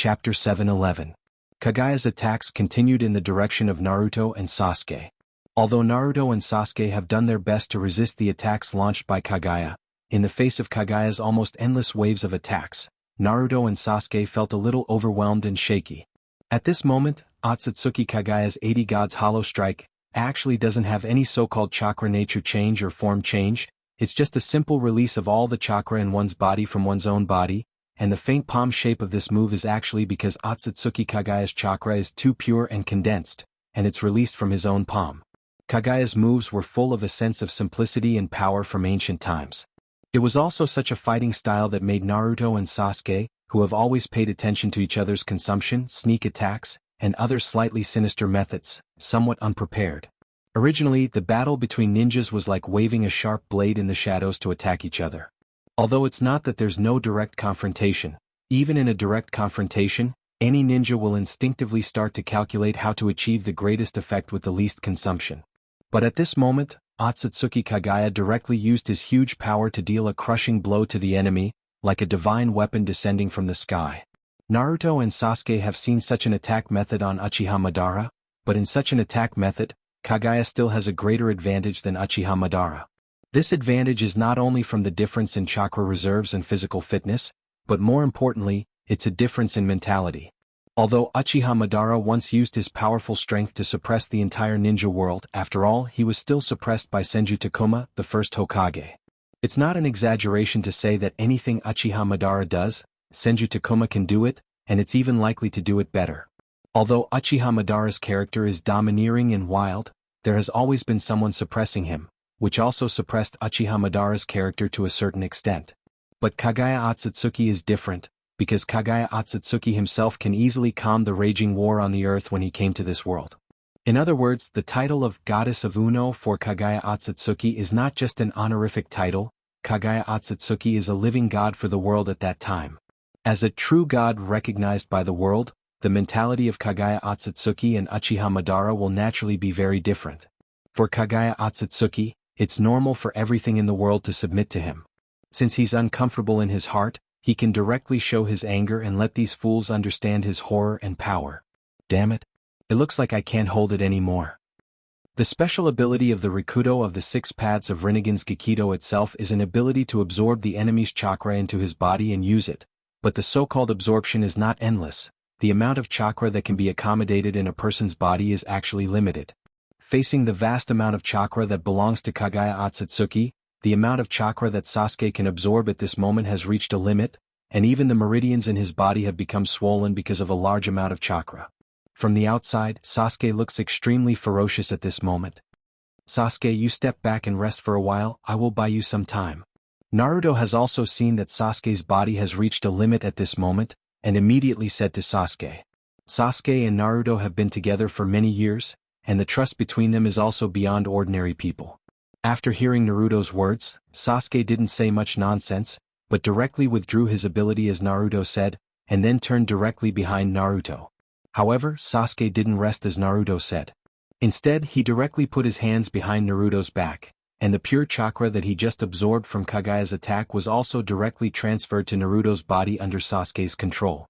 Chapter 711. Kagaya's attacks continued in the direction of Naruto and Sasuke. Although Naruto and Sasuke have done their best to resist the attacks launched by Kagaya, in the face of Kagaya's almost endless waves of attacks, Naruto and Sasuke felt a little overwhelmed and shaky. At this moment, Otsutsuki Kagaya's 80 Gods Hollow Strike actually doesn't have any so-called chakra nature change or form change. It's just a simple release of all the chakra in one's body from one's own body, and the faint palm shape of this move is actually because Otsutsuki Kagaya's chakra is too pure and condensed, and it's released from his own palm. Kagaya's moves were full of a sense of simplicity and power from ancient times. It was also such a fighting style that made Naruto and Sasuke, who have always paid attention to each other's consumption, sneak attacks, and other slightly sinister methods, somewhat unprepared. Originally, the battle between ninjas was like waving a sharp blade in the shadows to attack each other. Although it's not that there's no direct confrontation, even in a direct confrontation, any ninja will instinctively start to calculate how to achieve the greatest effect with the least consumption. But at this moment, Otsutsuki Kagaya directly used his huge power to deal a crushing blow to the enemy, like a divine weapon descending from the sky. Naruto and Sasuke have seen such an attack method on Uchiha Madara, but in such an attack method, Kagaya still has a greater advantage than Uchiha Madara. This advantage is not only from the difference in chakra reserves and physical fitness, but more importantly, it's a difference in mentality. Although Uchiha Madara once used his powerful strength to suppress the entire ninja world, after all, he was still suppressed by Senju Takuma, the first Hokage. It's not an exaggeration to say that anything Uchiha Madara does, Senju Takuma can do it, and it's even likely to do it better. Although Uchiha Madara's character is domineering and wild, there has always been someone suppressing him, which also suppressed Uchiha Madara's character to a certain extent. But Kagaya Otsutsuki is different, because Kagaya Otsutsuki himself can easily calm the raging war on the earth when he came to this world. In other words, the title of Goddess of Uno for Kagaya Otsutsuki is not just an honorific title. Kagaya Otsutsuki is a living god for the world at that time. As a true god recognized by the world, the mentality of Kagaya Otsutsuki and Uchiha Madara will naturally be very different. For Kagaya Otsutsuki, it's normal for everything in the world to submit to him. Since he's uncomfortable in his heart, he can directly show his anger and let these fools understand his horror and power. Damn it. It looks like I can't hold it anymore. The special ability of the Rikudo of the 6 paths of Rinnegan's Gekido itself is an ability to absorb the enemy's chakra into his body and use it, but the so-called absorption is not endless. The amount of chakra that can be accommodated in a person's body is actually limited. Facing the vast amount of chakra that belongs to Kagaya Otsutsuki, the amount of chakra that Sasuke can absorb at this moment has reached a limit, and even the meridians in his body have become swollen because of a large amount of chakra. From the outside, Sasuke looks extremely ferocious at this moment. Sasuke, you step back and rest for a while, I will buy you some time. Naruto has also seen that Sasuke's body has reached a limit at this moment, and immediately said to Sasuke. Sasuke and Naruto have been together for many years, and the trust between them is also beyond ordinary people. After hearing Naruto's words, Sasuke didn't say much nonsense, but directly withdrew his ability as Naruto said, and then turned directly behind Naruto. However, Sasuke didn't rest as Naruto said. Instead, he directly put his hands behind Naruto's back, and the pure chakra that he just absorbed from Kagaya's attack was also directly transferred to Naruto's body under Sasuke's control.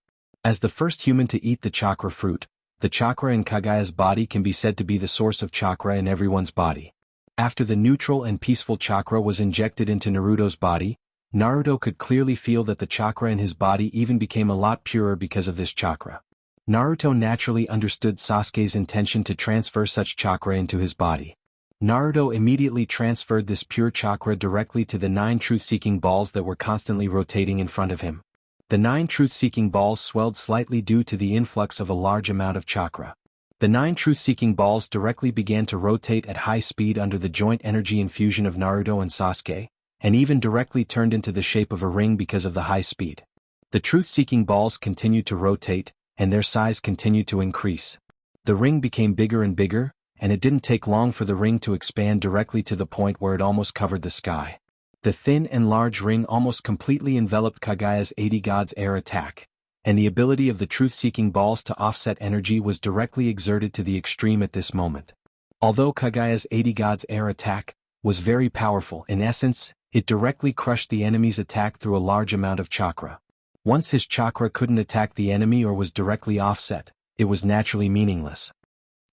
As the first human to eat the chakra fruit, the chakra in Kagaya's body can be said to be the source of chakra in everyone's body. After the neutral and peaceful chakra was injected into Naruto's body, Naruto could clearly feel that the chakra in his body even became a lot purer because of this chakra. Naruto naturally understood Sasuke's intention to transfer such chakra into his body. Naruto immediately transferred this pure chakra directly to the 9 truth-seeking balls that were constantly rotating in front of him. The 9 truth-seeking balls swelled slightly due to the influx of a large amount of chakra. The 9 truth-seeking balls directly began to rotate at high speed under the joint energy infusion of Naruto and Sasuke, and even directly turned into the shape of a ring because of the high speed. The truth-seeking balls continued to rotate, and their size continued to increase. The ring became bigger and bigger, and it didn't take long for the ring to expand directly to the point where it almost covered the sky. The thin and large ring almost completely enveloped Kagaya's 80 Gods air attack, and the ability of the truth-seeking balls to offset energy was directly exerted to the extreme at this moment. Although Kagaya's 80 Gods air attack was very powerful, in essence, it directly crushed the enemy's attack through a large amount of chakra. Once his chakra couldn't attack the enemy or was directly offset, it was naturally meaningless.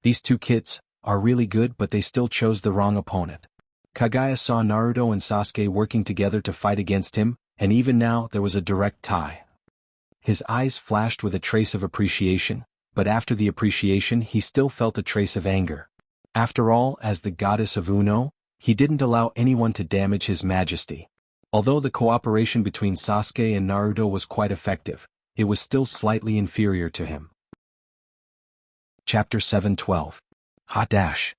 These two kids are really good, but they still chose the wrong opponent. Kaguya saw Naruto and Sasuke working together to fight against him, and even now there was a direct tie. His eyes flashed with a trace of appreciation, but after the appreciation he still felt a trace of anger. After all, as the goddess of Uno, he didn't allow anyone to damage his majesty. Although the cooperation between Sasuke and Naruto was quite effective, it was still slightly inferior to him. Chapter 7:12. Hot Dash.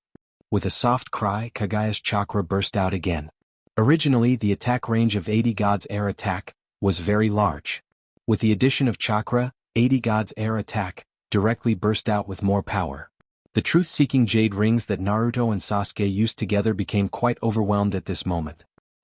With a soft cry, Kaguya's chakra burst out again. Originally, the attack range of 80 God's Air attack was very large. With the addition of chakra, 80 God's Air attack directly burst out with more power. The truth-seeking jade rings that Naruto and Sasuke used together became quite overwhelmed at this moment.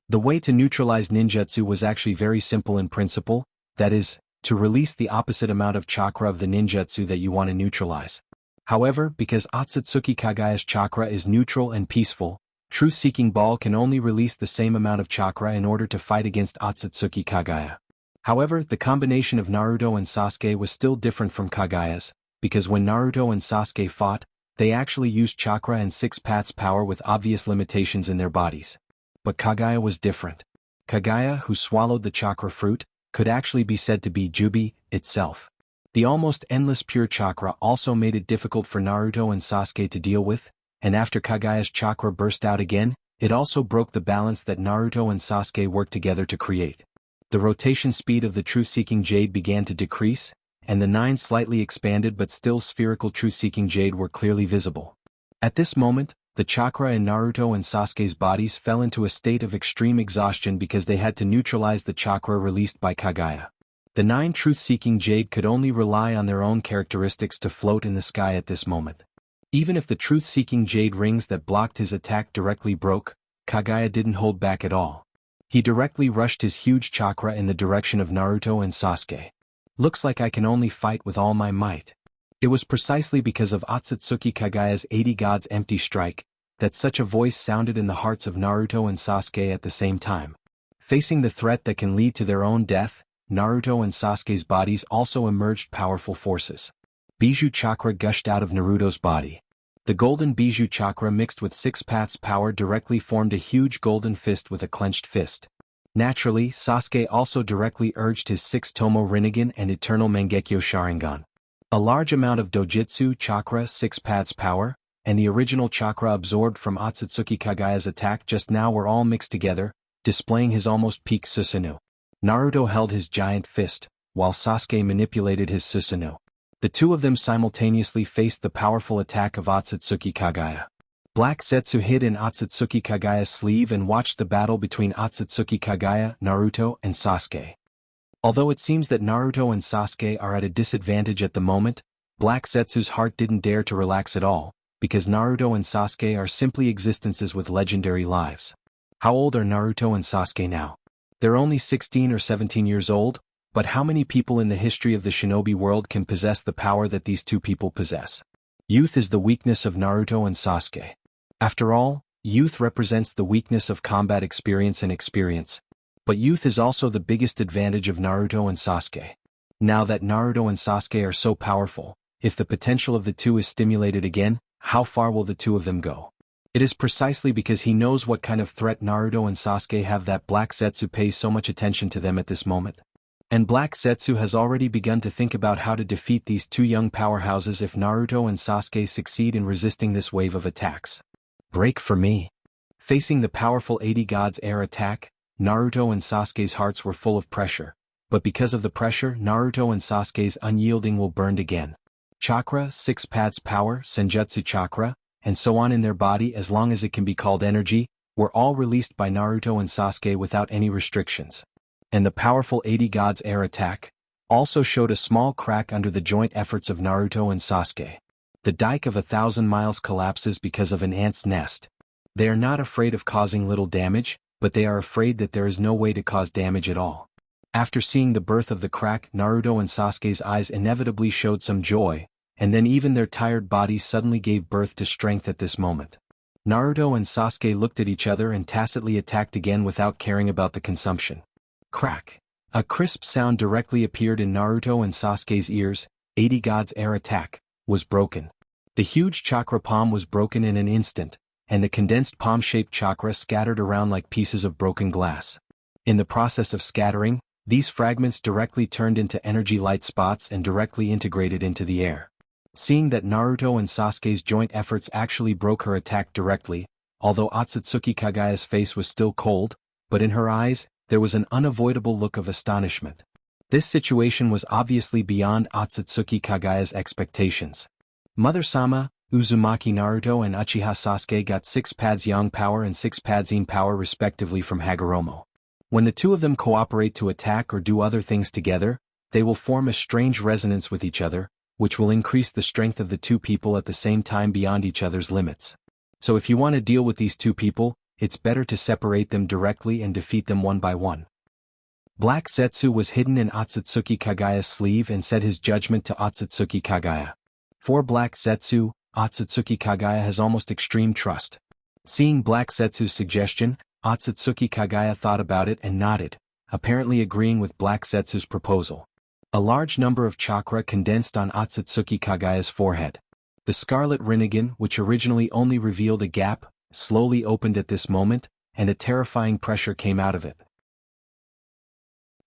The way to neutralize ninjutsu was actually very simple in principle, that is, to release the opposite amount of chakra of the ninjutsu that you want to neutralize. However, because Otsutsuki Kaguya's chakra is neutral and peaceful, Truth-Seeking Ball can only release the same amount of chakra in order to fight against Otsutsuki Kaguya. However, the combination of Naruto and Sasuke was still different from Kaguya's, because when Naruto and Sasuke fought, they actually used chakra and six paths power with obvious limitations in their bodies. But Kaguya was different. Kaguya, who swallowed the chakra fruit, could actually be said to be Jubi itself. The almost endless pure chakra also made it difficult for Naruto and Sasuke to deal with, and after Kaguya's chakra burst out again, it also broke the balance that Naruto and Sasuke worked together to create. The rotation speed of the truth-seeking jade began to decrease, and the 9 slightly expanded but still spherical truth-seeking jade were clearly visible. At this moment, the chakra in Naruto and Sasuke's bodies fell into a state of extreme exhaustion because they had to neutralize the chakra released by Kaguya. The 9 truth-seeking jade could only rely on their own characteristics to float in the sky at this moment. Even if the truth-seeking jade rings that blocked his attack directly broke, Kaguya didn't hold back at all. He directly rushed his huge chakra in the direction of Naruto and Sasuke. Looks like I can only fight with all my might. It was precisely because of Otsutsuki Kaguya's 80 Gods empty strike that such a voice sounded in the hearts of Naruto and Sasuke at the same time. Facing the threat that can lead to their own death, Naruto and Sasuke's bodies also emerged powerful forces. Bijou chakra gushed out of Naruto's body. The golden Bijou chakra mixed with 6 paths power directly formed a huge golden fist with a clenched fist. Naturally, Sasuke also directly urged his 6 Tomo Rinnegan and Eternal Mangekyo Sharingan. A large amount of Dojutsu chakra 6 paths power, and the original chakra absorbed from Otsutsuki Kaguya's attack just now were all mixed together, displaying his almost peak Susanoo. Naruto held his giant fist, while Sasuke manipulated his Susanoo. The two of them simultaneously faced the powerful attack of Otsutsuki Kaguya. Black Zetsu hid in Otsutsuki Kaguya's sleeve and watched the battle between Otsutsuki Kaguya, Naruto, and Sasuke. Although it seems that Naruto and Sasuke are at a disadvantage at the moment, Black Zetsu's heart didn't dare to relax at all, because Naruto and Sasuke are simply existences with legendary lives. How old are Naruto and Sasuke now? They're only 16 or 17 years old, but how many people in the history of the shinobi world can possess the power that these two people possess? Youth is the weakness of Naruto and Sasuke. After all, youth represents the weakness of combat experience and experience. But youth is also the biggest advantage of Naruto and Sasuke. Now that Naruto and Sasuke are so powerful, if the potential of the two is stimulated again, how far will the two of them go? It is precisely because he knows what kind of threat Naruto and Sasuke have that Black Zetsu pays so much attention to them at this moment. And Black Zetsu has already begun to think about how to defeat these two young powerhouses if Naruto and Sasuke succeed in resisting this wave of attacks. Break for me. Facing the powerful 80 Gods Air attack, Naruto and Sasuke's hearts were full of pressure, but because of the pressure, Naruto and Sasuke's unyielding will burned again. Chakra, 6 paths power, Senjutsu chakra, and so on in their body as long as it can be called energy, were all released by Naruto and Sasuke without any restrictions. And the powerful 80 Gods Air attack also showed a small crack under the joint efforts of Naruto and Sasuke. The dike of 1,000 miles collapses because of an ant's nest. They are not afraid of causing little damage, but they are afraid that there is no way to cause damage at all. After seeing the birth of the crack, Naruto and Sasuke's eyes inevitably showed some joy, and then even their tired bodies suddenly gave birth to strength at this moment. Naruto and Sasuke looked at each other and tacitly attacked again without caring about the consumption. Crack. A crisp sound directly appeared in Naruto and Sasuke's ears. 80 Gods Air Attack was broken. The huge chakra palm was broken in an instant, and the condensed palm-shaped chakra scattered around like pieces of broken glass. In the process of scattering, these fragments directly turned into energy light spots and directly integrated into the air. Seeing that Naruto and Sasuke's joint efforts actually broke her attack directly, although Otsutsuki Kagaya's face was still cold, but in her eyes, there was an unavoidable look of astonishment. This situation was obviously beyond Otsutsuki Kagaya's expectations. Mother-sama, Uzumaki Naruto and Uchiha Sasuke got 6 pads Yang power and 6 pads Yin power respectively from Hagoromo. When the two of them cooperate to attack or do other things together, they will form a strange resonance with each other, which will increase the strength of the two people at the same time beyond each other's limits. So if you want to deal with these two people, it's better to separate them directly and defeat them one by one. Black Zetsu was hidden in Otsutsuki Kagaya's sleeve and said his judgment to Otsutsuki Kagaya. For Black Zetsu, Otsutsuki Kagaya has almost extreme trust. Seeing Black Zetsu's suggestion, Otsutsuki Kagaya thought about it and nodded, apparently agreeing with Black Zetsu's proposal. A large number of chakra condensed on Otsutsuki Kagaya's forehead. The Scarlet Rinnegan, which originally only revealed a gap, slowly opened at this moment, and a terrifying pressure came out of it.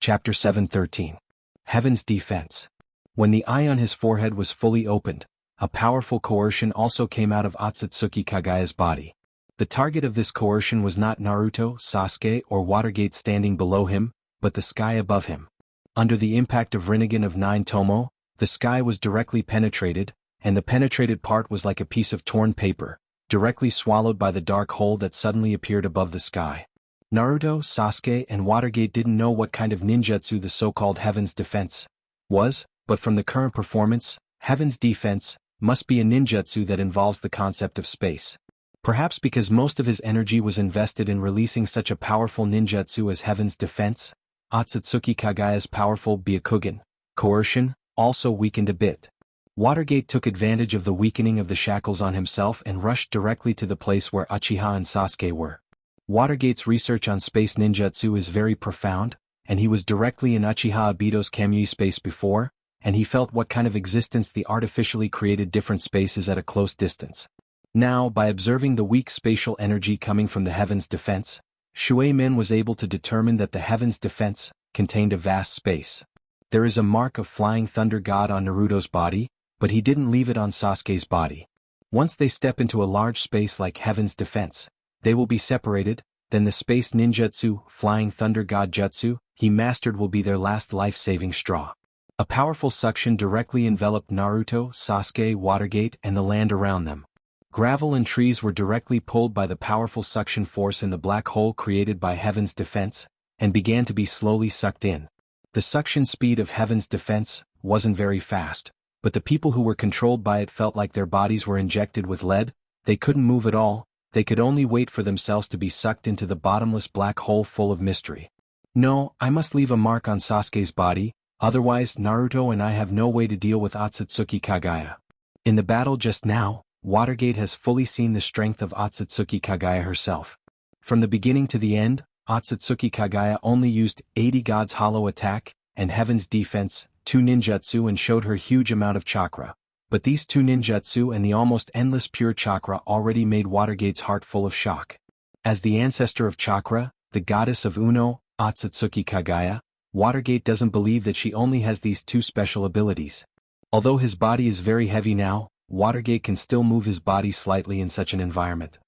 Chapter 7:13. Heaven's Defense. When the eye on his forehead was fully opened, a powerful coercion also came out of Otsutsuki Kagaya's body. The target of this coercion was not Naruto, Sasuke or Watergate standing below him, but the sky above him. Under the impact of Rinnegan of 9 Tomo, the sky was directly penetrated, and the penetrated part was like a piece of torn paper, directly swallowed by the dark hole that suddenly appeared above the sky. Naruto, Sasuke and Watergate didn't know what kind of ninjutsu the so-called Heaven's Defense was, but from the current performance, Heaven's Defense must be a ninjutsu that involves the concept of space. Perhaps because most of his energy was invested in releasing such a powerful ninjutsu as Heaven's Defense, Otsutsuki Kagaya's powerful Byakugan coercion also weakened a bit. Watergate took advantage of the weakening of the shackles on himself and rushed directly to the place where Uchiha and Sasuke were. Watergate's research on space ninjutsu is very profound, and he was directly in Uchiha Obito's Kamui space before, and he felt what kind of existence the artificially created different spaces at a close distance. Now, by observing the weak spatial energy coming from the Heaven's Defense, Shuei-min was able to determine that the Heaven's Defense contained a vast space. There is a mark of Flying Thunder God on Naruto's body, but he didn't leave it on Sasuke's body. Once they step into a large space like Heaven's Defense, they will be separated, then the space ninjutsu, Flying Thunder God Jutsu, he mastered will be their last life-saving straw. A powerful suction directly enveloped Naruto, Sasuke, Watergate and the land around them. Gravel and trees were directly pulled by the powerful suction force in the black hole created by Heaven's Defense, and began to be slowly sucked in. The suction speed of Heaven's Defense wasn't very fast, but the people who were controlled by it felt like their bodies were injected with lead. They couldn't move at all, they could only wait for themselves to be sucked into the bottomless black hole full of mystery. No, I must leave a mark on Sasuke's body, otherwise Naruto and I have no way to deal with Otsutsuki Kagaya. In the battle just now, Watergate has fully seen the strength of Otsutsuki Kagaya herself. From the beginning to the end, Otsutsuki Kagaya only used 80 God's Hollow Attack and Heaven's Defense, 2 ninjutsu and showed her huge amount of chakra. But these 2 ninjutsu and the almost endless pure chakra already made Watergate's heart full of shock. As the ancestor of chakra, the goddess of Uno, Otsutsuki Kagaya, Watergate doesn't believe that she only has these 2 special abilities. Although his body is very heavy now, Watergate can still move his body slightly in such an environment.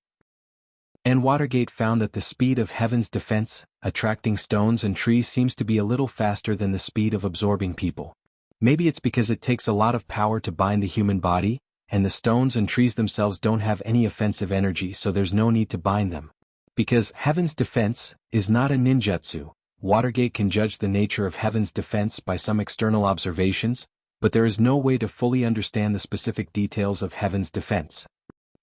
And Watergate found that the speed of Heaven's Defense, attracting stones and trees seems to be a little faster than the speed of absorbing people. Maybe it's because it takes a lot of power to bind the human body, and the stones and trees themselves don't have any offensive energy so there's no need to bind them. Because Heaven's Defense is not a ninjutsu, Watergate can judge the nature of Heaven's Defense by some external observations, but there is no way to fully understand the specific details of Heaven's Defense.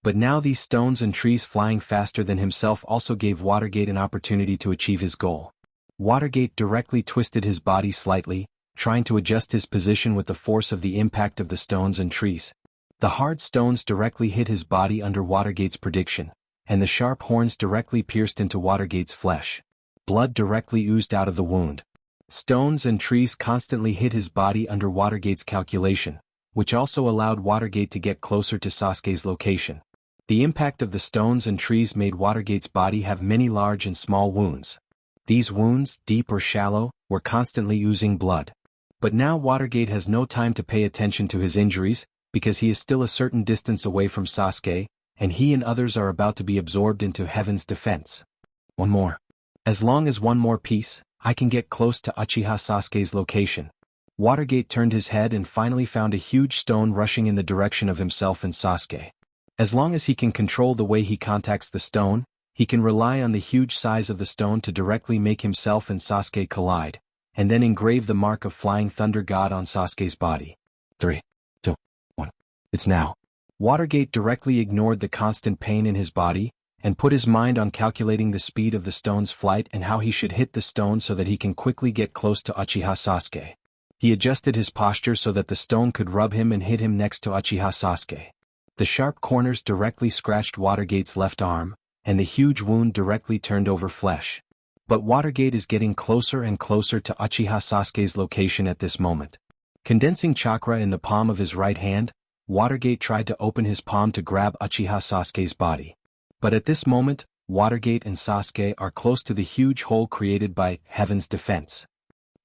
But now these stones and trees flying faster than himself also gave Watergate an opportunity to achieve his goal. Watergate directly twisted his body slightly, trying to adjust his position with the force of the impact of the stones and trees. The hard stones directly hit his body under Watergate's prediction, and the sharp horns directly pierced into Watergate's flesh. Blood directly oozed out of the wound. Stones and trees constantly hit his body under Watergate's calculation, which also allowed Watergate to get closer to Sasuke's location. The impact of the stones and trees made Watergate's body have many large and small wounds. These wounds, deep or shallow, were constantly oozing blood. But now Watergate has no time to pay attention to his injuries, because he is still a certain distance away from Sasuke, and he and others are about to be absorbed into Heaven's defense. One more. As long as one more piece, I can get close to Uchiha Sasuke's location. Watergate turned his head and finally found a huge stone rushing in the direction of himself and Sasuke. As long as he can control the way he contacts the stone, he can rely on the huge size of the stone to directly make himself and Sasuke collide, and then engrave the mark of Flying Thunder God on Sasuke's body. 3, 2, 1. It's now. Watergate directly ignored the constant pain in his body, and put his mind on calculating the speed of the stone's flight and how he should hit the stone so that he can quickly get close to Uchiha Sasuke. He adjusted his posture so that the stone could rub him and hit him next to Uchiha Sasuke. The sharp corners directly scratched Watergate's left arm, and the huge wound directly turned over flesh. But Watergate is getting closer and closer to Uchiha Sasuke's location at this moment. Condensing chakra in the palm of his right hand, Watergate tried to open his palm to grab Uchiha Sasuke's body. But at this moment, Watergate and Sasuke are close to the huge hole created by Heaven's defense.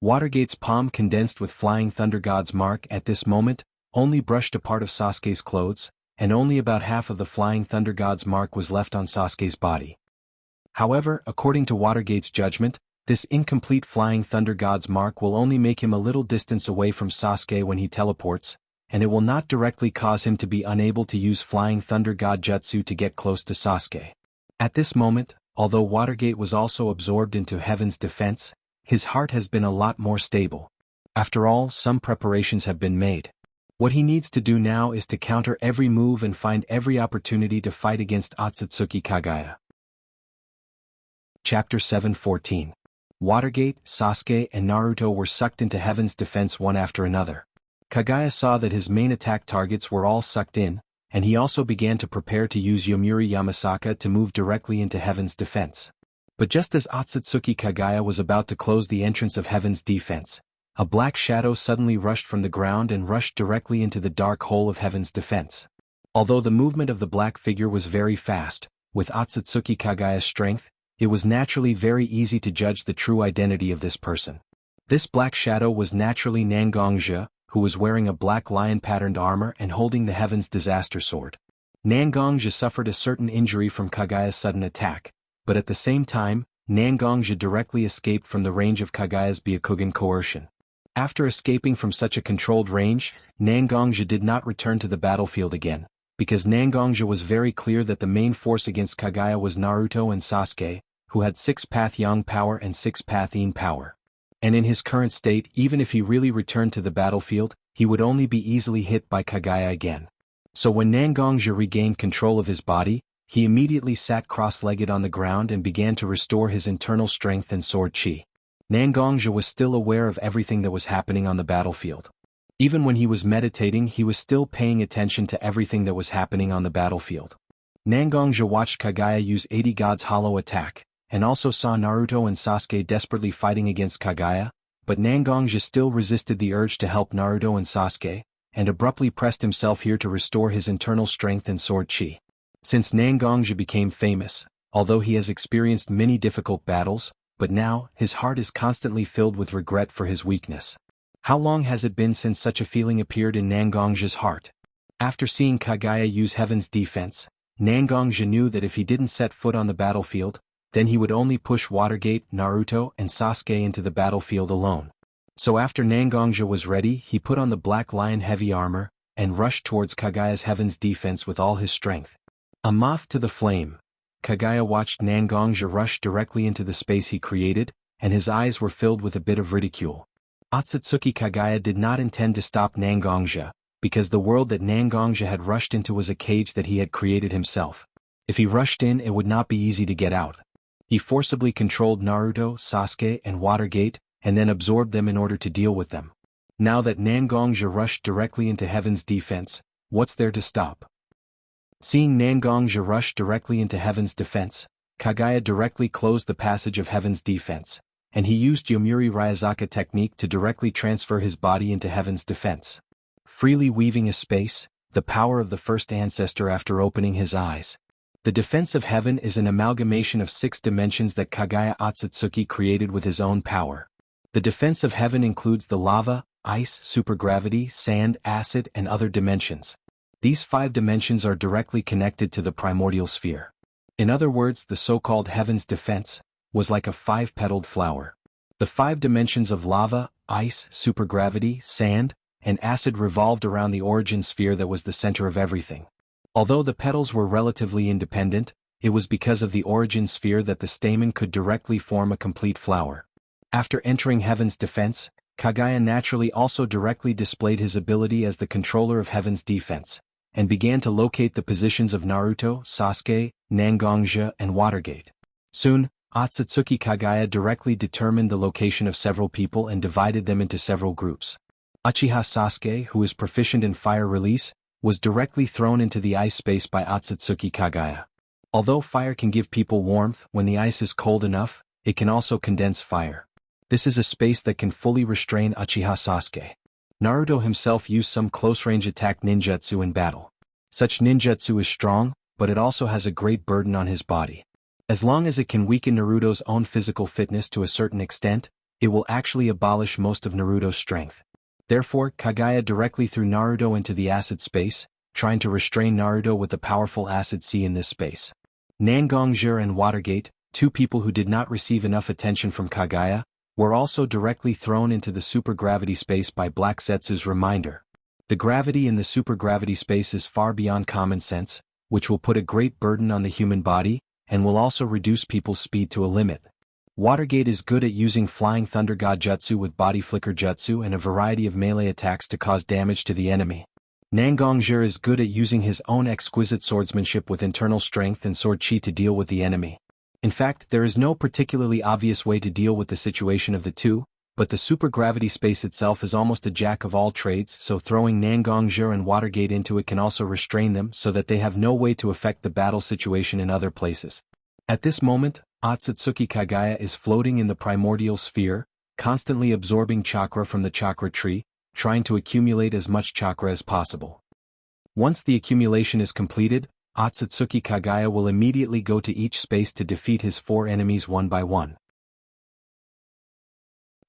Watergate's palm, condensed with Flying Thunder God's mark at this moment, only brushed a part of Sasuke's clothes, and only about half of the Flying Thunder God's mark was left on Sasuke's body. However, according to Watergate's judgment, this incomplete Flying Thunder God's mark will only make him a little distance away from Sasuke when he teleports, and it will not directly cause him to be unable to use Flying Thunder God Jutsu to get close to Sasuke. At this moment, although Watergate was also absorbed into Heaven's defense, his heart has been a lot more stable. After all, some preparations have been made. What he needs to do now is to counter every move and find every opportunity to fight against Otsutsuki Kagaya. Chapter 7:14. Watergate, Sasuke and Naruto were sucked into Heaven's defense one after another. Kagaya saw that his main attack targets were all sucked in, and he also began to prepare to use Yomiuri Yamasaka to move directly into Heaven's defense. But just as Otsutsuki Kagaya was about to close the entrance of Heaven's defense, a black shadow suddenly rushed from the ground and rushed directly into the dark hole of Heaven's defense. Although the movement of the black figure was very fast, with Otsutsuki Kagaya's strength, it was naturally very easy to judge the true identity of this person. This black shadow was naturally Nangongja, who was wearing a black lion-patterned armor and holding the Heaven's Disaster Sword. Nangongja suffered a certain injury from Kagaya's sudden attack, but at the same time, Nangongja directly escaped from the range of Kagaya's Byakugan coercion. After escaping from such a controlled range, Nangongja did not return to the battlefield again, because Nangongja was very clear that the main force against Kagaya was Naruto and Sasuke, who had 6-path Yang power and 6-path Yin power. And in his current state, even if he really returned to the battlefield, he would only be easily hit by Kagaya again. So when Nangongja regained control of his body, he immediately sat cross-legged on the ground and began to restore his internal strength and sword chi. Nangongja was still aware of everything that was happening on the battlefield. Even when he was meditating, he was still paying attention to everything that was happening on the battlefield. Nangongja watched Kagaya use 80 God's hollow attack, and also saw Naruto and Sasuke desperately fighting against Kagaya, but Nangongja still resisted the urge to help Naruto and Sasuke, and abruptly pressed himself here to restore his internal strength and sword chi. Since Nangongja became famous, although he has experienced many difficult battles, but now, his heart is constantly filled with regret for his weakness. How long has it been since such a feeling appeared in Nangongja's heart? After seeing Kagaya use Heaven's defense, Nangongja knew that if he didn't set foot on the battlefield, then he would only push Watergate, Naruto and Sasuke into the battlefield alone. So after Nangongja was ready, he put on the Black Lion heavy armor, and rushed towards Kagaya's Heaven's defense with all his strength. A moth to the flame, Kagaya watched Nangongja rush directly into the space he created, and his eyes were filled with a bit of ridicule. Otsutsuki Kagaya did not intend to stop Nangongja, because the world that Nangongja had rushed into was a cage that he had created himself. If he rushed in, it would not be easy to get out. He forcibly controlled Naruto, Sasuke and Watergate, and then absorbed them in order to deal with them. Now that Nangongja rushed directly into Heaven's defense, what's there to stop? Seeing Nangongja rush directly into Heaven's defense, Kagaya directly closed the passage of Heaven's defense, and he used Yomuri Ryazaka technique to directly transfer his body into heaven's defense. Freely weaving a space, the power of the first ancestor after opening his eyes. The defense of heaven is an amalgamation of 6 dimensions that Kagaya Otsutsuki created with his own power. The defense of heaven includes the lava, ice, supergravity, sand, acid, and other dimensions. These 5 dimensions are directly connected to the primordial sphere. In other words, the so-called heaven's defense was like a 5-petaled flower. The 5 dimensions of lava, ice, supergravity, sand, and acid revolved around the origin sphere that was the center of everything. Although the petals were relatively independent, it was because of the origin sphere that the stamen could directly form a complete flower. After entering heaven's defense, Kagaya naturally also directly displayed his ability as the controller of heaven's defense, and began to locate the positions of Naruto, Sasuke, Nangongja, and Watergate. Soon, Otsutsuki Kagaya directly determined the location of several people and divided them into several groups. Uchiha Sasuke, who is proficient in fire release, was directly thrown into the ice space by Otsutsuki Kagaya. Although fire can give people warmth, when the ice is cold enough, it can also condense fire. This is a space that can fully restrain Uchiha Sasuke. Naruto himself used some close-range attack ninjutsu in battle. Such ninjutsu is strong, but it also has a great burden on his body. As long as it can weaken Naruto's own physical fitness to a certain extent, it will actually abolish most of Naruto's strength. Therefore, Kagaya directly threw Naruto into the acid space, trying to restrain Naruto with the powerful acid sea in this space. Nangongja and Watergate, 2 people who did not receive enough attention from Kagaya, were also directly thrown into the supergravity space by Black Zetsu's reminder. The gravity in the supergravity space is far beyond common sense, which will put a great burden on the human body, and will also reduce people's speed to a limit. Watergate is good at using Flying Thunder God Jutsu with Body Flicker Jutsu and a variety of melee attacks to cause damage to the enemy. Nangongja is good at using his own exquisite swordsmanship with internal strength and sword chi to deal with the enemy. In fact, there is no particularly obvious way to deal with the situation of the two, but the supergravity space itself is almost a jack of all trades, so throwing Nangongja and Watergate into it can also restrain them so that they have no way to affect the battle situation in other places. At this moment, Otsutsuki Kagaya is floating in the primordial sphere, constantly absorbing chakra from the chakra tree, trying to accumulate as much chakra as possible. Once the accumulation is completed, Otsutsuki Kagaya will immediately go to each space to defeat his 4 enemies one by one.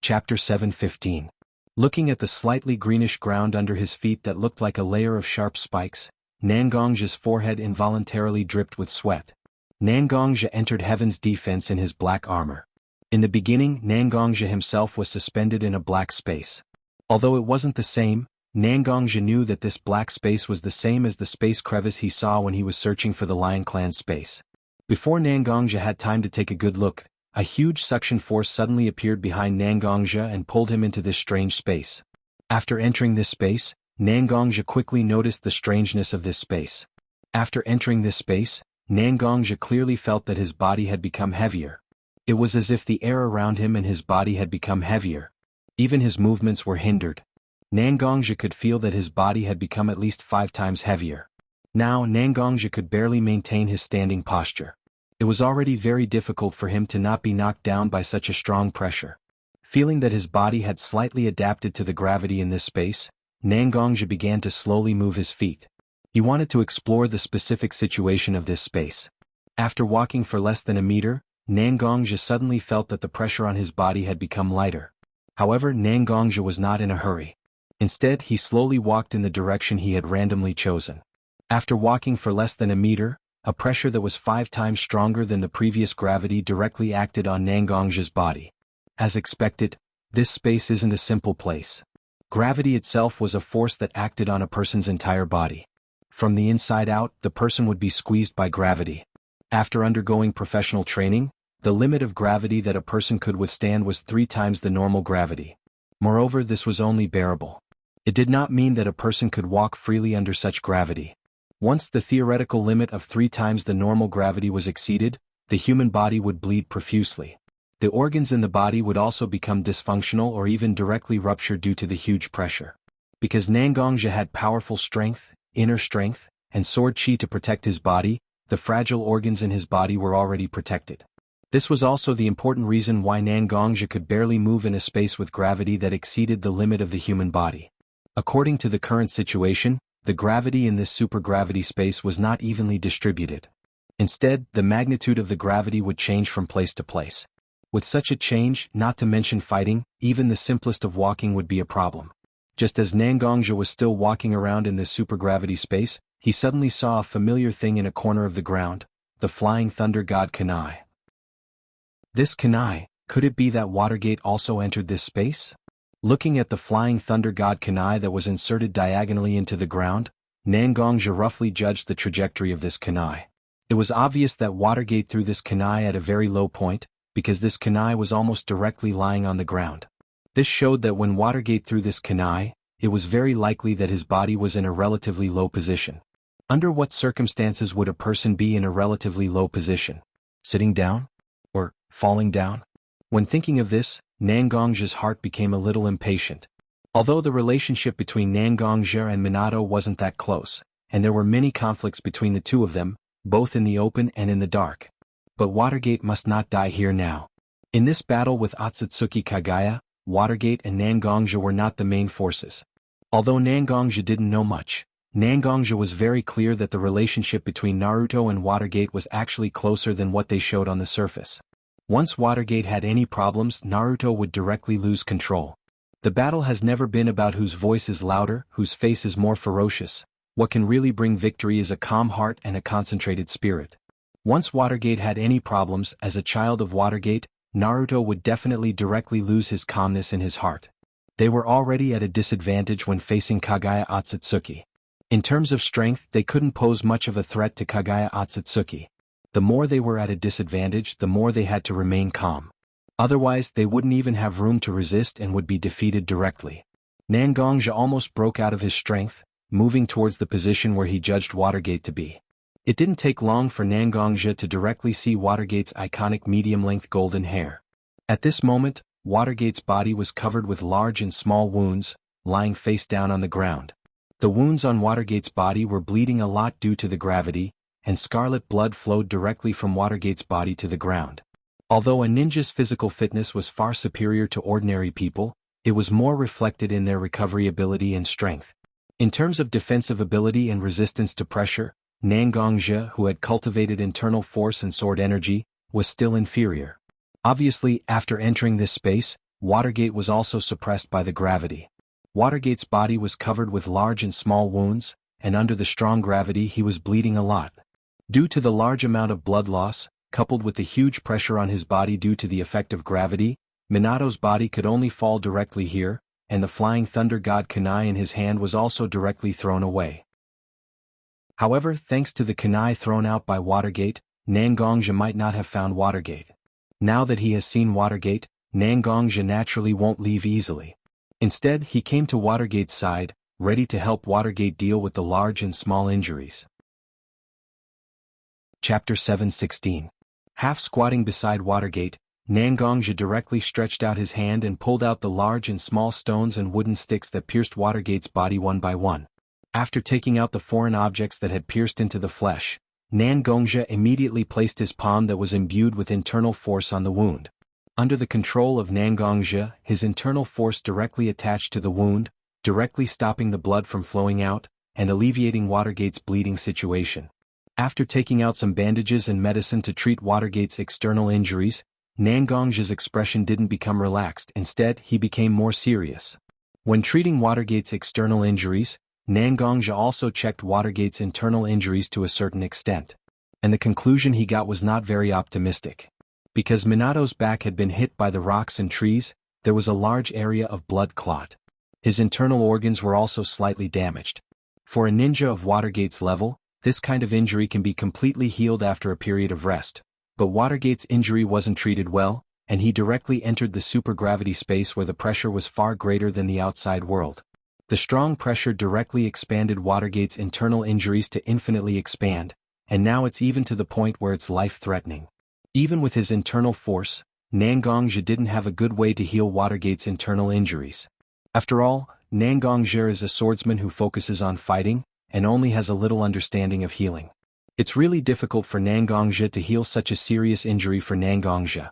Chapter 7:15. Looking at the slightly greenish ground under his feet that looked like a layer of sharp spikes, Nangongja's forehead involuntarily dripped with sweat. Nangongja entered heaven's defense in his black armor. In the beginning, Nangongja himself was suspended in a black space. Although it wasn't the same, Nangongja knew that this black space was the same as the space crevice he saw when he was searching for the Lion Clan space. Before Nangongja had time to take a good look, a huge suction force suddenly appeared behind Nangongja and pulled him into this strange space. After entering this space, Nangongja quickly noticed the strangeness of this space. After entering this space, Nangongja clearly felt that his body had become heavier. It was as if the air around him and his body had become heavier. Even his movements were hindered. Nangongja could feel that his body had become at least 5 times heavier. Now Nangongja could barely maintain his standing posture. It was already very difficult for him to not be knocked down by such a strong pressure. Feeling that his body had slightly adapted to the gravity in this space, Nangongja began to slowly move his feet. He wanted to explore the specific situation of this space. After walking for less than a meter, Nangongja suddenly felt that the pressure on his body had become lighter. However, Nangongja was not in a hurry. Instead, he slowly walked in the direction he had randomly chosen. After walking for less than a meter, a pressure that was 5 times stronger than the previous gravity directly acted on Nangongja's body. As expected, this space isn't a simple place. Gravity itself was a force that acted on a person's entire body. From the inside out, the person would be squeezed by gravity. After undergoing professional training, the limit of gravity that a person could withstand was 3 times the normal gravity. Moreover, this was only bearable. It did not mean that a person could walk freely under such gravity. Once the theoretical limit of 3 times the normal gravity was exceeded, the human body would bleed profusely. The organs in the body would also become dysfunctional or even directly rupture due to the huge pressure. Because Nangongja had powerful strength, inner strength, and sword chi to protect his body, the fragile organs in his body were already protected. This was also the important reason why Nangongja could barely move in a space with gravity that exceeded the limit of the human body. According to the current situation, the gravity in this supergravity space was not evenly distributed. Instead, the magnitude of the gravity would change from place to place. With such a change, not to mention fighting, even the simplest of walking would be a problem. Just as Nangongja was still walking around in this supergravity space, he suddenly saw a familiar thing in a corner of the ground, the flying thunder god Kanai. This Kanai, could it be that Watergate also entered this space? Looking at the flying thunder god Kanai that was inserted diagonally into the ground, Nangongja roughly judged the trajectory of this Kanai. It was obvious that Watergate threw this Kanai at a very low point, because this Kanai was almost directly lying on the ground. This showed that when Watergate threw this Kanai, it was very likely that his body was in a relatively low position. Under what circumstances would a person be in a relatively low position? Sitting down? Or falling down? When thinking of this, Nangongja's heart became a little impatient. Although the relationship between Nangongja and Minato wasn't that close, and there were many conflicts between the two of them, both in the open and in the dark. But Watergate must not die here now. In this battle with Otsutsuki Kagaya, Watergate and Nangongja were not the main forces. Although Nangongja didn't know much, Nangongja was very clear that the relationship between Naruto and Watergate was actually closer than what they showed on the surface. Once Watergate had any problems, Naruto would directly lose control. The battle has never been about whose voice is louder, whose face is more ferocious. What can really bring victory is a calm heart and a concentrated spirit. Once Watergate had any problems, as a child of Watergate, Naruto would definitely directly lose his calmness in his heart. They were already at a disadvantage when facing Kagaya Otsutsuki. In terms of strength, they couldn't pose much of a threat to Kagaya Otsutsuki. The more they were at a disadvantage, the more they had to remain calm. Otherwise, they wouldn't even have room to resist and would be defeated directly. Nangongja almost broke out of his strength, moving towards the position where he judged Watergate to be. It didn't take long for Nangongja to directly see Watergate's iconic medium-length golden hair. At this moment, Watergate's body was covered with large and small wounds, lying face down on the ground. The wounds on Watergate's body were bleeding a lot due to the gravity, and scarlet blood flowed directly from Watergate's body to the ground. Although a ninja's physical fitness was far superior to ordinary people, it was more reflected in their recovery ability and strength. In terms of defensive ability and resistance to pressure, Nangongja, who had cultivated internal force and sword energy, was still inferior. Obviously, after entering this space, Watergate was also suppressed by the gravity. Watergate's body was covered with large and small wounds, and under the strong gravity he was bleeding a lot. Due to the large amount of blood loss, coupled with the huge pressure on his body due to the effect of gravity, Minato's body could only fall directly here, and the flying thunder god Kanai in his hand was also directly thrown away. However, thanks to the Kanai thrown out by Watergate, Nangongja might not have found Watergate. Now that he has seen Watergate, Nangongja naturally won't leave easily. Instead, he came to Watergate's side, ready to help Watergate deal with the large and small injuries. Chapter 7:16. Half squatting beside Watergate, Nangongja directly stretched out his hand and pulled out the large and small stones and wooden sticks that pierced Watergate's body one by one. After taking out the foreign objects that had pierced into the flesh, Nangongja immediately placed his palm that was imbued with internal force on the wound. Under the control of Nangongja, his internal force directly attached to the wound, directly stopping the blood from flowing out, and alleviating Watergate's bleeding situation. After taking out some bandages and medicine to treat Watergate's external injuries, Nangongja's expression didn't become relaxed, instead he became more serious. When treating Watergate's external injuries, Nangongja also checked Watergate's internal injuries to a certain extent. And the conclusion he got was not very optimistic. Because Minato's back had been hit by the rocks and trees, there was a large area of blood clot. His internal organs were also slightly damaged. For a ninja of Watergate's level, this kind of injury can be completely healed after a period of rest. But Watergate's injury wasn't treated well, and he directly entered the supergravity space where the pressure was far greater than the outside world. The strong pressure directly expanded Watergate's internal injuries to infinitely expand, and now it's even to the point where it's life-threatening. Even with his internal force, Nangongja didn't have a good way to heal Watergate's internal injuries. After all, Nangongja is a swordsman who focuses on fighting, and only has a little understanding of healing. It's really difficult for Nangongja to heal such a serious injury for Nangongja.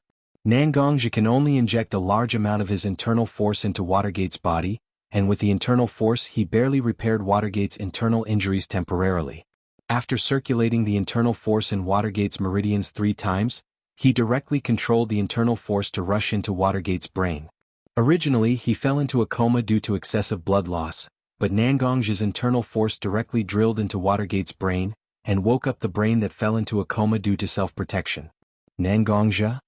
Nangongja can only inject a large amount of his internal force into Watergate's body, and with the internal force he barely repaired Watergate's internal injuries temporarily. After circulating the internal force in Watergate's meridians 3 times, he directly controlled the internal force to rush into Watergate's brain. Originally he fell into a coma due to excessive blood loss, but Nangongja's internal force directly drilled into Watergate's brain, and woke up the brain that fell into a coma due to self-protection. Nangongja?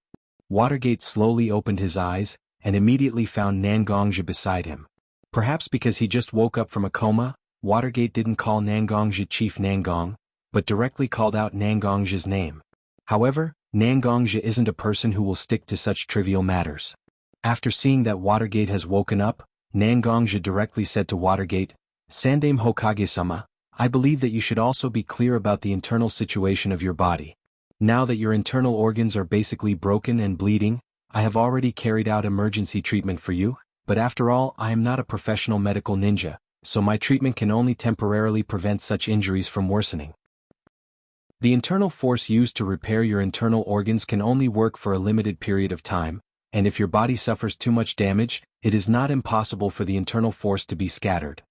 Watergate slowly opened his eyes, and immediately found Nangongja beside him. Perhaps because he just woke up from a coma, Watergate didn't call Nangongja Chief Nangong, but directly called out Nangongja's name. However, Nangongja isn't a person who will stick to such trivial matters. After seeing that Watergate has woken up, Nangongja directly said to Watergate, "Sandame Hokage-sama, I believe that you should also be clear about the internal situation of your body. Now that your internal organs are basically broken and bleeding, I have already carried out emergency treatment for you, but after all I am not a professional medical ninja, so my treatment can only temporarily prevent such injuries from worsening. The internal force used to repair your internal organs can only work for a limited period of time, and if your body suffers too much damage, it is not impossible for the internal force to be scattered.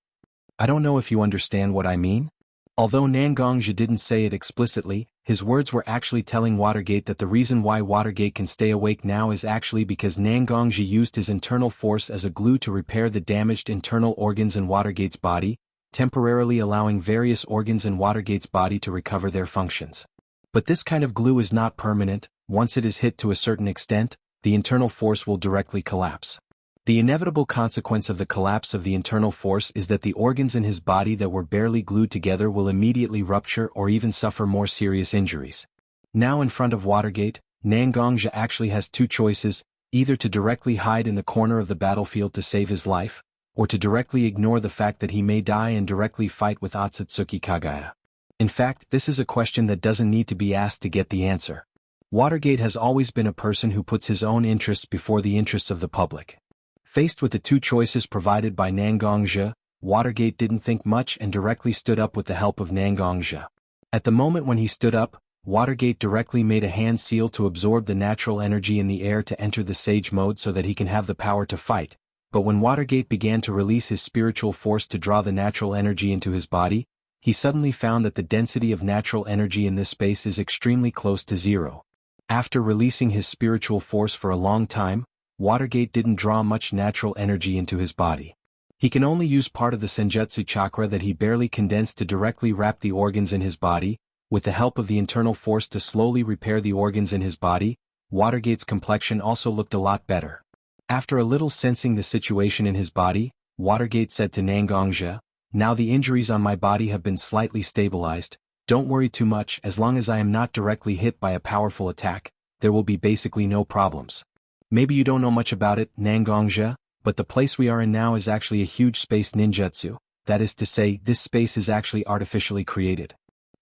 I don't know if you understand what I mean?" Although Nangongja didn't say it explicitly, his words were actually telling Watergate that the reason why Watergate can stay awake now is actually because Nangongja used his internal force as a glue to repair the damaged internal organs in Watergate's body, temporarily allowing various organs in Watergate's body to recover their functions. But this kind of glue is not permanent. Once it is hit to a certain extent, the internal force will directly collapse. The inevitable consequence of the collapse of the internal force is that the organs in his body that were barely glued together will immediately rupture or even suffer more serious injuries. Now in front of Watergate, Nangongja actually has 2 choices, either to directly hide in the corner of the battlefield to save his life, or to directly ignore the fact that he may die and directly fight with Otsutsuki Kagaya. In fact, this is a question that doesn't need to be asked to get the answer. Watergate has always been a person who puts his own interests before the interests of the public. Faced with the 2 choices provided by Nangongja, Watergate didn't think much and directly stood up with the help of Nangongja. At the moment when he stood up, Watergate directly made a hand seal to absorb the natural energy in the air to enter the sage mode so that he can have the power to fight, but when Watergate began to release his spiritual force to draw the natural energy into his body, he suddenly found that the density of natural energy in this space is extremely close to 0. After releasing his spiritual force for a long time, Watergate didn't draw much natural energy into his body. He can only use part of the Senjutsu chakra that he barely condensed to directly wrap the organs in his body. With the help of the internal force to slowly repair the organs in his body, Watergate's complexion also looked a lot better. After a little sensing the situation in his body, Watergate said to Nangongja, "Now the injuries on my body have been slightly stabilized. Don't worry too much. As long as I am not directly hit by a powerful attack, there will be basically no problems. Maybe you don't know much about it, Nangongja, but the place we are in now is actually a huge space ninjutsu, that is to say, this space is actually artificially created.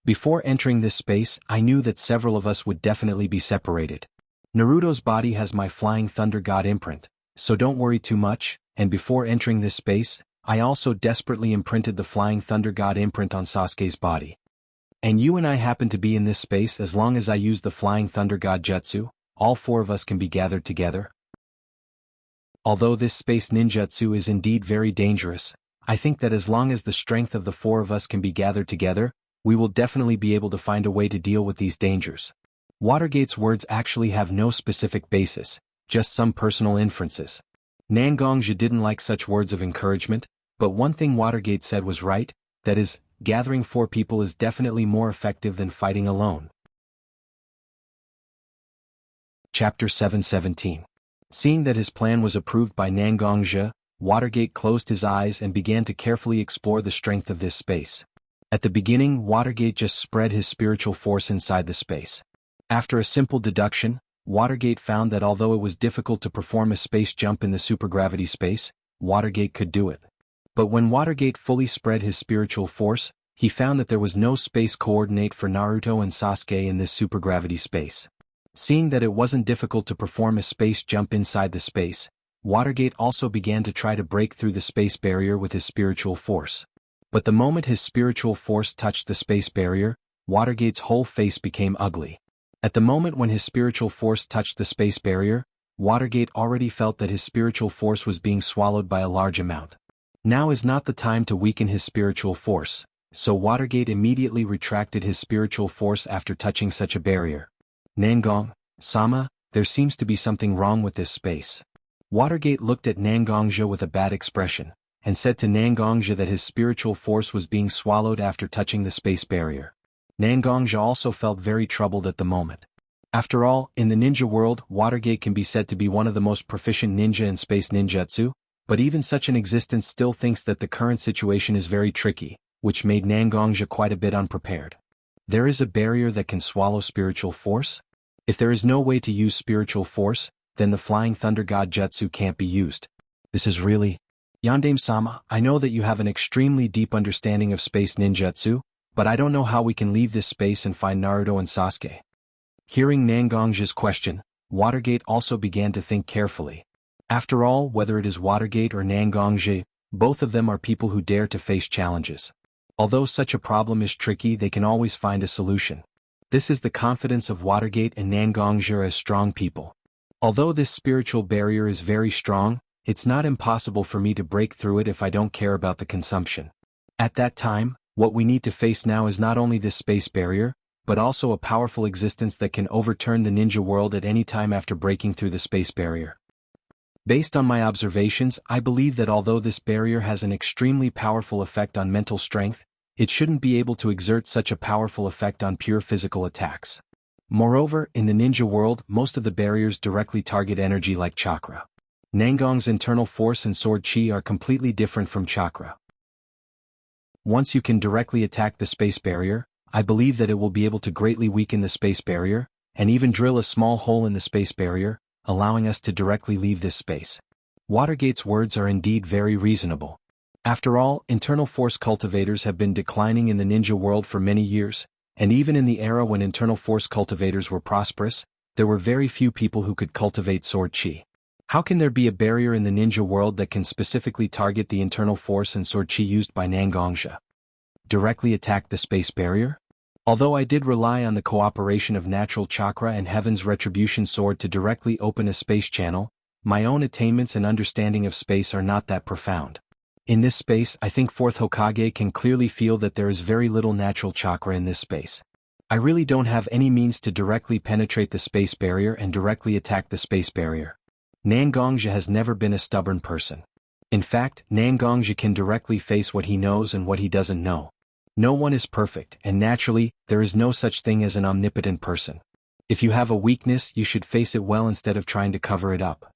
Before entering this space, I knew that several of us would definitely be separated. Naruto's body has my Flying Thunder God imprint, so don't worry too much, and before entering this space, I also desperately imprinted the Flying Thunder God imprint on Sasuke's body. And you and I happen to be in this space. As long as I use the Flying Thunder God jutsu, all 4 of us can be gathered together. Although this space ninjutsu is indeed very dangerous, I think that as long as the strength of the 4 of us can be gathered together, we will definitely be able to find a way to deal with these dangers." Watergate's words actually have no specific basis, just some personal inferences. Nangongja didn't like such words of encouragement, but one thing Watergate said was right, that is, gathering 4 people is definitely more effective than fighting alone. Chapter 717. Seeing that his plan was approved by Nangongja, Watergate closed his eyes and began to carefully explore the strength of this space. At the beginning, Watergate just spread his spiritual force inside the space. After a simple deduction, Watergate found that although it was difficult to perform a space jump in the supergravity space, Watergate could do it. But when Watergate fully spread his spiritual force, he found that there was no space coordinate for Naruto and Sasuke in this supergravity space. Seeing that it wasn't difficult to perform a space jump inside the space, Watergate also began to try to break through the space barrier with his spiritual force. But the moment his spiritual force touched the space barrier, Watergate's whole face became ugly. At the moment when his spiritual force touched the space barrier, Watergate already felt that his spiritual force was being swallowed by a large amount. Now is not the time to weaken his spiritual force, so Watergate immediately retracted his spiritual force after touching such a barrier. Nangong-sama, there seems to be something wrong with this space. Watergate looked at Nangongja with a bad expression, and said to Nangongja that his spiritual force was being swallowed after touching the space barrier. Nangongja also felt very troubled at the moment. After all, in the ninja world, Watergate can be said to be one of the most proficient ninja in space ninjutsu, but even such an existence still thinks that the current situation is very tricky, which made Nangongja quite a bit unprepared. There is a barrier that can swallow spiritual force? If there is no way to use spiritual force, then the Flying Thunder God Jutsu can't be used. This is really... Yandame-sama, I know that you have an extremely deep understanding of space ninjutsu, but I don't know how we can leave this space and find Naruto and Sasuke. Hearing Nangongja's question, Watergate also began to think carefully. After all, whether it is Watergate or Nangongja, both of them are people who dare to face challenges. Although such a problem is tricky, they can always find a solution. This is the confidence of Watergate and Nangongja as strong people. Although this spiritual barrier is very strong, it's not impossible for me to break through it if I don't care about the consumption. At that time, what we need to face now is not only this space barrier, but also a powerful existence that can overturn the ninja world at any time after breaking through the space barrier. Based on my observations, I believe that although this barrier has an extremely powerful effect on mental strength, it shouldn't be able to exert such a powerful effect on pure physical attacks. Moreover, in the ninja world, most of the barriers directly target energy like chakra. Nangong's internal force and sword chi are completely different from chakra. Once you can directly attack the space barrier, I believe that it will be able to greatly weaken the space barrier, and even drill a small hole in the space barrier, allowing us to directly leave this space. Watergate's words are indeed very reasonable. After all, internal force cultivators have been declining in the ninja world for many years, and even in the era when internal force cultivators were prosperous, there were very few people who could cultivate sword chi. How can there be a barrier in the ninja world that can specifically target the internal force and sword chi used by Nangongja? Directly attack the space barrier? Although I did rely on the cooperation of natural chakra and Heaven's Retribution Sword to directly open a space channel, my own attainments and understanding of space are not that profound. In this space, I think 4th Hokage can clearly feel that there is very little natural chakra in this space. I really don't have any means to directly penetrate the space barrier and directly attack the space barrier. Nangongja has never been a stubborn person. In fact, Nangongja can directly face what he knows and what he doesn't know. No one is perfect, and naturally, there is no such thing as an omnipotent person. If you have a weakness, you should face it well instead of trying to cover it up.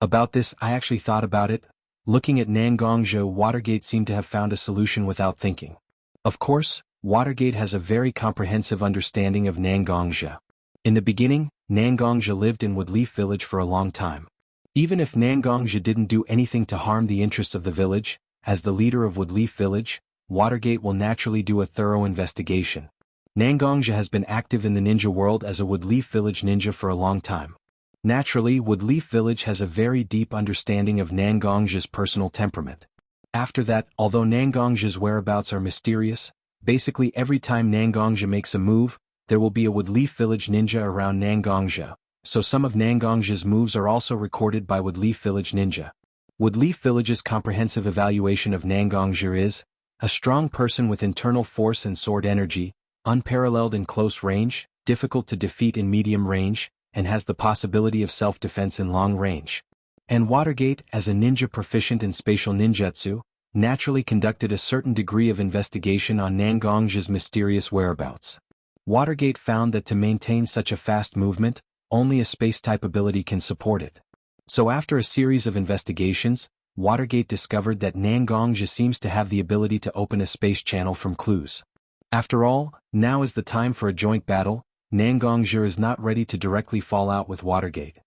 About this, I actually thought about it. Looking at Nangongja, Watergate seemed to have found a solution without thinking. Of course, Watergate has a very comprehensive understanding of Nangongja. In the beginning, Nangongja lived in Woodleaf Village for a long time. Even if Nangongja didn't do anything to harm the interests of the village, as the leader of Woodleaf Village, Watergate will naturally do a thorough investigation. Nangongja has been active in the ninja world as a Woodleaf Village ninja for a long time. Naturally, Woodleaf Village has a very deep understanding of Nangongja's personal temperament. After that, although Nangongja's whereabouts are mysterious, basically every time Nangongja makes a move, there will be a Woodleaf Village ninja around Nangongja, so some of Nangongja's moves are also recorded by Woodleaf Village ninja. Woodleaf Village's comprehensive evaluation of Nangongja is a strong person with internal force and sword energy, unparalleled in close range, difficult to defeat in medium range, and has the possibility of self-defense in long range. And Watergate, as a ninja proficient in spatial ninjutsu, naturally conducted a certain degree of investigation on Nangongja's mysterious whereabouts. Watergate found that to maintain such a fast movement, only a space-type ability can support it. So after a series of investigations, Watergate discovered that Nangongja seems to have the ability to open a space channel from clues. After all, now is the time for a joint battle. Nangongja is not ready to directly fall out with Watergate.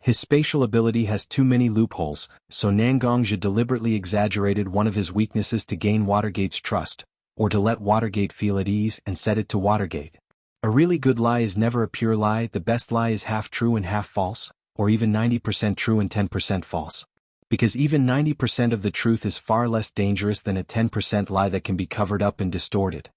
His spatial ability has too many loopholes, so Nangongja deliberately exaggerated one of his weaknesses to gain Watergate's trust, or to let Watergate feel at ease and set it to Watergate. A really good lie is never a pure lie. The best lie is half true and half false, or even 90% true and 10% false. Because even 90% of the truth is far less dangerous than a 10% lie that can be covered up and distorted.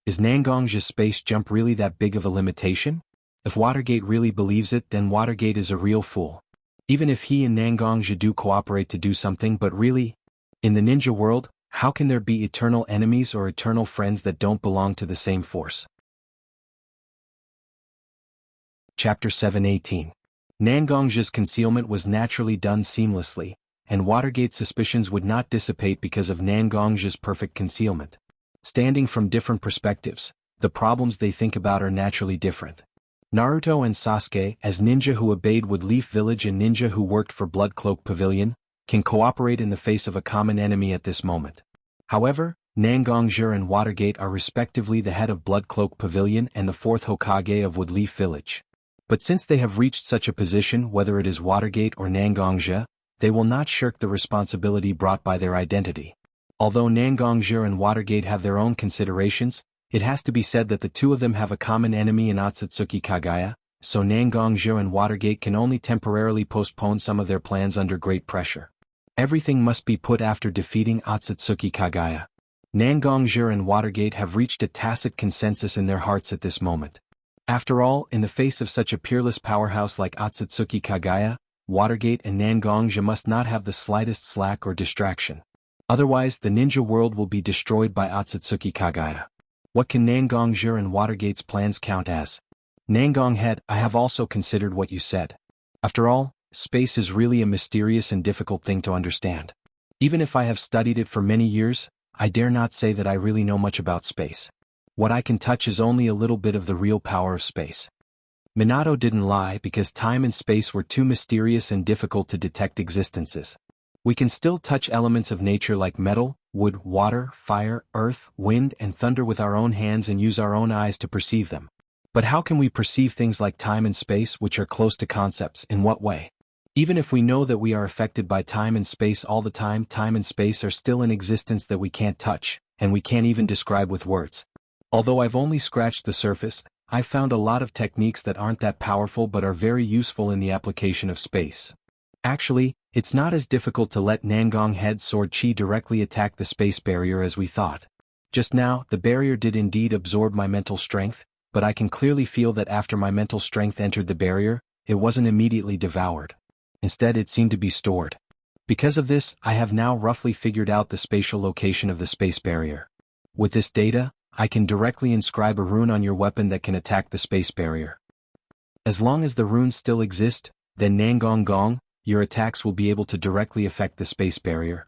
Is Nangong's space jump really that big of a limitation? If Watergate really believes it, then Watergate is a real fool. Even if he and Nangongja do cooperate to do something, but really, in the ninja world, how can there be eternal enemies or eternal friends that don't belong to the same force? Chapter 7:18. Nangongja's concealment was naturally done seamlessly, and Watergate's suspicions would not dissipate because of Nangongja's perfect concealment. Standing from different perspectives, the problems they think about are naturally different. Naruto and Sasuke, as ninja who obeyed Woodleaf Village and ninja who worked for Blood Cloak Pavilion, can cooperate in the face of a common enemy at this moment. However, Nangongja and Watergate are respectively the head of Blood Cloak Pavilion and the fourth Hokage of Woodleaf Village. But since they have reached such a position, whether it is Watergate or Nangongja, they will not shirk the responsibility brought by their identity. Although Nangongja and Watergate have their own considerations, it has to be said that the two of them have a common enemy in Otsutsuki Kagaya, so Nangongja and Watergate can only temporarily postpone some of their plans under great pressure. Everything must be put after defeating Otsutsuki Kagaya. Nangongja and Watergate have reached a tacit consensus in their hearts at this moment. After all, in the face of such a peerless powerhouse like Otsutsuki Kagaya, Watergate and Nangongja must not have the slightest slack or distraction. Otherwise, the ninja world will be destroyed by Otsutsuki Kagaya. What can Nangongja and Watergate's plans count as? Nangong head, I have also considered what you said. After all, space is really a mysterious and difficult thing to understand. Even if I have studied it for many years, I dare not say that I really know much about space. What I can touch is only a little bit of the real power of space. Minato didn't lie because time and space were too mysterious and difficult to detect existences. We can still touch elements of nature like metal, wood, water, fire, earth, wind, and thunder with our own hands and use our own eyes to perceive them. But how can we perceive things like time and space, which are close to concepts? In what way? Even if we know that we are affected by time and space all the time and space are still in existence that we can't touch, and we can't even describe with words. Although I've only scratched the surface, I've found a lot of techniques that aren't that powerful but are very useful in the application of space. Actually, it's not as difficult to let Nangong head sword chi directly attack the space barrier as we thought. Just now, the barrier did indeed absorb my mental strength, but I can clearly feel that after my mental strength entered the barrier, it wasn't immediately devoured. Instead, it seemed to be stored. Because of this, I have now roughly figured out the spatial location of the space barrier. With this data, I can directly inscribe a rune on your weapon that can attack the space barrier. As long as the runes still exist, then Nangong Gong, your attacks will be able to directly affect the space barrier.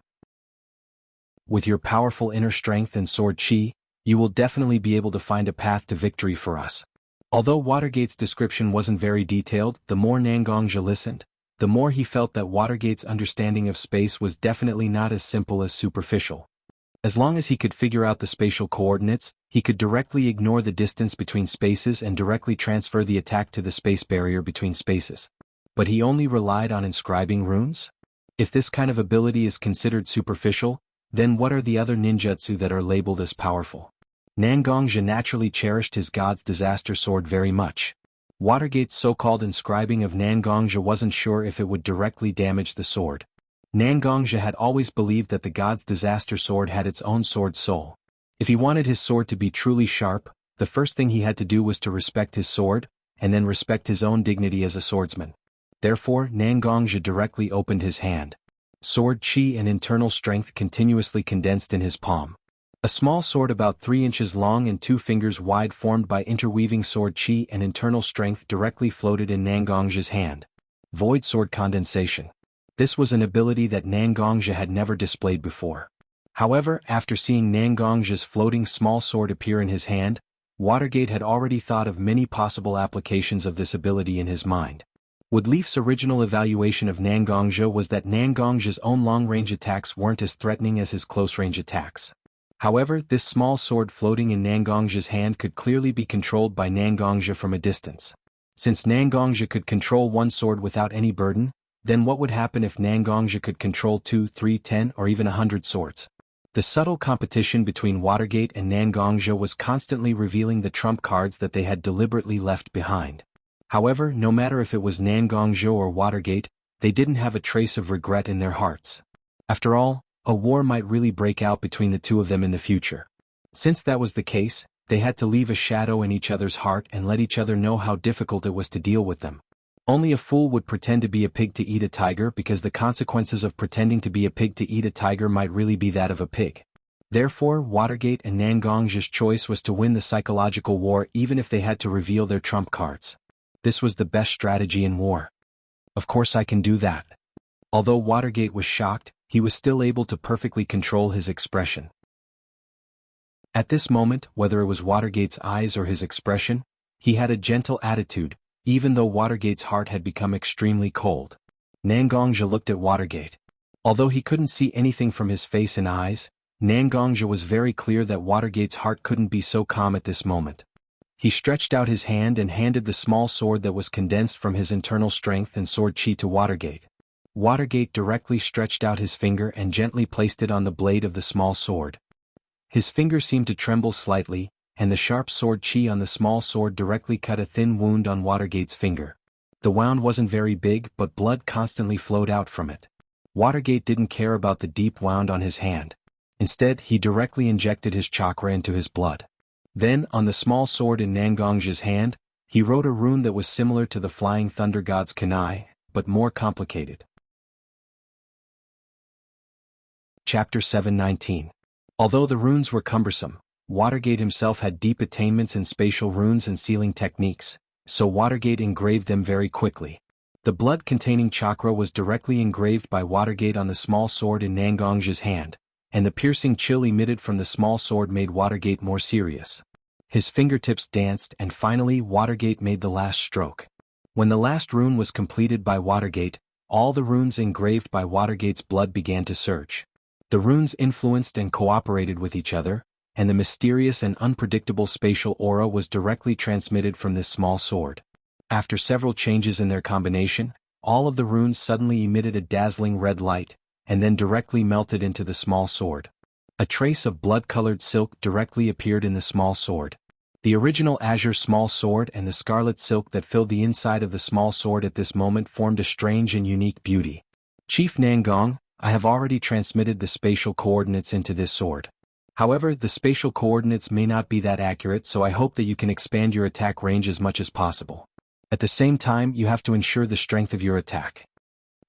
With your powerful inner strength and sword chi, you will definitely be able to find a path to victory for us. Although Watergate's description wasn't very detailed, the more Nangongja listened, the more he felt that Watergate's understanding of space was definitely not as simple as superficial. As long as he could figure out the spatial coordinates, he could directly ignore the distance between spaces and directly transfer the attack to the space barrier between spaces. But he only relied on inscribing runes? If this kind of ability is considered superficial, then what are the other ninjutsu that are labeled as powerful? Nangongja naturally cherished his god's disaster sword very much. Watergate's so-called inscribing of Nangongja wasn't sure if it would directly damage the sword. Nangongja had always believed that the god's disaster sword had its own sword soul. If he wanted his sword to be truly sharp, the first thing he had to do was to respect his sword, and then respect his own dignity as a swordsman. Therefore, Nangongja directly opened his hand. Sword chi and internal strength continuously condensed in his palm. A small sword about 3 inches long and 2 fingers wide formed by interweaving sword chi and internal strength directly floated in Nangongja's hand. Void sword condensation. This was an ability that Nangongja had never displayed before. However, after seeing Nangongja's floating small sword appear in his hand, Watergate had already thought of many possible applications of this ability in his mind. Woodleaf's original evaluation of Nangongja was that Nangongja's own long-range attacks weren't as threatening as his close-range attacks. However, this small sword floating in Nangongja's hand could clearly be controlled by Nangongja from a distance. Since Nangongja could control one sword without any burden, then what would happen if Nangongja could control 2, 3, 10, or even 100 swords? The subtle competition between Watergate and Nangongja was constantly revealing the trump cards that they had deliberately left behind. However, no matter if it was Nangongja or Watergate, they didn't have a trace of regret in their hearts. After all, a war might really break out between the two of them in the future. Since that was the case, They had to leave a shadow in each other's heart and let each other know how difficult it was to deal with them. Only a fool would pretend to be a pig to eat a tiger, because the consequences of pretending to be a pig to eat a tiger might really be that of a pig. Therefore, Watergate and Nangong's choice was to win the psychological war even if they had to reveal their trump cards. This was the best strategy in war. Of course I can do that. Although Watergate was shocked, he was still able to perfectly control his expression. At this moment, whether it was Watergate's eyes or his expression, he had a gentle attitude, even though Watergate's heart had become extremely cold. Nangongja looked at Watergate. Although he couldn't see anything from his face and eyes, Nangongja was very clear that Watergate's heart couldn't be so calm at this moment. He stretched out his hand and handed the small sword that was condensed from his internal strength and sword chi to Watergate. Watergate directly stretched out his finger and gently placed it on the blade of the small sword. His finger seemed to tremble slightly, and the sharp sword chi on the small sword directly cut a thin wound on Watergate's finger. The wound wasn't very big, but blood constantly flowed out from it. Watergate didn't care about the deep wound on his hand. Instead, he directly injected his chakra into his blood. Then, on the small sword in Nangongja's hand, he wrote a rune that was similar to the Flying Thunder God's kunai, but more complicated. Chapter 719. Although the runes were cumbersome, Watergate himself had deep attainments in spatial runes and sealing techniques, so Watergate engraved them very quickly. The blood-containing chakra was directly engraved by Watergate on the small sword in Nangongja's hand, and the piercing chill emitted from the small sword made Watergate more serious. His fingertips danced, and finally Watergate made the last stroke. When the last rune was completed by Watergate, all the runes engraved by Watergate's blood began to surge. The runes influenced and cooperated with each other, and the mysterious and unpredictable spatial aura was directly transmitted from this small sword. After several changes in their combination, all of the runes suddenly emitted a dazzling red light, and then directly melted into the small sword. A trace of blood-colored silk directly appeared in the small sword. The original azure small sword and the scarlet silk that filled the inside of the small sword at this moment formed a strange and unique beauty. Chief Nangong, I have already transmitted the spatial coordinates into this sword. However, the spatial coordinates may not be that accurate, so I hope that you can expand your attack range as much as possible. At the same time, you have to ensure the strength of your attack.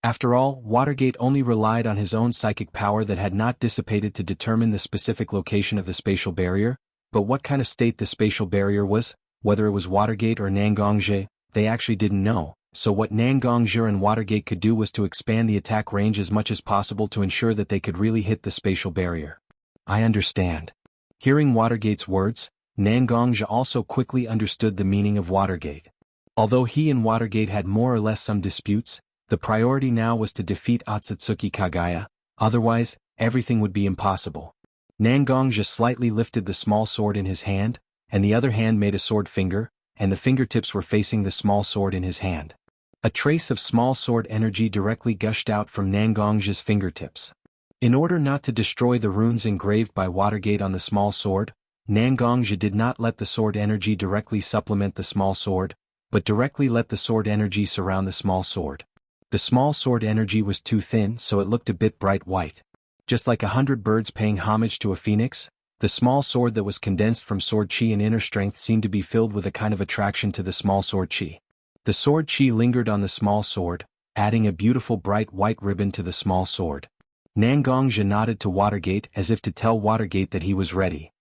After all, Watergate only relied on his own psychic power that had not dissipated to determine the specific location of the spatial barrier, but what kind of state the spatial barrier was, whether it was Watergate or Nangongja, they actually didn't know, so what Nangongja and Watergate could do was to expand the attack range as much as possible to ensure that they could really hit the spatial barrier. I understand. Hearing Watergate's words, Nangongja also quickly understood the meaning of Watergate. Although he and Watergate had more or less some disputes, the priority now was to defeat Otsutsuki Kagaya, otherwise, everything would be impossible. Nangongja slightly lifted the small sword in his hand, and the other hand made a sword finger, and the fingertips were facing the small sword in his hand. A trace of small sword energy directly gushed out from Nangongja's fingertips. In order not to destroy the runes engraved by Watergate on the small sword, Nangongja did not let the sword energy directly supplement the small sword, but directly let the sword energy surround the small sword. The small sword energy was too thin, so it looked a bit bright white. Just like 100 birds paying homage to a phoenix, the small sword that was condensed from sword chi and inner strength seemed to be filled with a kind of attraction to the small sword chi. The sword chi lingered on the small sword, adding a beautiful bright white ribbon to the small sword. Nangongja nodded to Watergate as if to tell Watergate that he was ready.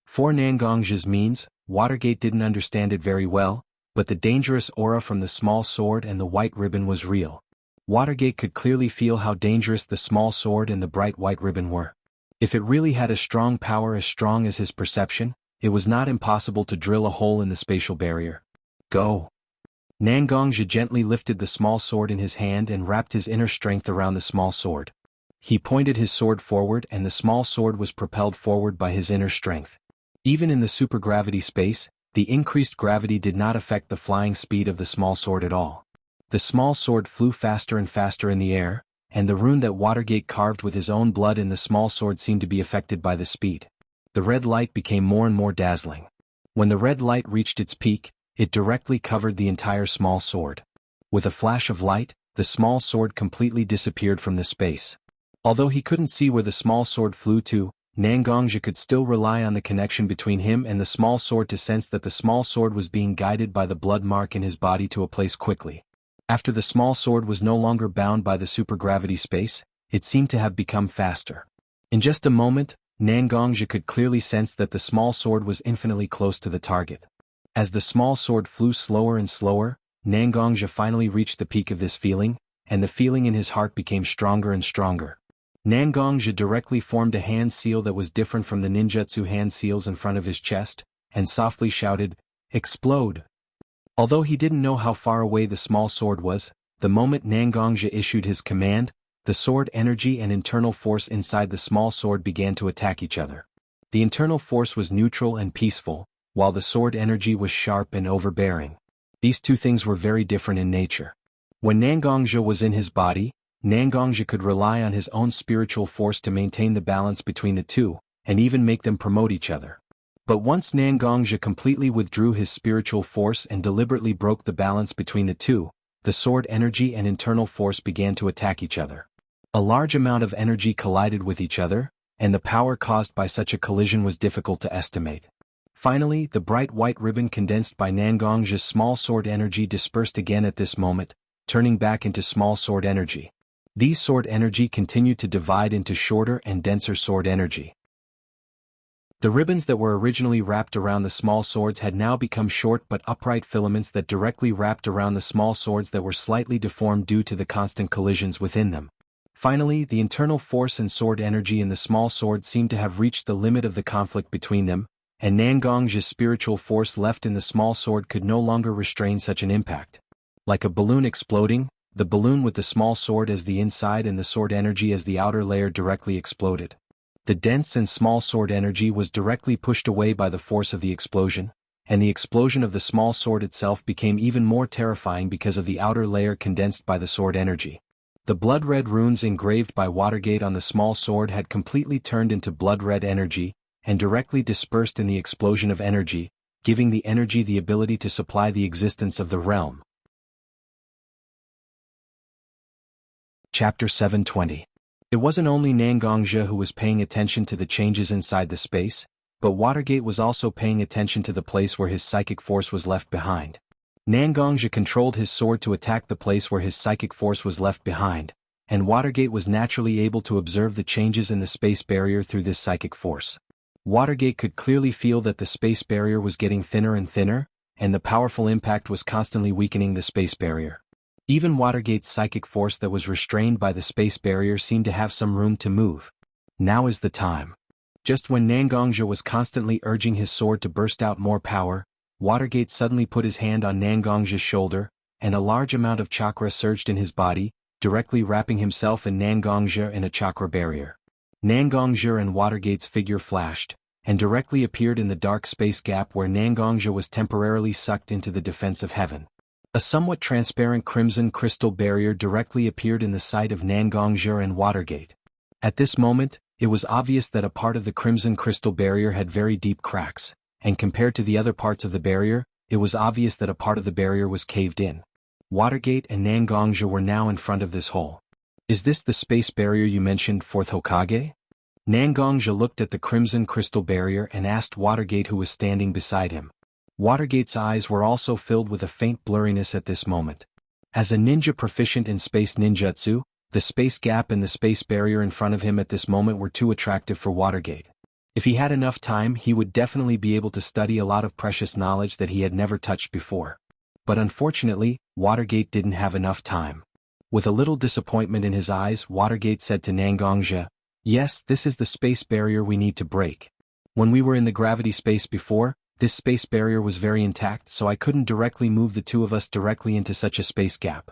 For Nangongja's means, Watergate didn't understand it very well, but the dangerous aura from the small sword and the white ribbon was real. Watergate could clearly feel how dangerous the small sword and the bright white ribbon were. If it really had a strong power as strong as his perception, it was not impossible to drill a hole in the spatial barrier. Go! Nangongja gently lifted the small sword in his hand and wrapped his inner strength around the small sword. He pointed his sword forward and the small sword was propelled forward by his inner strength. Even in the supergravity space, the increased gravity did not affect the flying speed of the small sword at all. The small sword flew faster and faster in the air, and the rune that Watergate carved with his own blood in the small sword seemed to be affected by the speed. The red light became more and more dazzling. When the red light reached its peak, it directly covered the entire small sword. With a flash of light, the small sword completely disappeared from the space. Although he couldn't see where the small sword flew to, Nangongja could still rely on the connection between him and the small sword to sense that the small sword was being guided by the blood mark in his body to a place quickly. After the small sword was no longer bound by the supergravity space, it seemed to have become faster. In just a moment, Nangongja could clearly sense that the small sword was infinitely close to the target. As the small sword flew slower and slower, Nangongja finally reached the peak of this feeling, and the feeling in his heart became stronger and stronger. Nangongja directly formed a hand seal that was different from the ninjutsu hand seals in front of his chest, and softly shouted, "Explode!" Although he didn't know how far away the small sword was, the moment Nangongja issued his command, the sword energy and internal force inside the small sword began to attack each other. The internal force was neutral and peaceful, while the sword energy was sharp and overbearing. These two things were very different in nature. When Nangongja was in his body, Nangongja could rely on his own spiritual force to maintain the balance between the two, and even make them promote each other. But once Nangongja completely withdrew his spiritual force and deliberately broke the balance between the two, the sword energy and internal force began to attack each other. A large amount of energy collided with each other, and the power caused by such a collision was difficult to estimate. Finally, the bright white ribbon condensed by Nangongja's small sword energy dispersed again at this moment, turning back into small sword energy. These sword energy continued to divide into shorter and denser sword energy. The ribbons that were originally wrapped around the small swords had now become short but upright filaments that directly wrapped around the small swords that were slightly deformed due to the constant collisions within them. Finally, the internal force and sword energy in the small sword seemed to have reached the limit of the conflict between them, and Nangongja's spiritual force left in the small sword could no longer restrain such an impact. Like a balloon exploding, the balloon with the small sword as the inside and the sword energy as the outer layer directly exploded. The dense and small sword energy was directly pushed away by the force of the explosion, and the explosion of the small sword itself became even more terrifying because of the outer layer condensed by the sword energy. The blood-red runes engraved by Watergate on the small sword had completely turned into blood-red energy, and directly dispersed in the explosion of energy, giving the energy the ability to supply the existence of the realm. Chapter 720. It wasn't only Nangongja who was paying attention to the changes inside the space, but Watergate was also paying attention to the place where his psychic force was left behind. Nangongja controlled his sword to attack the place where his psychic force was left behind, and Watergate was naturally able to observe the changes in the space barrier through this psychic force. Watergate could clearly feel that the space barrier was getting thinner and thinner, and the powerful impact was constantly weakening the space barrier. Even Watergate's psychic force that was restrained by the space barrier seemed to have some room to move. Now is the time. Just when Nangongja was constantly urging his sword to burst out more power, Watergate suddenly put his hand on Nangongja's shoulder, and a large amount of chakra surged in his body, directly wrapping himself and Nangongja in a chakra barrier. Nangongja and Watergate's figure flashed, and directly appeared in the dark space gap where Nangongja was temporarily sucked into the defense of heaven. A somewhat transparent crimson crystal barrier directly appeared in the sight of Nangongja and Watergate. At this moment, it was obvious that a part of the crimson crystal barrier had very deep cracks, and compared to the other parts of the barrier, it was obvious that a part of the barrier was caved in. Watergate and Nangongja were now in front of this hole. "Is this the space barrier you mentioned, Fourth Hokage?" Nangongja looked at the crimson crystal barrier and asked Watergate, who was standing beside him. Watergate's eyes were also filled with a faint blurriness at this moment. As a ninja proficient in space ninjutsu, the space gap and the space barrier in front of him at this moment were too attractive for Watergate. If he had enough time, he would definitely be able to study a lot of precious knowledge that he had never touched before. But unfortunately, Watergate didn't have enough time. With a little disappointment in his eyes, Watergate said to Nangongja, "Yes, this is the space barrier we need to break. When we were in the gravity space before, this space barrier was very intact, so I couldn't directly move the two of us directly into such a space gap.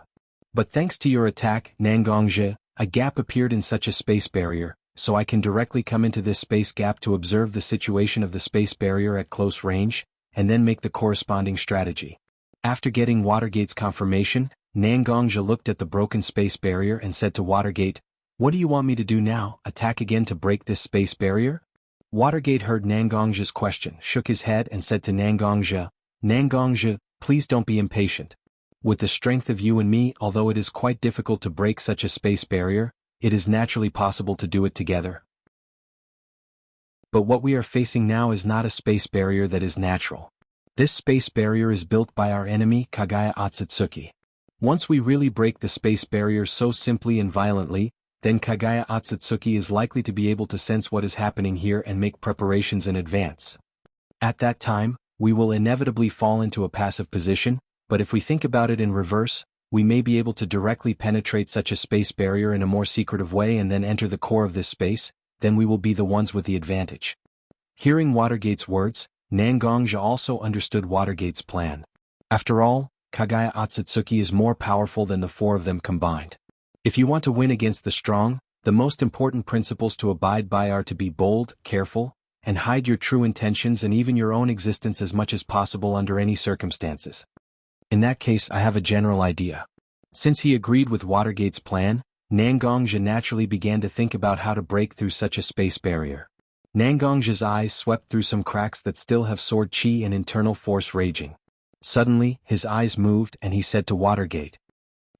But thanks to your attack, Nangongja, a gap appeared in such a space barrier, so I can directly come into this space gap to observe the situation of the space barrier at close range, and then make the corresponding strategy." After getting Watergate's confirmation, Nangongja looked at the broken space barrier and said to Watergate, "What do you want me to do now, attack again to break this space barrier?" Watergate heard Nangongja's question, shook his head and said to Nangongja, "Nangongja, please don't be impatient. With the strength of you and me, although it is quite difficult to break such a space barrier, it is naturally possible to do it together." But what we are facing now is not a space barrier that is natural. This space barrier is built by our enemy Kagaya Otsutsuki. Once we really break the space barrier so simply and violently, then Kagaya Otsutsuki is likely to be able to sense what is happening here and make preparations in advance. At that time, we will inevitably fall into a passive position, but if we think about it in reverse, we may be able to directly penetrate such a space barrier in a more secretive way and then enter the core of this space, then we will be the ones with the advantage. Hearing Watergate's words, Nangongja also understood Watergate's plan. After all, Kagaya Otsutsuki is more powerful than the four of them combined. If you want to win against the strong, the most important principles to abide by are to be bold, careful, and hide your true intentions and even your own existence as much as possible under any circumstances. In that case, I have a general idea. Since he agreed with Watergate's plan, Nangongja naturally began to think about how to break through such a space barrier. Nangongja's eyes swept through some cracks that still have sword chi and internal force raging. Suddenly, his eyes moved and he said to Watergate,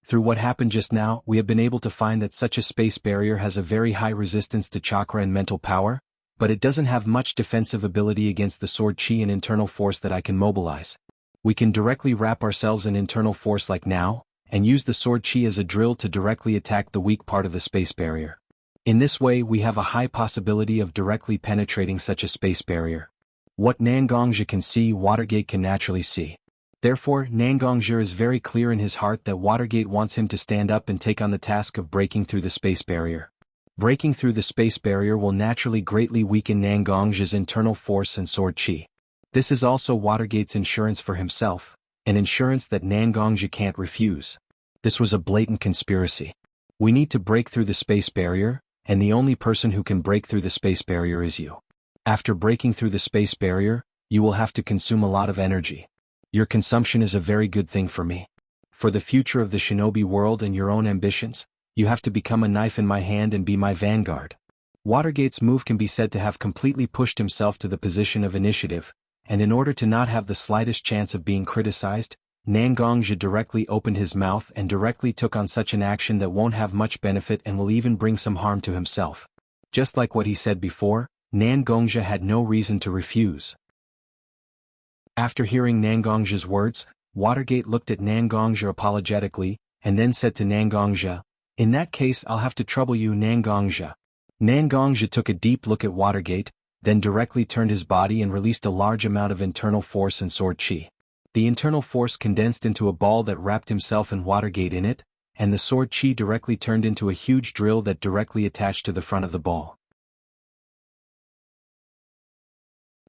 "Through what happened just now, we have been able to find that such a space barrier has a very high resistance to chakra and mental power, but it doesn't have much defensive ability against the sword chi and internal force that I can mobilize. We can directly wrap ourselves in internal force like now, and use the sword chi as a drill to directly attack the weak part of the space barrier. In this way we have a high possibility of directly penetrating such a space barrier. What Nangongja can see, Watergate can naturally see. Therefore, Nangongja is very clear in his heart that Watergate wants him to stand up and take on the task of breaking through the space barrier. Breaking through the space barrier will naturally greatly weaken Nangongja's internal force and sword chi. This is also Watergate's insurance for himself, an insurance that Nangongja can't refuse. This was a blatant conspiracy. We need to break through the space barrier, and the only person who can break through the space barrier is you. After breaking through the space barrier, you will have to consume a lot of energy. Your consumption is a very good thing for me. For the future of the shinobi world and your own ambitions, you have to become a knife in my hand and be my vanguard." Watergate's move can be said to have completely pushed himself to the position of initiative, and in order to not have the slightest chance of being criticized, Nangongja directly opened his mouth and directly took on such an action that won't have much benefit and will even bring some harm to himself. Just like what he said before, Nangongja had no reason to refuse. After hearing Nangongja's words, Watergate looked at Nangongja apologetically, and then said to Nangongja, "In that case I'll have to trouble you, Nangongja." Nangongja took a deep look at Watergate, then directly turned his body and released a large amount of internal force and sword chi. The internal force condensed into a ball that wrapped himself and Watergate in it, and the sword chi directly turned into a huge drill that directly attached to the front of the ball.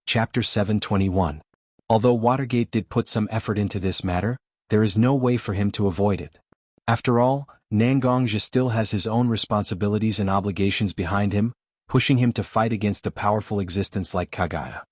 Chapter 721. Although Watergate did put some effort into this matter, there is no way for him to avoid it. After all, Nangongja still has his own responsibilities and obligations behind him, pushing him to fight against a powerful existence like Kagaya.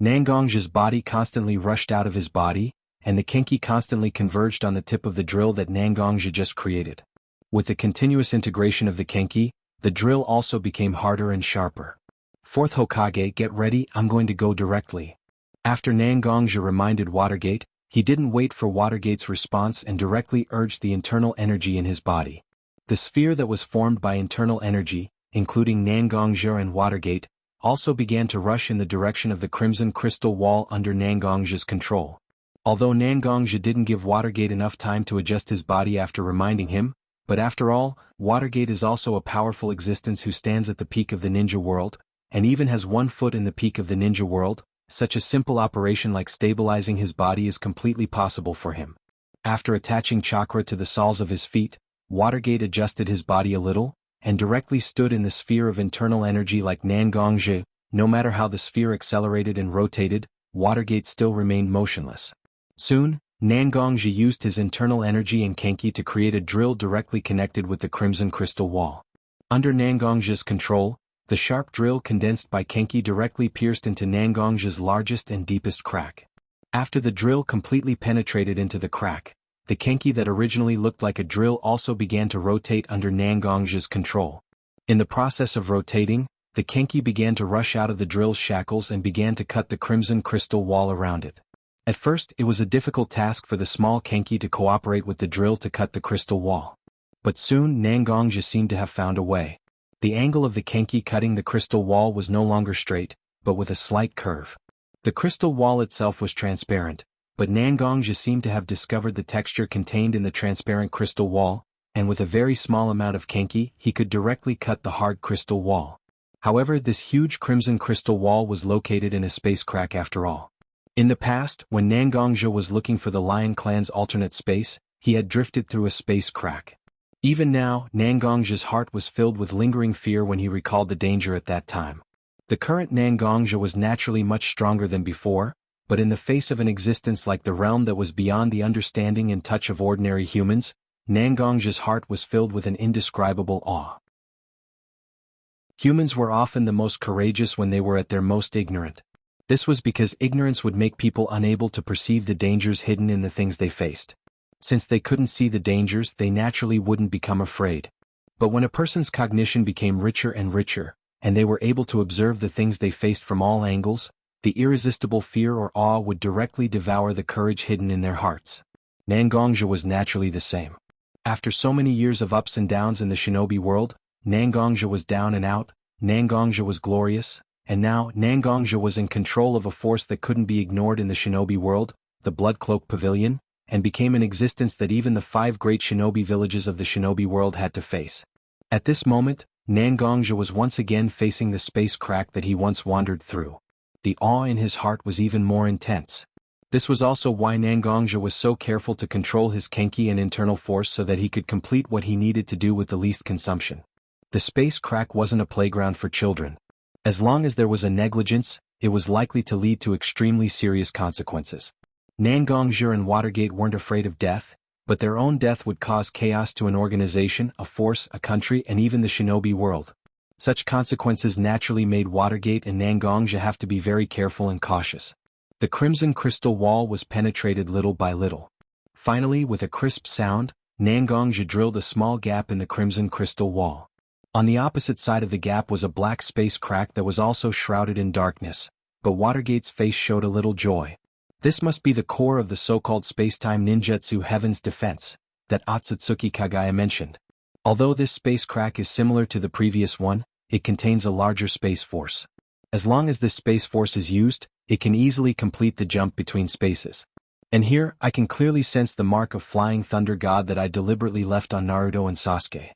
Nangongja's body constantly rushed out of his body, and the kenki constantly converged on the tip of the drill that Nangongja just created. With the continuous integration of the kenki, the drill also became harder and sharper. "Fourth Hokage, get ready, I'm going to go directly." After Nangongja reminded Watergate, he didn't wait for Watergate's response and directly urged the internal energy in his body. The sphere that was formed by internal energy, including Nangongja and Watergate, also began to rush in the direction of the crimson crystal wall under Nangongja's control. Although Nangongja didn't give Watergate enough time to adjust his body after reminding him, but after all, Watergate is also a powerful existence who stands at the peak of the ninja world, and even has one foot in the peak of the ninja world. Such a simple operation like stabilizing his body is completely possible for him. After attaching chakra to the soles of his feet, Watergate adjusted his body a little, and directly stood in the sphere of internal energy like Nangongja. No matter how the sphere accelerated and rotated, Watergate still remained motionless. Soon, Nangongja used his internal energy and kenki to create a drill directly connected with the crimson crystal wall. Under Nangongja's control, the sharp drill condensed by kenki directly pierced into Nangongja's largest and deepest crack. After the drill completely penetrated into the crack, the kenki that originally looked like a drill also began to rotate under Nangongja's control. In the process of rotating, the kenki began to rush out of the drill's shackles and began to cut the crimson crystal wall around it. At first, it was a difficult task for the small kenki to cooperate with the drill to cut the crystal wall. But soon Nangongja seemed to have found a way. The angle of the kenki cutting the crystal wall was no longer straight, but with a slight curve. The crystal wall itself was transparent, but Nangongja seemed to have discovered the texture contained in the transparent crystal wall, and with a very small amount of Kenki, he could directly cut the hard crystal wall. However, this huge crimson crystal wall was located in a space crack after all. In the past, when Nangongja was looking for the Lion Clan's alternate space, he had drifted through a space crack. Even now, Nangongja's heart was filled with lingering fear when he recalled the danger at that time. The current Nangongja was naturally much stronger than before, but in the face of an existence like the realm that was beyond the understanding and touch of ordinary humans, Nangongja's heart was filled with an indescribable awe. Humans were often the most courageous when they were at their most ignorant. This was because ignorance would make people unable to perceive the dangers hidden in the things they faced. Since they couldn't see the dangers, they naturally wouldn't become afraid. But when a person's cognition became richer and richer, and they were able to observe the things they faced from all angles, the irresistible fear or awe would directly devour the courage hidden in their hearts. Nangongja was naturally the same. After so many years of ups and downs in the shinobi world, Nangongja was down and out, Nangongja was glorious, and now Nangongja was in control of a force that couldn't be ignored in the shinobi world, the Blood Cloak Pavilion, and became an existence that even the 5 great shinobi villages of the shinobi world had to face. At this moment, Nangongja was once again facing the space crack that he once wandered through. The awe in his heart was even more intense. This was also why Nangongja was so careful to control his Kenki and internal force so that he could complete what he needed to do with the least consumption. The space crack wasn't a playground for children. As long as there was a negligence, it was likely to lead to extremely serious consequences. Nangongja and Watergate weren't afraid of death, but their own death would cause chaos to an organization, a force, a country, and even the shinobi world. Such consequences naturally made Watergate and Nangongja have to be very careful and cautious. The crimson crystal wall was penetrated little by little. Finally, with a crisp sound, Nangongja drilled a small gap in the crimson crystal wall. On the opposite side of the gap was a black space crack that was also shrouded in darkness, but Watergate's face showed a little joy. This must be the core of the so-called spacetime ninjutsu Heaven's Defense, that Otsutsuki Kagaya mentioned. Although this space crack is similar to the previous one, it contains a larger space force. As long as this space force is used, it can easily complete the jump between spaces. And here, I can clearly sense the mark of Flying Thunder God that I deliberately left on Naruto and Sasuke.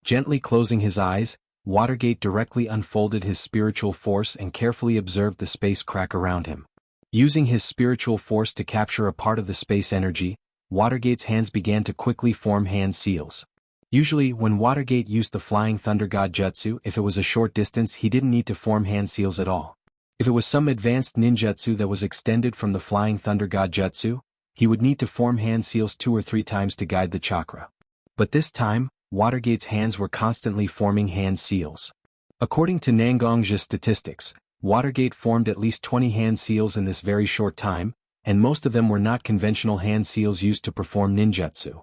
Gently closing his eyes, Watergate directly unfolded his spiritual force and carefully observed the space crack around him. Using his spiritual force to capture a part of the space energy, Watergate's hands began to quickly form hand seals. Usually, when Watergate used the Flying Thunder God Jutsu, if it was a short distance, he didn't need to form hand seals at all. If it was some advanced ninjutsu that was extended from the Flying Thunder God Jutsu, he would need to form hand seals 2 or 3 times to guide the chakra. But this time, Watergate's hands were constantly forming hand seals. According to Nangongja's statistics, Watergate formed at least 20 hand seals in this very short time, and most of them were not conventional hand seals used to perform ninjutsu.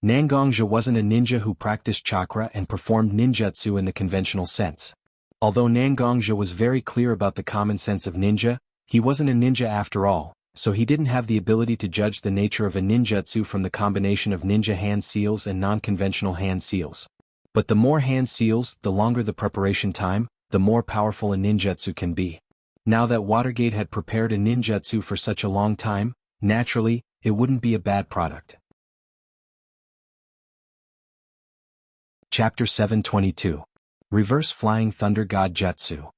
Nangongja wasn't a ninja who practiced chakra and performed ninjutsu in the conventional sense. Although Nangongja was very clear about the common sense of ninja, he wasn't a ninja after all, so he didn't have the ability to judge the nature of a ninjutsu from the combination of ninja hand seals and non-conventional hand seals. But the more hand seals, the longer the preparation time, the more powerful a ninjutsu can be. Now that Watergate had prepared a ninjutsu for such a long time, naturally, it wouldn't be a bad product. Chapter 722. Reverse Flying Thunder God Jutsu.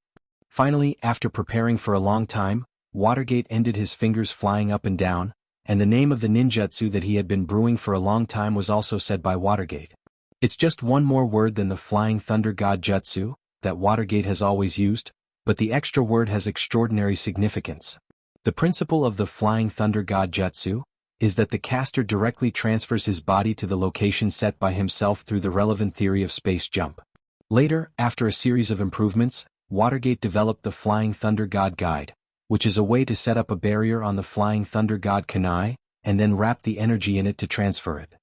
Finally, after preparing for a long time, Watergate ended his fingers flying up and down, and the name of the ninjutsu that he had been brewing for a long time was also said by Watergate. It's just one more word than the Flying Thunder God Jutsu that Watergate has always used, but the extra word has extraordinary significance. The principle of the Flying Thunder God Jutsu is that the caster directly transfers his body to the location set by himself through the relevant theory of space jump. Later, after a series of improvements, Watergate developed the Flying Thunder God Guide, which is a way to set up a barrier on the Flying Thunder God Kunai, and then wrap the energy in it to transfer it.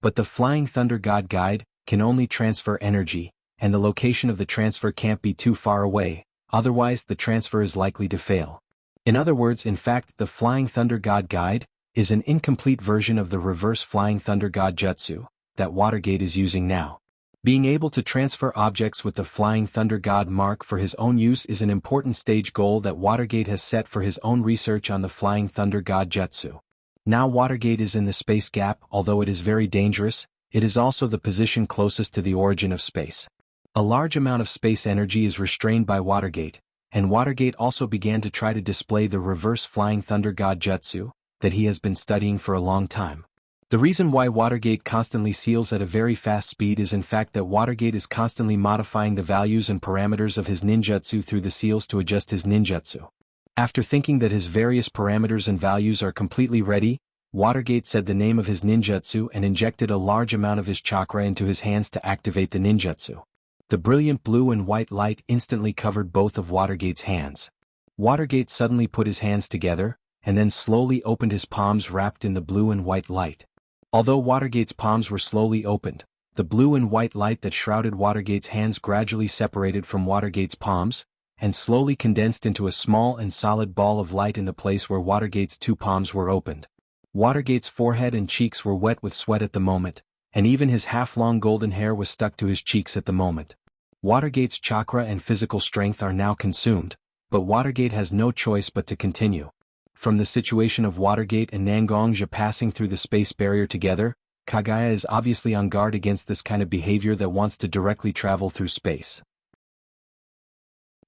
But the Flying Thunder God Guide can only transfer energy, and the location of the transfer can't be too far away, otherwise the transfer is likely to fail. In other words, in fact, the Flying Thunder God Guide is an incomplete version of the reverse Flying Thunder God Jutsu that Watergate is using now. Being able to transfer objects with the Flying Thunder God mark for his own use is an important stage goal that Watergate has set for his own research on the Flying Thunder God Jutsu. Now Watergate is in the space gap. Although it is very dangerous, it is also the position closest to the origin of space. A large amount of space energy is restrained by Watergate, and Watergate also began to try to display the reverse Flying Thunder God Jutsu that he has been studying for a long time. The reason why Watergate constantly seals at a very fast speed is in fact that Watergate is constantly modifying the values and parameters of his ninjutsu through the seals to adjust his ninjutsu. After thinking that his various parameters and values are completely ready, Watergate said the name of his ninjutsu and injected a large amount of his chakra into his hands to activate the ninjutsu. The brilliant blue and white light instantly covered both of Watergate's hands. Watergate suddenly put his hands together, and then slowly opened his palms wrapped in the blue and white light. Although Watergate's palms were slowly opened, the blue and white light that shrouded Watergate's hands gradually separated from Watergate's palms, and slowly condensed into a small and solid ball of light in the place where Watergate's two palms were opened. Watergate's forehead and cheeks were wet with sweat at the moment, and even his half-long golden hair was stuck to his cheeks at the moment. Watergate's chakra and physical strength are now consumed, but Watergate has no choice but to continue. From the situation of Watergate and Nangongja passing through the space barrier together, Kagaya is obviously on guard against this kind of behavior that wants to directly travel through space.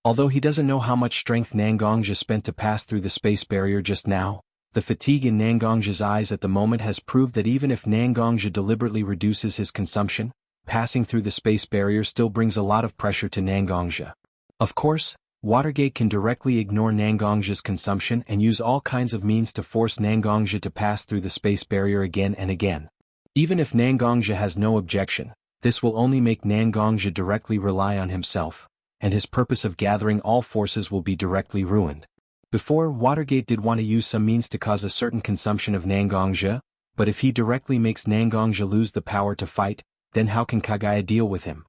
Although he doesn't know how much strength Nangongja spent to pass through the space barrier just now, the fatigue in Nangongja's eyes at the moment has proved that even if Nangongja deliberately reduces his consumption, passing through the space barrier still brings a lot of pressure to Nangongja. Of course, Watergate can directly ignore Nangongja's consumption and use all kinds of means to force Nangongja to pass through the space barrier again and again. Even if Nangongja has no objection, this will only make Nangongja directly rely on himself, and his purpose of gathering all forces will be directly ruined. Before, Watergate did want to use some means to cause a certain consumption of Nangongja, but if he directly makes Nangongja lose the power to fight, then how can Kagaya deal with him?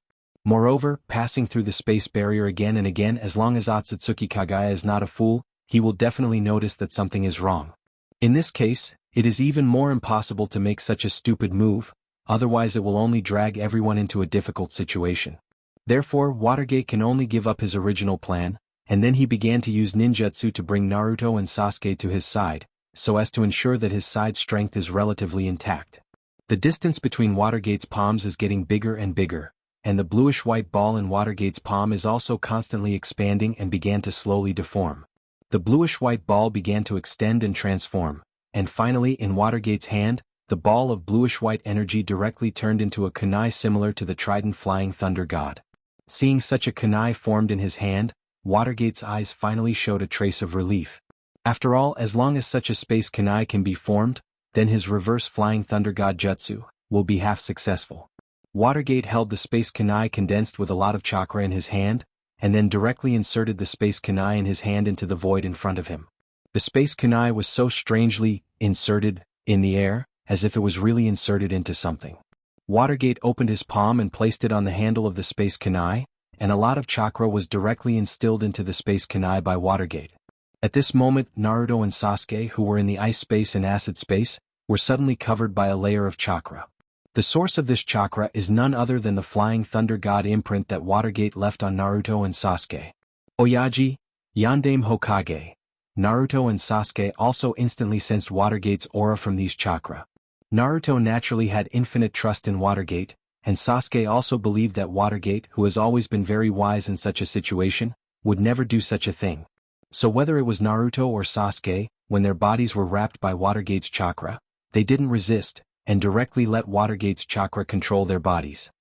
Moreover, passing through the space barrier again and again, as long as Otsutsuki Kagaya is not a fool, he will definitely notice that something is wrong. In this case, it is even more impossible to make such a stupid move, otherwise it will only drag everyone into a difficult situation. Therefore, Watergate can only give up his original plan, and then he began to use ninjutsu to bring Naruto and Sasuke to his side, so as to ensure that his side strength is relatively intact. The distance between Watergate's palms is getting bigger and bigger, and the bluish-white ball in Watergate's palm is also constantly expanding and began to slowly deform. The bluish-white ball began to extend and transform, and finally in Watergate's hand, the ball of bluish-white energy directly turned into a kunai similar to the trident Flying Thunder God. Seeing such a kunai formed in his hand, Watergate's eyes finally showed a trace of relief. After all, as long as such a space kunai can be formed, then his reverse Flying Thunder God Jutsu will be half successful. Watergate held the space kunai condensed with a lot of chakra in his hand, and then directly inserted the space kunai in his hand into the void in front of him. The space kunai was so strangely inserted in the air, as if it was really inserted into something. Watergate opened his palm and placed it on the handle of the space kunai, and a lot of chakra was directly instilled into the space kunai by Watergate. At this moment, Naruto and Sasuke, who were in the ice space and acid space, were suddenly covered by a layer of chakra. The source of this chakra is none other than the Flying Thunder God imprint that Watergate left on Naruto and Sasuke. Oyaji, Yandame Hokage. Naruto and Sasuke also instantly sensed Watergate's aura from these chakra. Naruto naturally had infinite trust in Watergate, and Sasuke also believed that Watergate, who has always been very wise in such a situation, would never do such a thing. So whether it was Naruto or Sasuke, when their bodies were wrapped by Watergate's chakra, they didn't resist, and directly let Watergate's chakra control their bodies.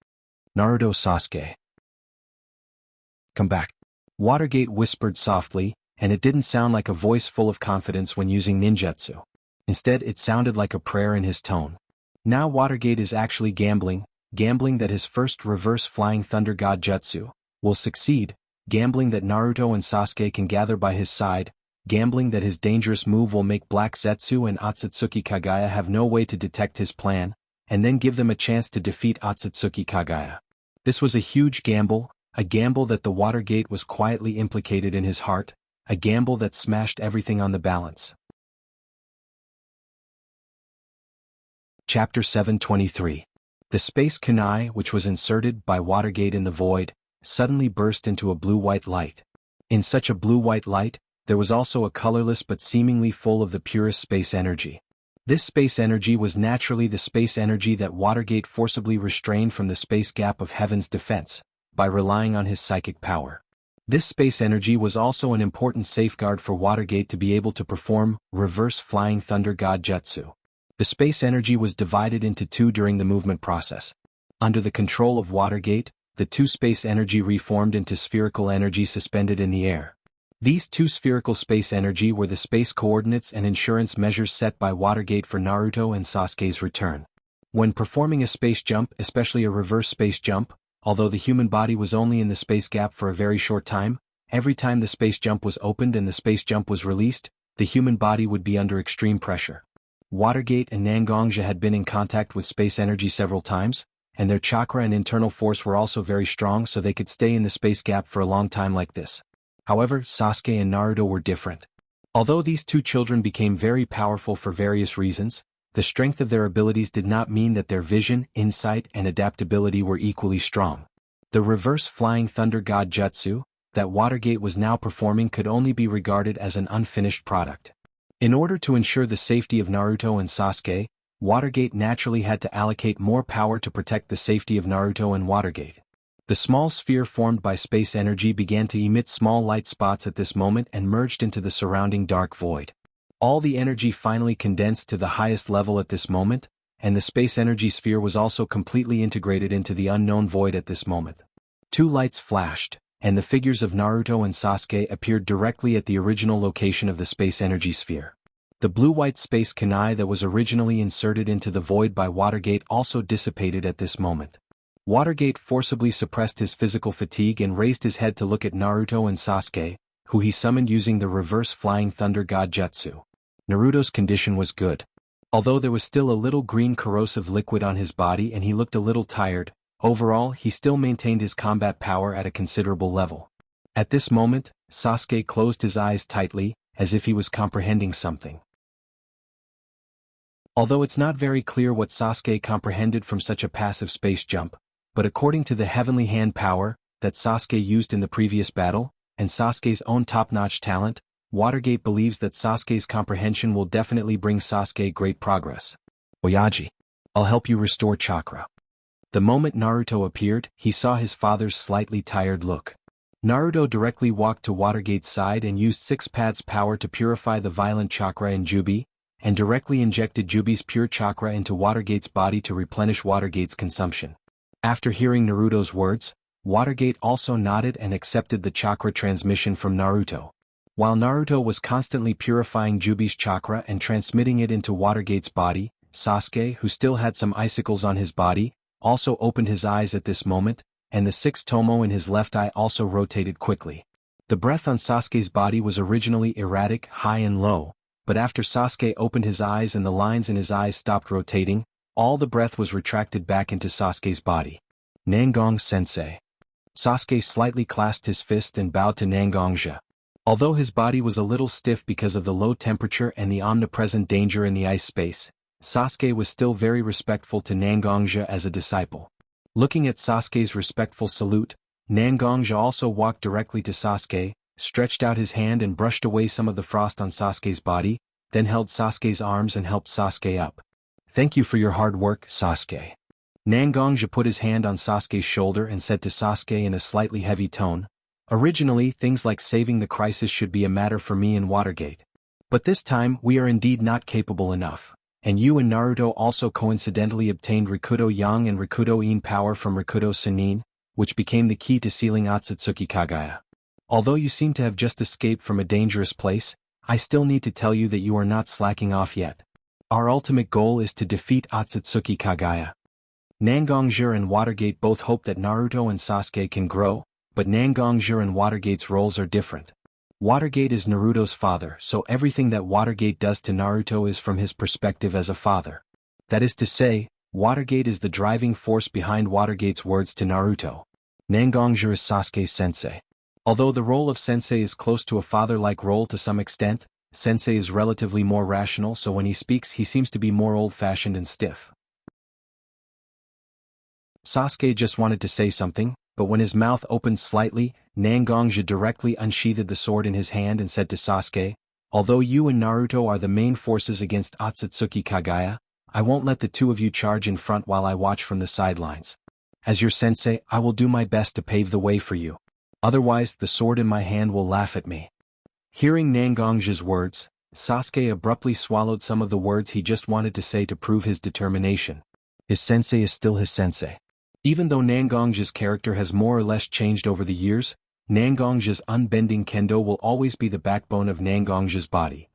Naruto, Sasuke, come back. Watergate whispered softly, and it didn't sound like a voice full of confidence when using ninjutsu. Instead, it sounded like a prayer in his tone. Now Watergate is actually gambling that his first reverse Flying Thunder God Jutsu will succeed, gambling that Naruto and Sasuke can gather by his side, gambling that his dangerous move will make Black Zetsu and Otsutsuki Kagaya have no way to detect his plan, and then give them a chance to defeat Otsutsuki Kagaya. This was a huge gamble, a gamble that the Watergate was quietly implicated in his heart, a gamble that smashed everything on the balance. Chapter 723. The space kunai, which was inserted by Watergate in the void, suddenly burst into a blue-white light. In such a blue-white light, there was also a colorless but seemingly full of the purest space energy. This space energy was naturally the space energy that Watergate forcibly restrained from the space gap of Heaven's defense, by relying on his psychic power. This space energy was also an important safeguard for Watergate to be able to perform reverse flying thunder god jutsu. The space energy was divided into two during the movement process. Under the control of Watergate, the two space energy reformed into spherical energy suspended in the air. These two spherical space energy were the space coordinates and insurance measures set by Watergate for Naruto and Sasuke's return. When performing a space jump, especially a reverse space jump, although the human body was only in the space gap for a very short time, every time the space jump was opened and the space jump was released, the human body would be under extreme pressure. Watergate and Nangongja had been in contact with space energy several times, and their chakra and internal force were also very strong, so they could stay in the space gap for a long time like this. However, Sasuke and Naruto were different. Although these two children became very powerful for various reasons, the strength of their abilities did not mean that their vision, insight, and adaptability were equally strong. The reverse flying thunder god jutsu that Watergate was now performing could only be regarded as an unfinished product. In order to ensure the safety of Naruto and Sasuke, Watergate naturally had to allocate more power to protect the safety of Naruto and Watergate. The small sphere formed by space energy began to emit small light spots at this moment and merged into the surrounding dark void. All the energy finally condensed to the highest level at this moment, and the space energy sphere was also completely integrated into the unknown void at this moment. Two lights flashed, and the figures of Naruto and Sasuke appeared directly at the original location of the space energy sphere. The blue-white space kunai that was originally inserted into the void by Watergate also dissipated at this moment. Watergate forcibly suppressed his physical fatigue and raised his head to look at Naruto and Sasuke, who he summoned using the reverse flying thunder god jutsu. Naruto's condition was good. Although there was still a little green corrosive liquid on his body and he looked a little tired, overall he still maintained his combat power at a considerable level. At this moment, Sasuke closed his eyes tightly, as if he was comprehending something. Although it's not very clear what Sasuke comprehended from such a passive space jump, but according to the heavenly hand power that Sasuke used in the previous battle, and Sasuke's own top-notch talent, Watergate believes that Sasuke's comprehension will definitely bring Sasuke great progress. Oyaji, I'll help you restore chakra. The moment Naruto appeared, he saw his father's slightly tired look. Naruto directly walked to Watergate's side and used 6 pads power to purify the violent chakra in Jubi, and directly injected Jubi's pure chakra into Watergate's body to replenish Watergate's consumption. After hearing Naruto's words, Watergate also nodded and accepted the chakra transmission from Naruto. While Naruto was constantly purifying Jubi's chakra and transmitting it into Watergate's body, Sasuke, who still had some icicles on his body, also opened his eyes at this moment, and the 6 tomo in his left eye also rotated quickly. The breath on Sasuke's body was originally erratic, high and low, but after Sasuke opened his eyes and the lines in his eyes stopped rotating, all the breath was retracted back into Sasuke's body. Nangong-sensei. Sasuke slightly clasped his fist and bowed to Nangongja. Although his body was a little stiff because of the low temperature and the omnipresent danger in the ice space, Sasuke was still very respectful to Nangongja as a disciple. Looking at Sasuke's respectful salute, Nangongja also walked directly to Sasuke, stretched out his hand and brushed away some of the frost on Sasuke's body, then held Sasuke's arms and helped Sasuke up. Thank you for your hard work, Sasuke. Nangongja put his hand on Sasuke's shoulder and said to Sasuke in a slightly heavy tone, originally things like saving the crisis should be a matter for me and Watergate. But this time we are indeed not capable enough, and you and Naruto also coincidentally obtained Rikudo Yang and Rikudo In power from Rikudo Sannin, which became the key to sealing Otsutsuki Kagaya. Although you seem to have just escaped from a dangerous place, I still need to tell you that you are not slacking off yet. Our ultimate goal is to defeat Otsutsuki Kagaya. Nangongja and Watergate both hope that Naruto and Sasuke can grow, but Nangongja and Watergate's roles are different. Watergate is Naruto's father, so everything that Watergate does to Naruto is from his perspective as a father. That is to say, Watergate is the driving force behind Watergate's words to Naruto. Nangongja is Sasuke's sensei. Although the role of sensei is close to a father-like role to some extent, sensei is relatively more rational, so when he speaks he seems to be more old-fashioned and stiff. Sasuke just wanted to say something, but when his mouth opened slightly, Nangonja directly unsheathed the sword in his hand and said to Sasuke, "Although you and Naruto are the main forces against Otsutsuki Kagaya, I won't let the two of you charge in front while I watch from the sidelines. As your sensei, I will do my best to pave the way for you. Otherwise, the sword in my hand will laugh at me." Hearing Nangonja's words, Sasuke abruptly swallowed some of the words he just wanted to say to prove his determination. His sensei is still his sensei. Even though Nangonja's character has more or less changed over the years, Nangonja's unbending kendo will always be the backbone of Nangonja's body.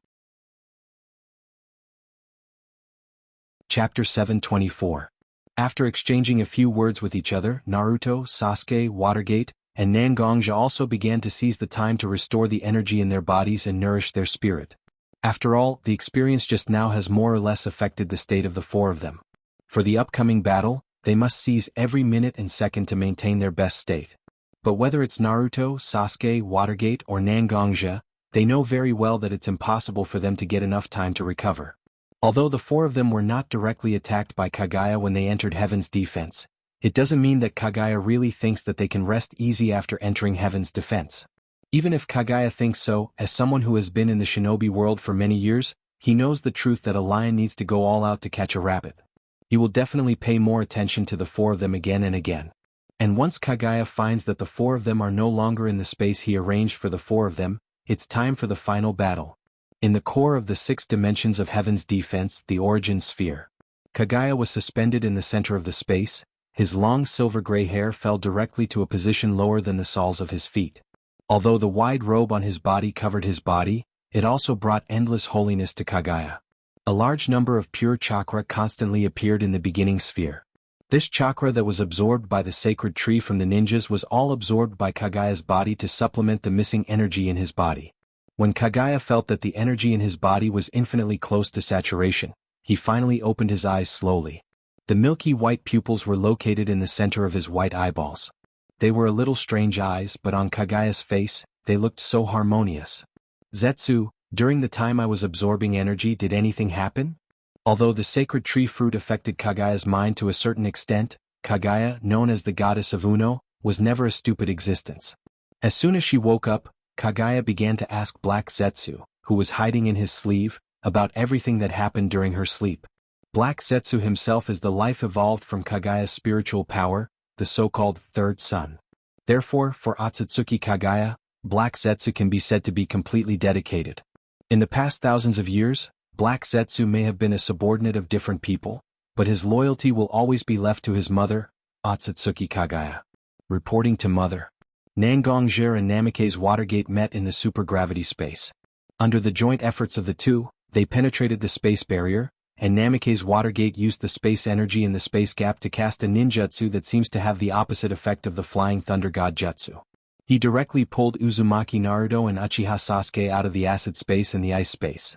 Chapter 724. After exchanging a few words with each other, Naruto, Sasuke, Watergate, and Nangonja also began to seize the time to restore the energy in their bodies and nourish their spirit. After all, the experience just now has more or less affected the state of the four of them. For the upcoming battle, they must seize every minute and second to maintain their best state. But whether it's Naruto, Sasuke, Watergate, or Nangonja, they know very well that it's impossible for them to get enough time to recover. Although the four of them were not directly attacked by Kagaya when they entered Heaven's defense, it doesn't mean that Kagaya really thinks that they can rest easy after entering Heaven's defense. Even if Kagaya thinks so, as someone who has been in the shinobi world for many years, he knows the truth that a lion needs to go all out to catch a rabbit. He will definitely pay more attention to the four of them again and again. And once Kagaya finds that the four of them are no longer in the space he arranged for the four of them, it's time for the final battle. In the core of the 6 dimensions of Heaven's defense, the origin sphere, Kagaya was suspended in the center of the space. His long silver-gray hair fell directly to a position lower than the soles of his feet. Although the wide robe on his body covered his body, it also brought endless holiness to Kagaya. A large number of pure chakra constantly appeared in the beginning sphere. This chakra that was absorbed by the sacred tree from the ninjas was all absorbed by Kagaya's body to supplement the missing energy in his body. When Kagaya felt that the energy in his body was infinitely close to saturation, he finally opened his eyes slowly. The milky white pupils were located in the center of his white eyeballs. They were a little strange eyes, but on Kagaya's face, they looked so harmonious. "Zetsu, during the time I was absorbing energy, did anything happen?" Although the sacred tree fruit affected Kagaya's mind to a certain extent, Kagaya, known as the goddess of Uno, was never a stupid existence. As soon as she woke up, Kagaya began to ask Black Zetsu, who was hiding in his sleeve, about everything that happened during her sleep. Black Zetsu himself is the life evolved from Kagaya's spiritual power, the so-called third sun. Therefore, for Otsutsuki Kagaya, Black Zetsu can be said to be completely dedicated. In the past thousands of years, Black Zetsu may have been a subordinate of different people, but his loyalty will always be left to his mother, Otsutsuki Kagaya. Reporting to Mother. Nangonja and Namikaze Watergate met in the supergravity space. Under the joint efforts of the two, they penetrated the space barrier, and Namikaze Watergate used the space energy in the space gap to cast a ninjutsu that seems to have the opposite effect of the Flying Thunder God Jutsu. He directly pulled Uzumaki Naruto and Uchiha Sasuke out of the acid space and the ice space.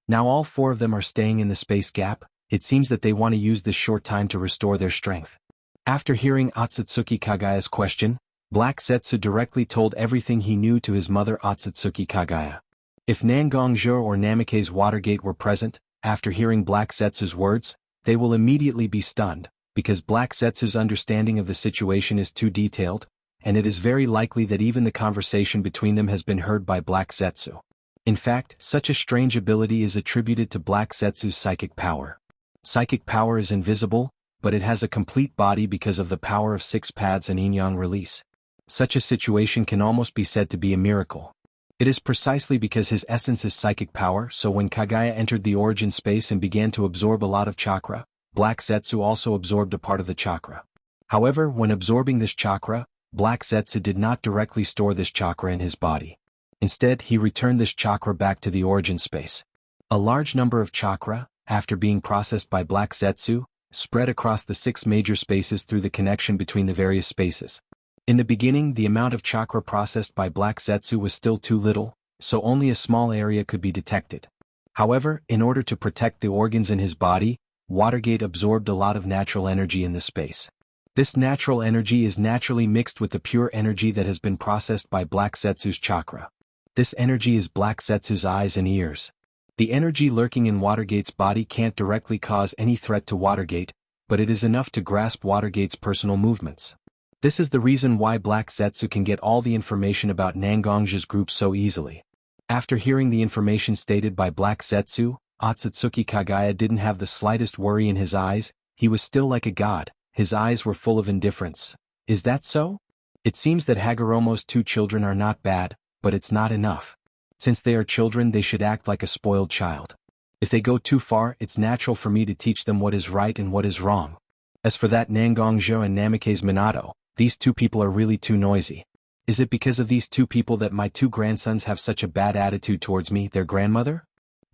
Now all four of them are staying in the space gap. It seems that they want to use this short time to restore their strength. After hearing Otsutsuki Kagaya's question, Black Zetsu directly told everything he knew to his mother Otsutsuki Kagaya. If Nangonja or Namikaze Watergate were present, after hearing Black Zetsu's words, they will immediately be stunned, because Black Zetsu's understanding of the situation is too detailed, and it is very likely that even the conversation between them has been heard by Black Zetsu. In fact, such a strange ability is attributed to Black Zetsu's psychic power. Psychic power is invisible, but it has a complete body because of the power of 6 paths and yin-yang release. Such a situation can almost be said to be a miracle. It is precisely because his essence is psychic power, so when Kagaya entered the origin space and began to absorb a lot of chakra, Black Zetsu also absorbed a part of the chakra. However, when absorbing this chakra, Black Zetsu did not directly store this chakra in his body. Instead, he returned this chakra back to the origin space. A large number of chakra, after being processed by Black Zetsu, spread across the 6 major spaces through the connection between the various spaces. In the beginning, the amount of chakra processed by Black Zetsu was still too little, so only a small area could be detected. However, in order to protect the organs in his body, Watergate absorbed a lot of natural energy in the space. This natural energy is naturally mixed with the pure energy that has been processed by Black Zetsu's chakra. This energy is Black Zetsu's eyes and ears. The energy lurking in Watergate's body can't directly cause any threat to Watergate, but it is enough to grasp Watergate's personal movements. This is the reason why Black Zetsu can get all the information about Nangongji's group so easily. After hearing the information stated by Black Zetsu, Otsutsuki Kagaya didn't have the slightest worry in his eyes. He was still like a god. His eyes were full of indifference. Is that so? It seems that Hagoromo's 2 children are not bad, but it's not enough. Since they are children, they should act like a spoiled child. If they go too far, it's natural for me to teach them what is right and what is wrong. As for that Nangongjo and Namikaze Minato, these 2 people are really too noisy. Is it because of these 2 people that my 2 grandsons have such a bad attitude towards me, their grandmother?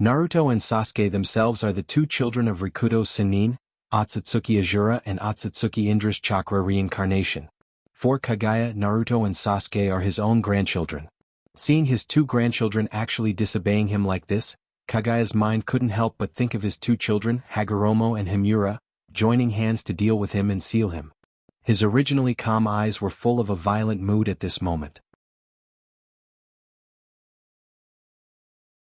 Naruto and Sasuke themselves are the 2 children of Rikudo Sennin, Otsutsuki Azura and Otsutsuki Indra's chakra reincarnation. For Kagaya, Naruto and Sasuke are his own grandchildren. Seeing his 2 grandchildren actually disobeying him like this, Kagaya's mind couldn't help but think of his 2 children, Hagoromo and Himura, joining hands to deal with him and seal him. His originally calm eyes were full of a violent mood at this moment.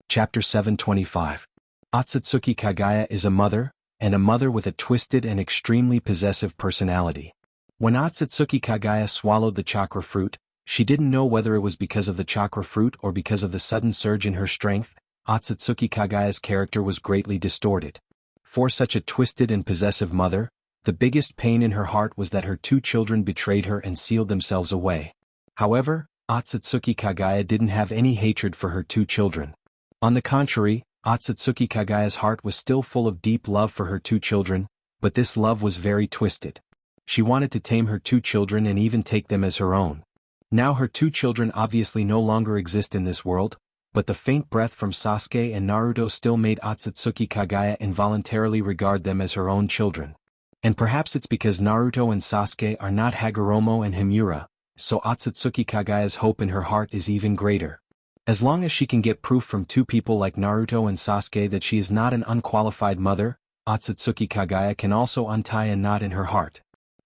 Chapter 725. Otsutsuki Kagaya is a mother, and a mother with a twisted and extremely possessive personality. When Otsutsuki Kagaya swallowed the chakra fruit, she didn't know whether it was because of the chakra fruit or because of the sudden surge in her strength. Otsutsuki Kagaya's character was greatly distorted. For such a twisted and possessive mother, the biggest pain in her heart was that her 2 children betrayed her and sealed themselves away. However, Otsutsuki Kagaya didn't have any hatred for her 2 children. On the contrary, Otsutsuki Kagaya's heart was still full of deep love for her 2 children, but this love was very twisted. She wanted to tame her 2 children and even take them as her own. Now her 2 children obviously no longer exist in this world, but the faint breath from Sasuke and Naruto still made Otsutsuki Kagaya involuntarily regard them as her own children. And perhaps it's because Naruto and Sasuke are not Hagoromo and Himura, so Otsutsuki Kagaya's hope in her heart is even greater. As long as she can get proof from 2 people like Naruto and Sasuke that she is not an unqualified mother, Otsutsuki Kagaya can also untie a knot in her heart.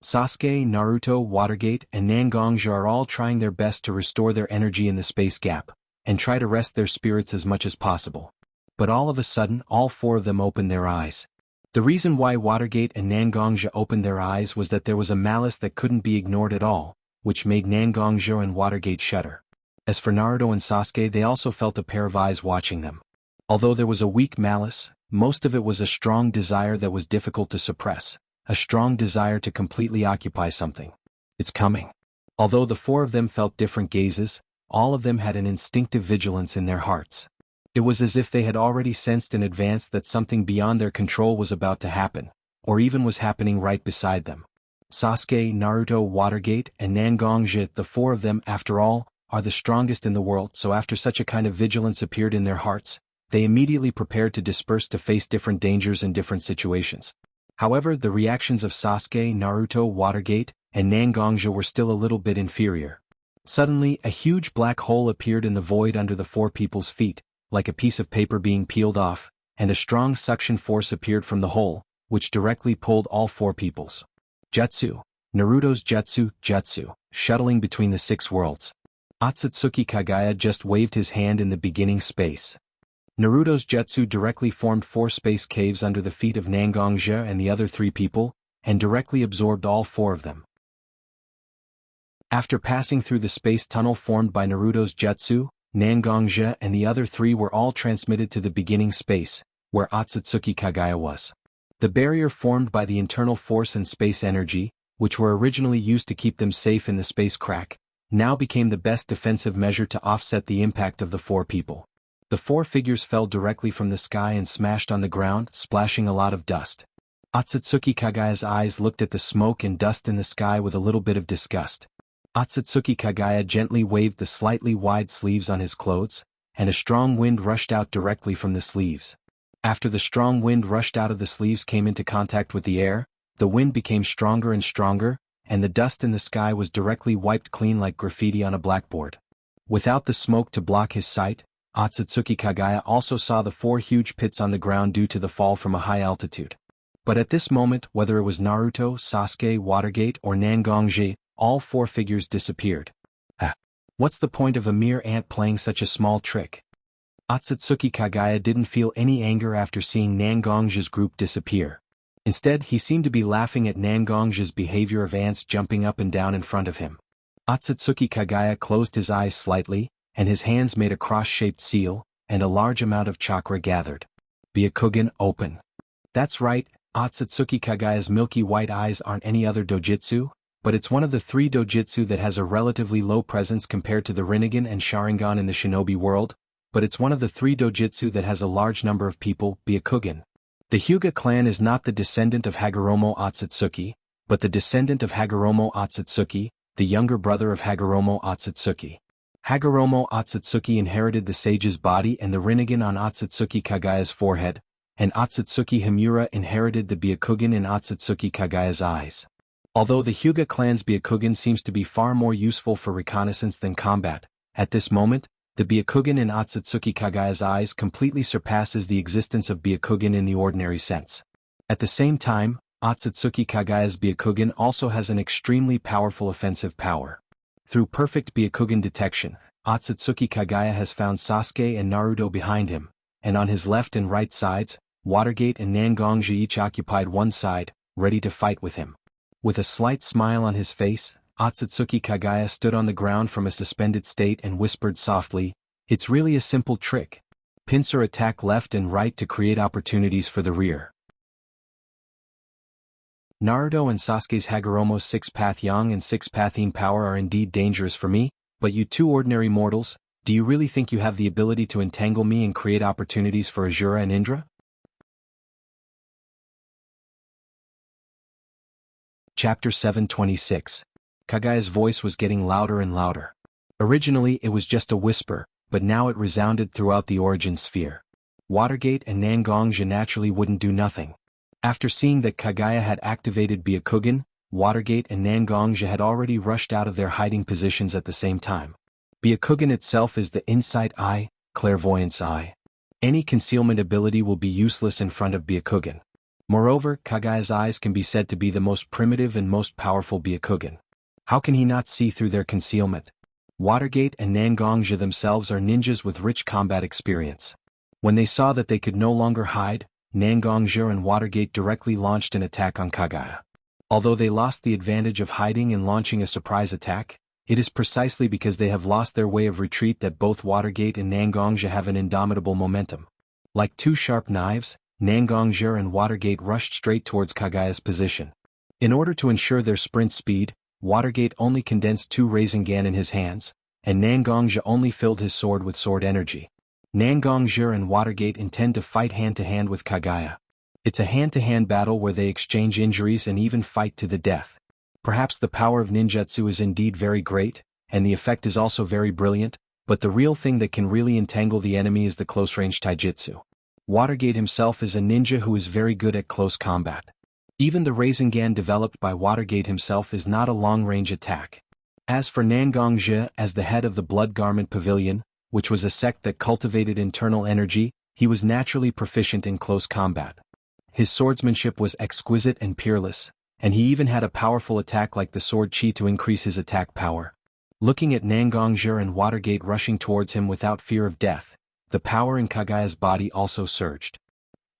Sasuke, Naruto, Watergate, and Nangongja are all trying their best to restore their energy in the space gap, and try to rest their spirits as much as possible. But all of a sudden, all 4 of them open their eyes. The reason why Watergate and Nangongja opened their eyes was that there was a malice that couldn't be ignored at all, which made Nangongja and Watergate shudder. As for Naruto and Sasuke, they also felt a pair of eyes watching them. Although there was a weak malice, most of it was a strong desire that was difficult to suppress, a strong desire to completely occupy something. It's coming. Although the 4 of them felt different gazes, all of them had an instinctive vigilance in their hearts. It was as if they had already sensed in advance that something beyond their control was about to happen, or even was happening right beside them. Sasuke, Naruto, Watergate, and Nangongja, the 4 of them, after all, are the strongest in the world, so after such a kind of vigilance appeared in their hearts, they immediately prepared to disperse to face different dangers and different situations. However, the reactions of Sasuke, Naruto, Watergate, and Nangongja were still a little bit inferior. Suddenly, a huge black hole appeared in the void under the 4 people's feet, like a piece of paper being peeled off, and a strong suction force appeared from the hole, which directly pulled all 4 people's jutsu, Naruto's jutsu, shuttling between the 6 worlds. Otsutsuki Kagaya just waved his hand in the beginning space. Naruto's jutsu directly formed 4 space caves under the feet of Nangongja and the other 3 people, and directly absorbed all 4 of them. After passing through the space tunnel formed by Naruto's jutsu, Nangongja and the other 3 were all transmitted to the beginning space, where Otsutsuki Kagaya was. The barrier formed by the internal force and space energy, which were originally used to keep them safe in the space crack, now became the best defensive measure to offset the impact of the 4 people. The 4 figures fell directly from the sky and smashed on the ground, splashing a lot of dust. Otsutsuki Kagaya's eyes looked at the smoke and dust in the sky with a little bit of disgust. Otsutsuki Kagaya gently waved the slightly wide sleeves on his clothes, and a strong wind rushed out directly from the sleeves. After the strong wind rushed out of the sleeves came into contact with the air, the wind became stronger and stronger, and the dust in the sky was directly wiped clean like graffiti on a blackboard. Without the smoke to block his sight, Otsutsuki Kagaya also saw the 4 huge pits on the ground due to the fall from a high altitude. But at this moment, whether it was Naruto, Sasuke, Watergate, or Nangongja, all 4 figures disappeared. What's the point of a mere ant playing such a small trick? Otsutsuki Kagaya didn't feel any anger after seeing Nangongja's group disappear. Instead, he seemed to be laughing at Nangongji's behavior of ants jumping up and down in front of him. Otsutsuki Kagaya closed his eyes slightly, and his hands made a cross-shaped seal, and a large amount of chakra gathered. Byakugan, open. That's right, Otsutsuki Kagaya's milky white eyes aren't any other dojutsu, but it's one of the 3 dojutsu that has a relatively low presence compared to the Rinnegan and Sharingan in the shinobi world, but it's one of the 3 dojutsu that has a large number of people, Byakugan. The Hyuga clan is not the descendant of Hagoromo Otsutsuki, but the descendant of Hagoromo Otsutsuki, the younger brother of Hagoromo Otsutsuki. Hagoromo Otsutsuki inherited the sage's body and the Rinnegan on Otsutsuki Kagaya's forehead, and Otsutsuki Himura inherited the Byakugan in Otsutsuki Kagaya's eyes. Although the Hyuga clan's Byakugan seems to be far more useful for reconnaissance than combat, at this moment, the Byakugan in Otsutsuki Kagaya's eyes completely surpasses the existence of Byakugan in the ordinary sense. At the same time, Otsutsuki Kagaya's Byakugan also has an extremely powerful offensive power. Through perfect Byakugan detection, Otsutsuki Kagaya has found Sasuke and Naruto behind him, and on his left and right sides, Watergate and Nangongji each occupied one side, ready to fight with him. With a slight smile on his face, Otsutsuki Kagaya stood on the ground from a suspended state and whispered softly, "It's really a simple trick. Pincer attack left and right to create opportunities for the rear." Naruto and Sasuke's Hagoromo's 6-path yang and 6-path yin power are indeed dangerous for me, but you 2 ordinary mortals, do you really think you have the ability to entangle me and create opportunities for Azura and Indra? Chapter 726. Kagaya's voice was getting louder and louder. Originally it was just a whisper, but now it resounded throughout the origin sphere. Watergate and Nangongji naturally wouldn't do nothing. After seeing that Kagaya had activated Byakugan, Watergate and Nangongji had already rushed out of their hiding positions at the same time. Byakugan itself is the insight eye, clairvoyance eye. Any concealment ability will be useless in front of Byakugan. Moreover, Kagaya's eyes can be said to be the most primitive and most powerful Byakugan. How can he not see through their concealment? Watergate and Nangongji themselves are ninjas with rich combat experience. When they saw that they could no longer hide, Nangongji and Watergate directly launched an attack on Kagaya. Although they lost the advantage of hiding and launching a surprise attack, it is precisely because they have lost their way of retreat that both Watergate and Nangongji have an indomitable momentum. Like 2 sharp knives, Nangongji and Watergate rushed straight towards Kagaya's position. In order to ensure their sprint speed, Watergate only condensed 2 Rasengan in his hands, and Nangongji only filled his sword with sword energy. Nangongji and Watergate intend to fight hand-to-hand with Kagaya. It's a hand-to-hand battle where they exchange injuries and even fight to the death. Perhaps the power of ninjutsu is indeed very great, and the effect is also very brilliant, but the real thing that can really entangle the enemy is the close-range taijutsu. Watergate himself is a ninja who is very good at close combat. Even the Rasengan developed by Watergate himself is not a long-range attack. As for Nangongji, as the head of the Blood Garment Pavilion, which was a sect that cultivated internal energy, he was naturally proficient in close combat. His swordsmanship was exquisite and peerless, and he even had a powerful attack like the sword chi to increase his attack power. Looking at Nangongji and Watergate rushing towards him without fear of death, the power in Kagaya's body also surged.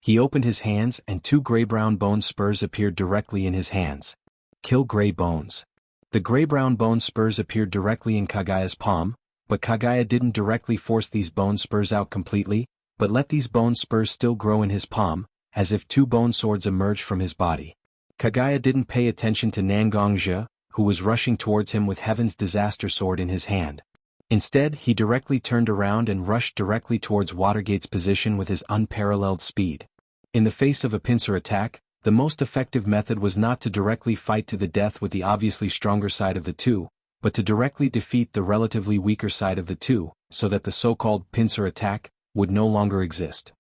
He opened his hands and 2 gray-brown bone spurs appeared directly in his hands. Kill gray bones. The gray-brown bone spurs appeared directly in Kagaya's palm, but Kagaya didn't directly force these bone spurs out completely, but let these bone spurs still grow in his palm, as if 2 bone swords emerged from his body. Kagaya didn't pay attention to Nangongji, who was rushing towards him with Heaven's Disaster Sword in his hand. Instead, he directly turned around and rushed directly towards Watergate's position with his unparalleled speed. In the face of a pincer attack, the most effective method was not to directly fight to the death with the obviously stronger side of the 2, but to directly defeat the relatively weaker side of the 2, so that the so-called pincer attack would no longer exist.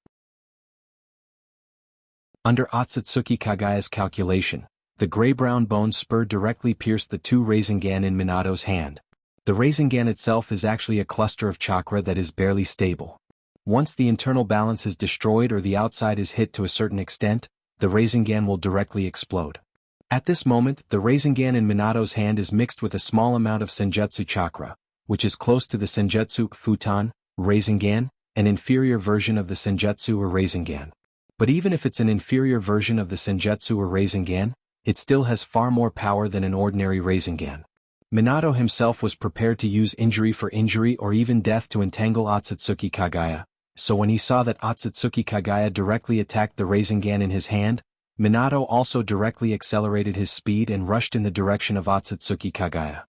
Under Otsutsuki Kagaya's calculation, the gray-brown bone spur directly pierced the 2 Rasengan in Minato's hand. The Rasengan itself is actually a cluster of chakra that is barely stable. Once the internal balance is destroyed or the outside is hit to a certain extent, the Rasengan will directly explode. At this moment, the Rasengan in Minato's hand is mixed with a small amount of Senjutsu chakra, which is close to the Senjutsu Futon, Rasengan, an inferior version of the Senjutsu or Rasengan. But even if it's an inferior version of the Senjutsu or Rasengan, it still has far more power than an ordinary Rasengan. Minato himself was prepared to use injury for injury or even death to entangle Otsutsuki Kagaya, so when he saw that Otsutsuki Kagaya directly attacked the Rasengan in his hand, Minato also directly accelerated his speed and rushed in the direction of Otsutsuki Kagaya.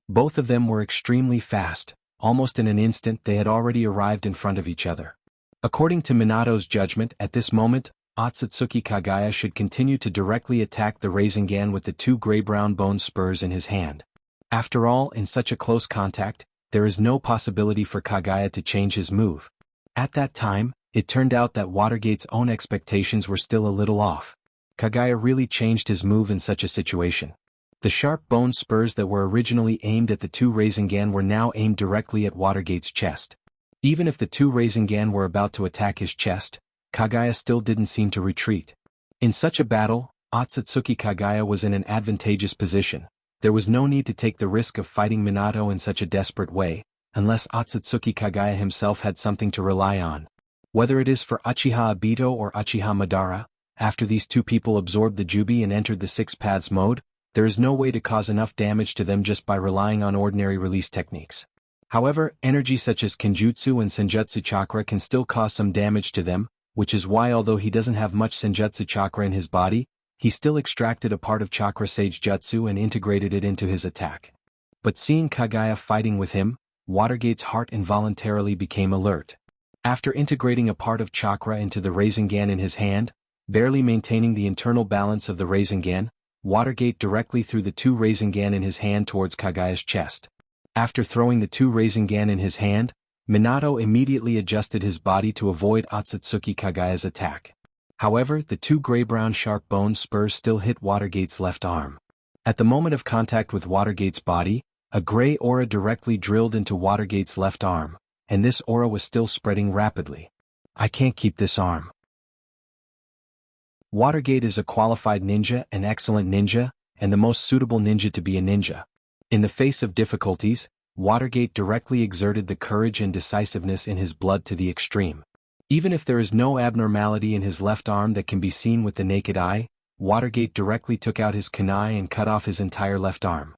Both of them were extremely fast, almost in an instant they had already arrived in front of each other. According to Minato's judgment, at this moment, Otsutsuki Kagaya should continue to directly attack the Rasengan with the two gray-brown bone spurs in his hand. After all, in such a close contact, there is no possibility for Kagaya to change his move. At that time, it turned out that Watergate's own expectations were still a little off. Kagaya really changed his move in such a situation. The sharp bone spurs that were originally aimed at the two Rasengan were now aimed directly at Watergate's chest. Even if the two Rasengan were about to attack his chest, Kagaya still didn't seem to retreat. In such a battle, Otsutsuki Kagaya was in an advantageous position. There was no need to take the risk of fighting Minato in such a desperate way, unless Otsutsuki Kagaya himself had something to rely on. Whether it is for Uchiha Obito or Uchiha Madara, after these two people absorbed the Jubi and entered the Six Paths mode, there is no way to cause enough damage to them just by relying on ordinary release techniques. However, energy such as Kenjutsu and Senjutsu chakra can still cause some damage to them, which is why although he doesn't have much Senjutsu chakra in his body, he still extracted a part of Chakra Sage Jutsu and integrated it into his attack. But seeing Kagaya fighting with him, Watergate's heart involuntarily became alert. After integrating a part of chakra into the Rasengan in his hand, barely maintaining the internal balance of the Rasengan, Watergate directly threw the two Rasengan in his hand towards Kagaya's chest. After throwing the two Rasengan in his hand, Minato immediately adjusted his body to avoid Otsutsuki Kagaya's attack. However, the two gray-brown sharp bone spurs still hit Watergate's left arm. At the moment of contact with Watergate's body, a gray aura directly drilled into Watergate's left arm, and this aura was still spreading rapidly. I can't keep this arm. Watergate is a qualified ninja, an excellent ninja, and the most suitable ninja to be a ninja. In the face of difficulties, Watergate directly exerted the courage and decisiveness in his blood to the extreme. Even if there is no abnormality in his left arm that can be seen with the naked eye, Watergate directly took out his kunai and cut off his entire left arm.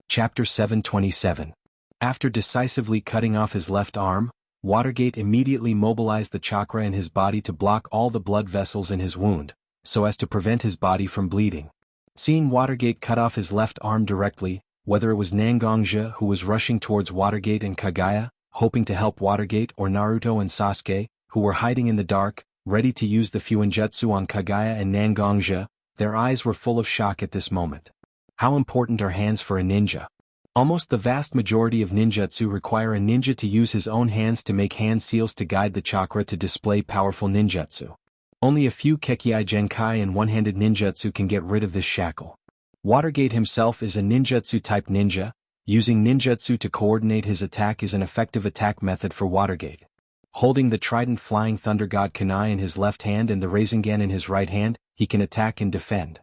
Chapter 727. After decisively cutting off his left arm, Watergate immediately mobilized the chakra in his body to block all the blood vessels in his wound, so as to prevent his body from bleeding. Seeing Watergate cut off his left arm directly, whether it was Nangongja who was rushing towards Watergate and Kagaya, hoping to help Watergate, or Naruto and Sasuke, who were hiding in the dark, ready to use the Fuinjutsu on Kagaya and Nangongja, their eyes were full of shock at this moment. How important are hands for a ninja? Almost the vast majority of ninjutsu require a ninja to use his own hands to make hand seals to guide the chakra to display powerful ninjutsu. Only a few Kekkei Genkai and one-handed ninjutsu can get rid of this shackle. Watergate himself is a ninjutsu-type ninja. Using ninjutsu to coordinate his attack is an effective attack method for Watergate. Holding the trident Flying Thunder God Kunai in his left hand and the Rasengan in his right hand, he can attack and defend.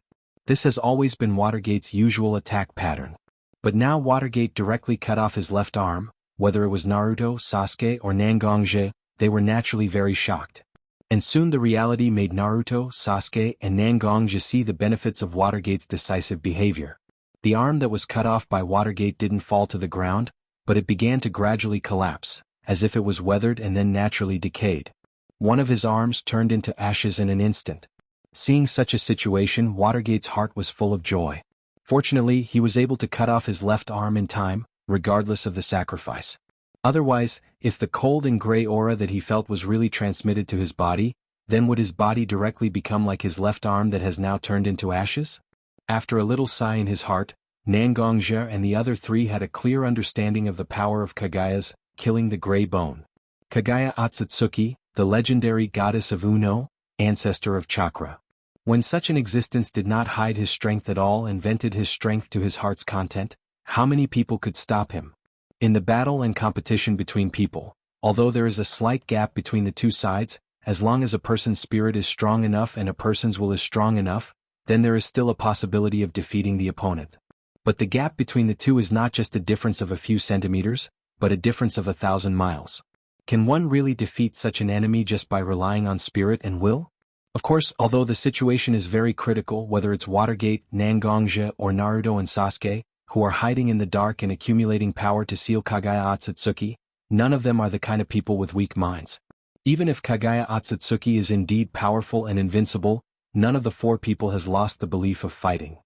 This has always been Watergate's usual attack pattern. But now Watergate directly cut off his left arm. Whether it was Naruto, Sasuke, or Nangongja, they were naturally very shocked. And soon the reality made Naruto, Sasuke, and Nangongja see the benefits of Watergate's decisive behavior. The arm that was cut off by Watergate didn't fall to the ground, but it began to gradually collapse, as if it was weathered and then naturally decayed. One of his arms turned into ashes in an instant. Seeing such a situation, Watergate's heart was full of joy. Fortunately, he was able to cut off his left arm in time, regardless of the sacrifice. Otherwise, if the cold and gray aura that he felt was really transmitted to his body, then would his body directly become like his left arm that has now turned into ashes? After a little sigh in his heart, Nangongja and the other three had a clear understanding of the power of Kagaya's killing the gray bone. Kagaya Otsutsuki, the legendary goddess of Uno, ancestor of chakra. When such an existence did not hide his strength at all and vented his strength to his heart's content, how many people could stop him? In the battle and competition between people, although there is a slight gap between the two sides, as long as a person's spirit is strong enough and a person's will is strong enough, then there is still a possibility of defeating the opponent. But the gap between the two is not just a difference of a few centimeters, but a difference of 1,000 miles. Can one really defeat such an enemy just by relying on spirit and will? Of course, although the situation is very critical, whether it's Watergate, Nangongja, or Naruto and Sasuke, who are hiding in the dark and accumulating power to seal Kagaya Otsutsuki, none of them are the kind of people with weak minds. Even if Kagaya Otsutsuki is indeed powerful and invincible, none of the four people has lost the belief of fighting.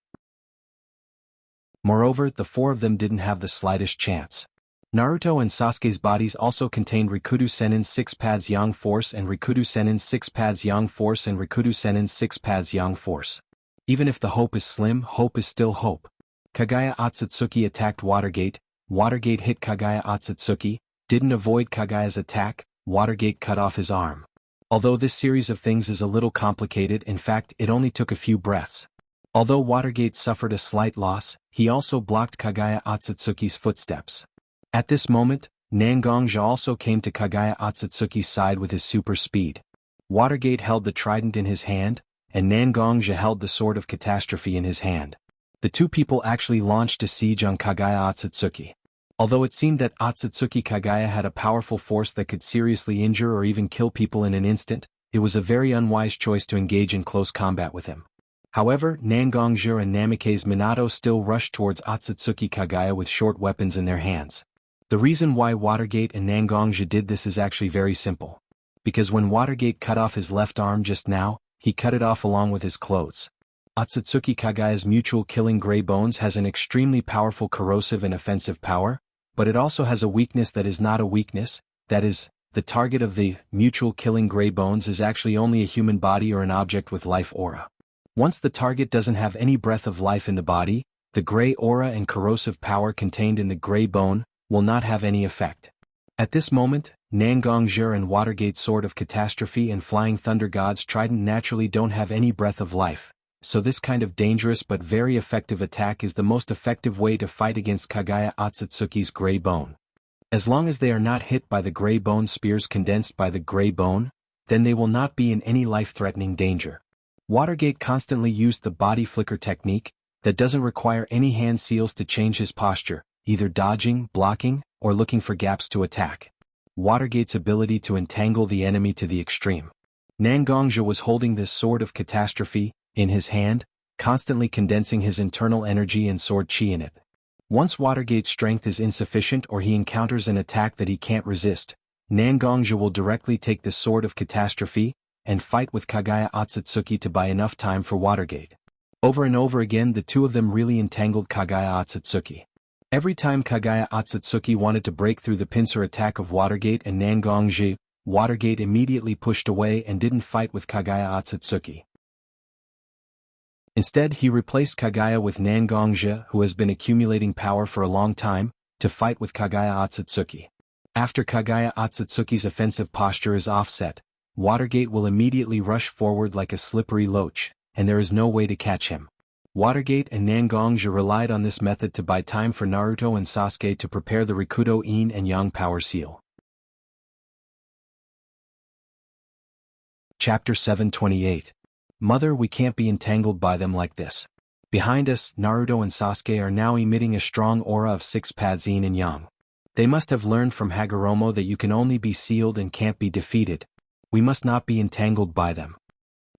Moreover, the four of them didn't have the slightest chance. Naruto and Sasuke's bodies also contained Rikudo Senin's 6 paths Yang Force and Rikudo Senin's 6 paths Yang Force and Rikudo Senin's 6 paths Yang Force. Even if the hope is slim, hope is still hope. Kagaya Otsutsuki attacked Watergate, Watergate hit Kagaya Otsutsuki, didn't avoid Kagaya's attack, Watergate cut off his arm. Although this series of things is a little complicated, in fact it only took a few breaths. Although Watergate suffered a slight loss, he also blocked Kagaya Otsutsuki's footsteps. At this moment, Nangongja also came to Kagaya Otsutsuki's side with his super speed. Watergate held the trident in his hand, and Nangongja held the sword of catastrophe in his hand. The two people actually launched a siege on Kagaya Otsutsuki. Although it seemed that Otsutsuki Kagaya had a powerful force that could seriously injure or even kill people in an instant, it was a very unwise choice to engage in close combat with him. However, Nangongja and Namikaze Minato still rushed towards Otsutsuki Kagaya with short weapons in their hands. The reason why Watergate and Nangongja did this is actually very simple. Because when Watergate cut off his left arm just now, he cut it off along with his clothes. Otsutsuki Kagaya's mutual killing Grey Bones has an extremely powerful corrosive and offensive power, but it also has a weakness that is not a weakness, that is, the target of the mutual killing Grey Bones is actually only a human body or an object with life aura. Once the target doesn't have any breath of life in the body, the Grey aura and corrosive power contained in the Grey Bone will not have any effect. At this moment, Nangongja and Watergate's Sword of Catastrophe and Flying Thunder God's Trident naturally don't have any breath of life, so this kind of dangerous but very effective attack is the most effective way to fight against Kagaya Otsutsuki's Grey Bone. As long as they are not hit by the Grey Bone spears condensed by the Grey Bone, then they will not be in any life-threatening danger. Watergate constantly used the body flicker technique that doesn't require any hand seals to change his posture, either dodging, blocking, or looking for gaps to attack. Watergate's ability to entangle the enemy to the extreme. Nangongja was holding this Sword of Catastrophe in his hand, constantly condensing his internal energy and sword chi in it. Once Watergate's strength is insufficient or he encounters an attack that he can't resist, Nangongja will directly take the Sword of Catastrophe and fight with Kagaya Otsutsuki to buy enough time for Watergate. Over and over again the two of them really entangled Kagaya Otsutsuki. Every time Kagaya Otsutsuki wanted to break through the pincer attack of Watergate and Nangongja, Watergate immediately pushed away and didn't fight with Kagaya Otsutsuki. Instead, he replaced Kagaya with Nangongja, who has been accumulating power for a long time, to fight with Kagaya Otsutsuki. After Kagaya Otsutsuki's offensive posture is offset, Watergate will immediately rush forward like a slippery loach, and there is no way to catch him. Watergate and Nangongja relied on this method to buy time for Naruto and Sasuke to prepare the Rikudo Yin and Yang Power Seal. Chapter 728. Mother, we can't be entangled by them like this. Behind us, Naruto and Sasuke are now emitting a strong aura of 6 paths Yin and Yang. They must have learned from Hagoromo that you can only be sealed and can't be defeated. We must not be entangled by them.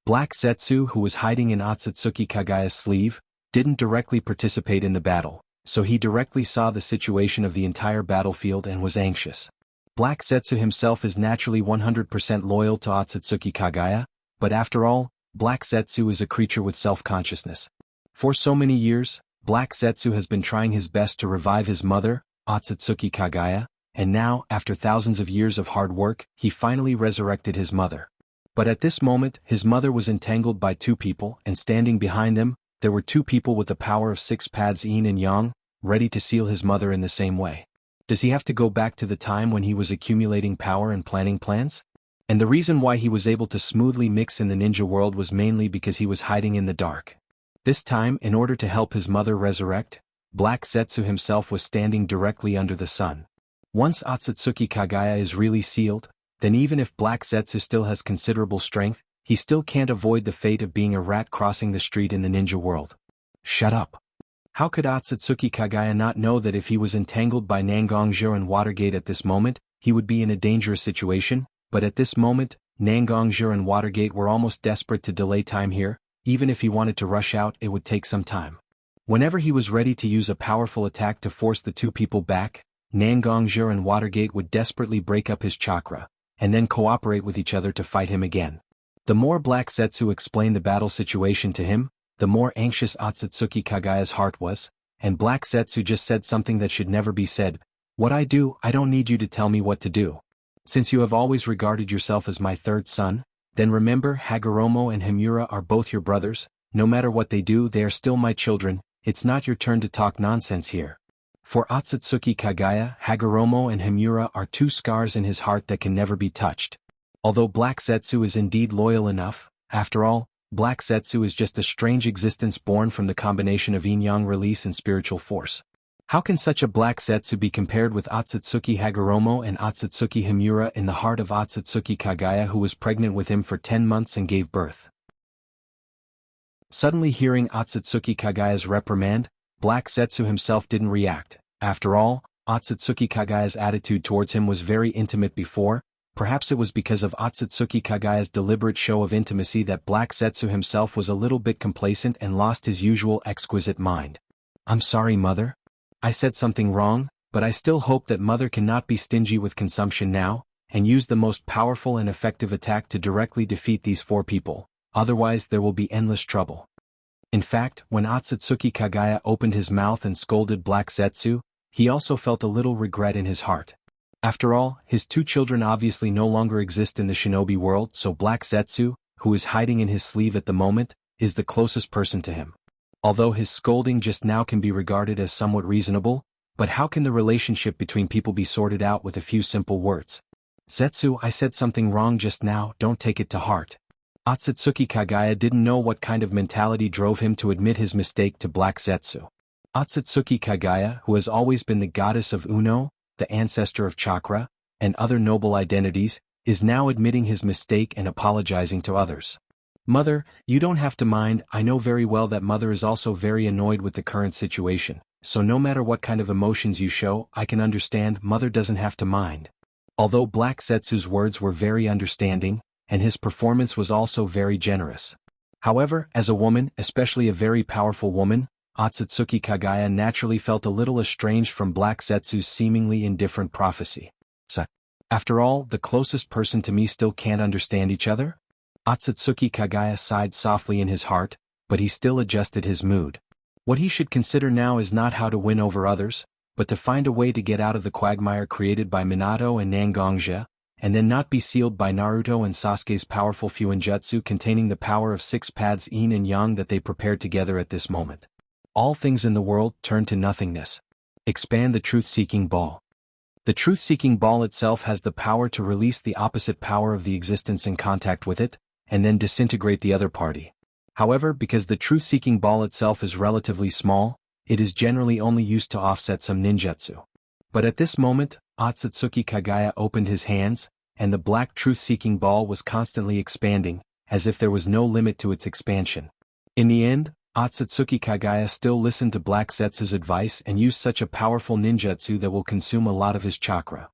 Black Zetsu, who was hiding in Otsutsuki Kagaya's sleeve, didn't directly participate in the battle, so he directly saw the situation of the entire battlefield and was anxious. Black Zetsu himself is naturally 100% loyal to Otsutsuki Kagaya, but after all, Black Zetsu is a creature with self-consciousness. For so many years, Black Zetsu has been trying his best to revive his mother, Otsutsuki Kagaya, and now, after thousands of years of hard work, he finally resurrected his mother. But at this moment, his mother was entangled by two people, and standing behind them, there were two people with the power of 6 paths Yin and Yang, ready to seal his mother in the same way. Does he have to go back to the time when he was accumulating power and planning plans? And the reason why he was able to smoothly mix in the ninja world was mainly because he was hiding in the dark. This time, in order to help his mother resurrect, Black Zetsu himself was standing directly under the sun. Once Otsutsuki Kagaya is really sealed, then even if Black Zetsu still has considerable strength, he still can't avoid the fate of being a rat crossing the street in the ninja world. Shut up. How could Otsutsuki Kagaya not know that if he was entangled by Nangongja and Watergate at this moment, he would be in a dangerous situation, but at this moment, Nangongjia and Watergate were almost desperate to delay time here. Even if he wanted to rush out, it would take some time. Whenever he was ready to use a powerful attack to force the two people back, Nangongjia and Watergate would desperately break up his chakra, and then cooperate with each other to fight him again. The more Black Setsu explained the battle situation to him, the more anxious Otsutsuki Kagaya's heart was, and Black Setsu just said something that should never be said. "What I do, I don't need you to tell me what to do. Since you have always regarded yourself as my third son, then remember Hagoromo and Himura are both your brothers. No matter what they do, they are still my children. It's not your turn to talk nonsense here." For Otsutsuki Kagaya, Hagoromo and Himura are two scars in his heart that can never be touched. Although Black Setsu is indeed loyal enough, after all, Black Setsu is just a strange existence born from the combination of yin-yang release and spiritual force. How can such a Black Setsu be compared with Otsutsuki Hagoromo and Otsutsuki Himura in the heart of Otsutsuki Kagaya, who was pregnant with him for 10 months and gave birth? Suddenly hearing Otsutsuki Kagaya's reprimand, Black Setsu himself didn't react. After all, Otsutsuki Kagaya's attitude towards him was very intimate before. Perhaps it was because of Otsutsuki Kagaya's deliberate show of intimacy that Black Setsu himself was a little bit complacent and lost his usual exquisite mind. "I'm sorry, Mother. I said something wrong, but I still hope that Mother cannot be stingy with consumption now, and use the most powerful and effective attack to directly defeat these 4 people, otherwise there will be endless trouble." In fact, when Otsutsuki Kagaya opened his mouth and scolded Black Setsu, he also felt a little regret in his heart. After all, his 2 children obviously no longer exist in the shinobi world, so Black Setsu, who is hiding in his sleeve at the moment, is the closest person to him. Although his scolding just now can be regarded as somewhat reasonable, but how can the relationship between people be sorted out with a few simple words? "Setsu, I said something wrong just now, don't take it to heart." Otsutsuki Kagaya didn't know what kind of mentality drove him to admit his mistake to Black Setsu. Otsutsuki Kagaya, who has always been the goddess of Uno, the ancestor of chakra, and other noble identities, is now admitting his mistake and apologizing to others. "Mother, you don't have to mind. I know very well that Mother is also very annoyed with the current situation, so no matter what kind of emotions you show, I can understand. Mother doesn't have to mind." Although Black Setsu's words were very understanding, and his performance was also very generous. However, as a woman, especially a very powerful woman, Otsutsuki Kagaya naturally felt a little estranged from Black Setsu's seemingly indifferent prophecy. "So, after all, the closest person to me still can't understand each other?" Otsutsuki Kagaya sighed softly in his heart, but he still adjusted his mood. What he should consider now is not how to win over others, but to find a way to get out of the quagmire created by Minato and Nangongjia, and then not be sealed by Naruto and Sasuke's powerful Fuinjutsu containing the power of 6 paths yin and yang that they prepared together at this moment. All things in the world turn to nothingness. Expand the truth-seeking ball. The truth-seeking ball itself has the power to release the opposite power of the existence in contact with it, and then disintegrate the other party. However, because the truth-seeking ball itself is relatively small, it is generally only used to offset some ninjutsu. But at this moment, Otsutsuki Kagaya opened his hands, and the black truth-seeking ball was constantly expanding, as if there was no limit to its expansion. In the end, Otsutsuki Kagaya still listened to Black Setsu's advice and used such a powerful ninjutsu that will consume a lot of his chakra.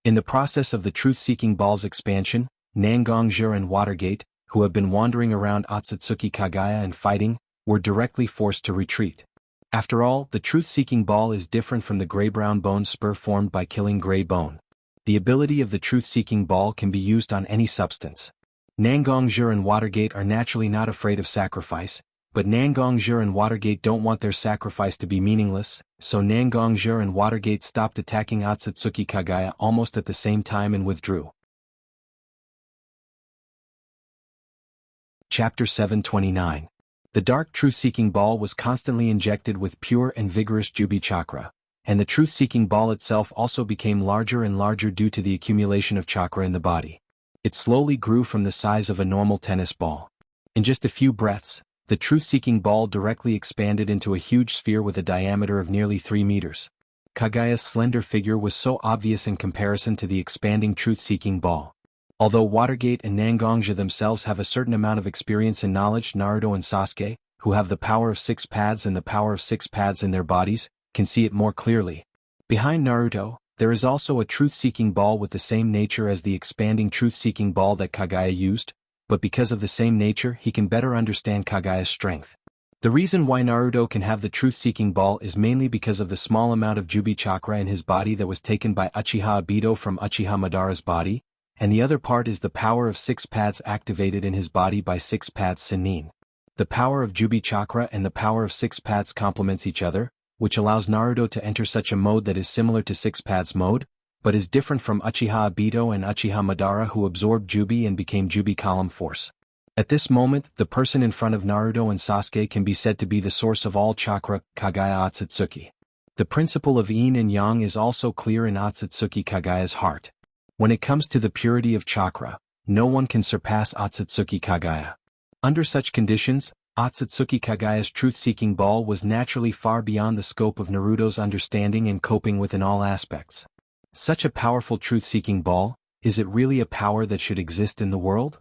In the process of the truth-seeking ball's expansion, Nangongjia and Watergate, who have been wandering around Otsutsuki Kagaya and fighting, were directly forced to retreat. After all, the truth-seeking ball is different from the gray-brown bone spur formed by killing gray bone. The ability of the truth-seeking ball can be used on any substance. Nangongjia and Watergate are naturally not afraid of sacrifice, but Nangongjia and Watergate don't want their sacrifice to be meaningless, so Nangongjia and Watergate stopped attacking Otsutsuki Kagaya almost at the same time and withdrew. Chapter 729. The dark truth-seeking ball was constantly injected with pure and vigorous Jubi chakra, and the truth-seeking ball itself also became larger and larger due to the accumulation of chakra in the body. It slowly grew from the size of a normal tennis ball. In just a few breaths, the truth-seeking ball directly expanded into a huge sphere with a diameter of nearly 3 meters. Kagaya's slender figure was so obvious in comparison to the expanding truth-seeking ball. Although Watergate and Nangongjia themselves have a certain amount of experience and knowledge, Naruto and Sasuke, who have the power of 6 paths and the power of 6 paths in their bodies, can see it more clearly. Behind Naruto, There is also a truth-seeking ball with the same nature as the expanding truth-seeking ball that Kagaya used, but because of the same nature he can better understand Kagaya's strength. The reason why Naruto can have the truth-seeking ball is mainly because of the small amount of Jubi chakra in his body that was taken by Uchiha Obito from Uchiha Madara's body, and the other part is the power of 6 paths activated in his body by 6 paths Sennin. The power of Jubi chakra and the power of 6 paths complements each other, which allows Naruto to enter such a mode that is similar to 6 paths mode, but is different from Uchiha Obito and Uchiha Madara who absorbed Jubi and became Jubi column force. At this moment, the person in front of Naruto and Sasuke can be said to be the source of all chakra, Kagaya Otsutsuki. The principle of yin and yang is also clear in Otsutsuki Kagaya's heart. When it comes to the purity of chakra, no one can surpass Otsutsuki Kagaya. Under such conditions, Otsutsuki Kagaya's truth-seeking ball was naturally far beyond the scope of Naruto's understanding and coping with in all aspects. Such a powerful truth-seeking ball, is it really a power that should exist in the world?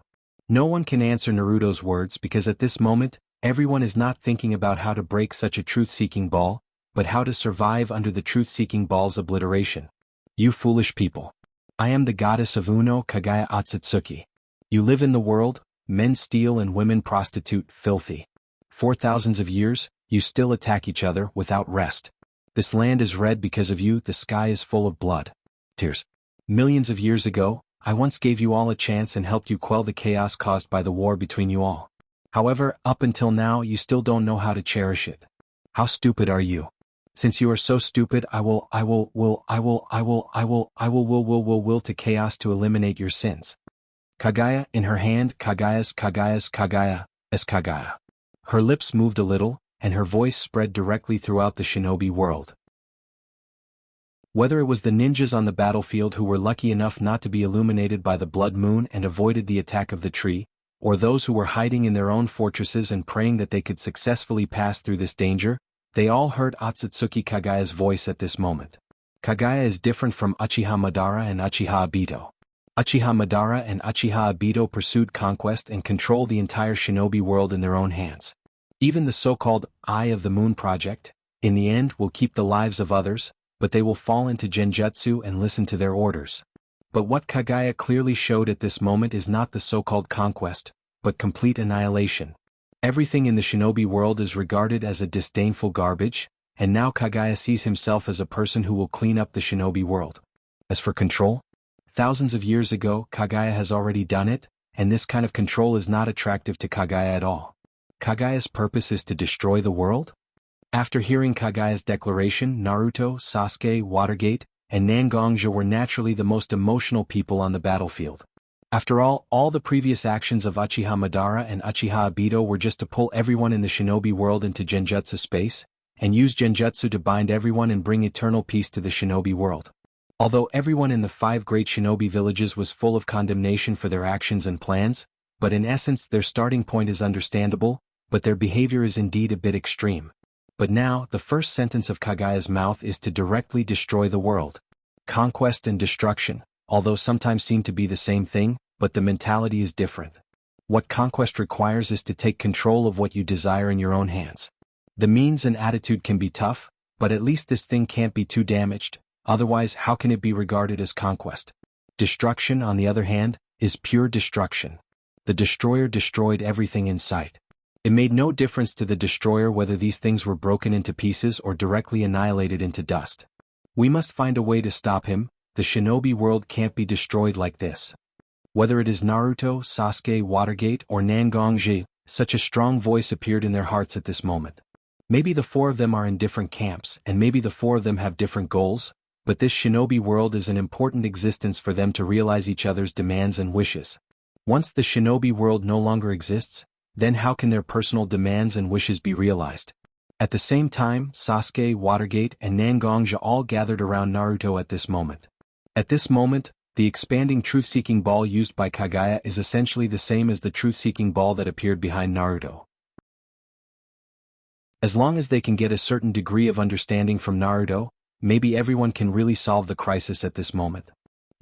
No one can answer Naruto's words because at this moment, everyone is not thinking about how to break such a truth-seeking ball, but how to survive under the truth-seeking ball's obliteration. You foolish people. I am the goddess of Uno Kagaya Otsutsuki. You live in the world, men steal and women prostitute, filthy. For thousands of years, you still attack each other without rest. This land is red because of you, the sky is full of blood. Tears. Millions of years ago, I once gave you all a chance and helped you quell the chaos caused by the war between you all. However, up until now you still don't know how to cherish it. How stupid are you? Since you are so stupid, I will to chaos to eliminate your sins. Kagaya, in her hand, Kagaya. Her lips moved a little, and her voice spread directly throughout the shinobi world. Whether it was the ninjas on the battlefield who were lucky enough not to be illuminated by the blood moon and avoided the attack of the tree, or those who were hiding in their own fortresses and praying that they could successfully pass through this danger, they all heard Otsutsuki Kagaya's voice at this moment. Kagaya is different from Uchiha Madara and Uchiha Obito. Uchiha Madara and Uchiha Obito pursued conquest and controlled the entire shinobi world in their own hands. Even the so-called Eye of the Moon project, in the end will keep the lives of others, but they will fall into genjutsu and listen to their orders. But what Kagaya clearly showed at this moment is not the so-called conquest, but complete annihilation. Everything in the shinobi world is regarded as a disdainful garbage, and now Kagaya sees himself as a person who will clean up the shinobi world. As for control, thousands of years ago Kagaya has already done it, and this kind of control is not attractive to Kagaya at all. Kagaya's purpose is to destroy the world? After hearing Kagaya's declaration, Naruto, Sasuke, Watergate, and Nangongja were naturally the most emotional people on the battlefield. After all the previous actions of Uchiha Madara and Uchiha Obito were just to pull everyone in the shinobi world into genjutsu space, and use genjutsu to bind everyone and bring eternal peace to the shinobi world. Although everyone in the 5 great shinobi villages was full of condemnation for their actions and plans, but in essence their starting point is understandable, but their behavior is indeed a bit extreme. But now, the first sentence of Kagaya's mouth is to directly destroy the world. Conquest and destruction, although sometimes seem to be the same thing, but the mentality is different. What conquest requires is to take control of what you desire in your own hands. The means and attitude can be tough, but at least this thing can't be too damaged, otherwise how can it be regarded as conquest? Destruction, on the other hand, is pure destruction. The destroyer destroyed everything in sight. It made no difference to the destroyer whether these things were broken into pieces or directly annihilated into dust. We must find a way to stop him. The shinobi world can't be destroyed like this. Whether it is Naruto, Sasuke, Watergate, or Nangongji, such a strong voice appeared in their hearts at this moment. Maybe the 4 of them are in different camps, and maybe the 4 of them have different goals, but this shinobi world is an important existence for them to realize each other's demands and wishes. Once the shinobi world no longer exists, then how can their personal demands and wishes be realized? At the same time, Sasuke, Watergate, and Nangongja all gathered around Naruto at this moment. At this moment, the expanding truth-seeking ball used by Kagaya is essentially the same as the truth-seeking ball that appeared behind Naruto. As long as they can get a certain degree of understanding from Naruto, maybe everyone can really solve the crisis at this moment.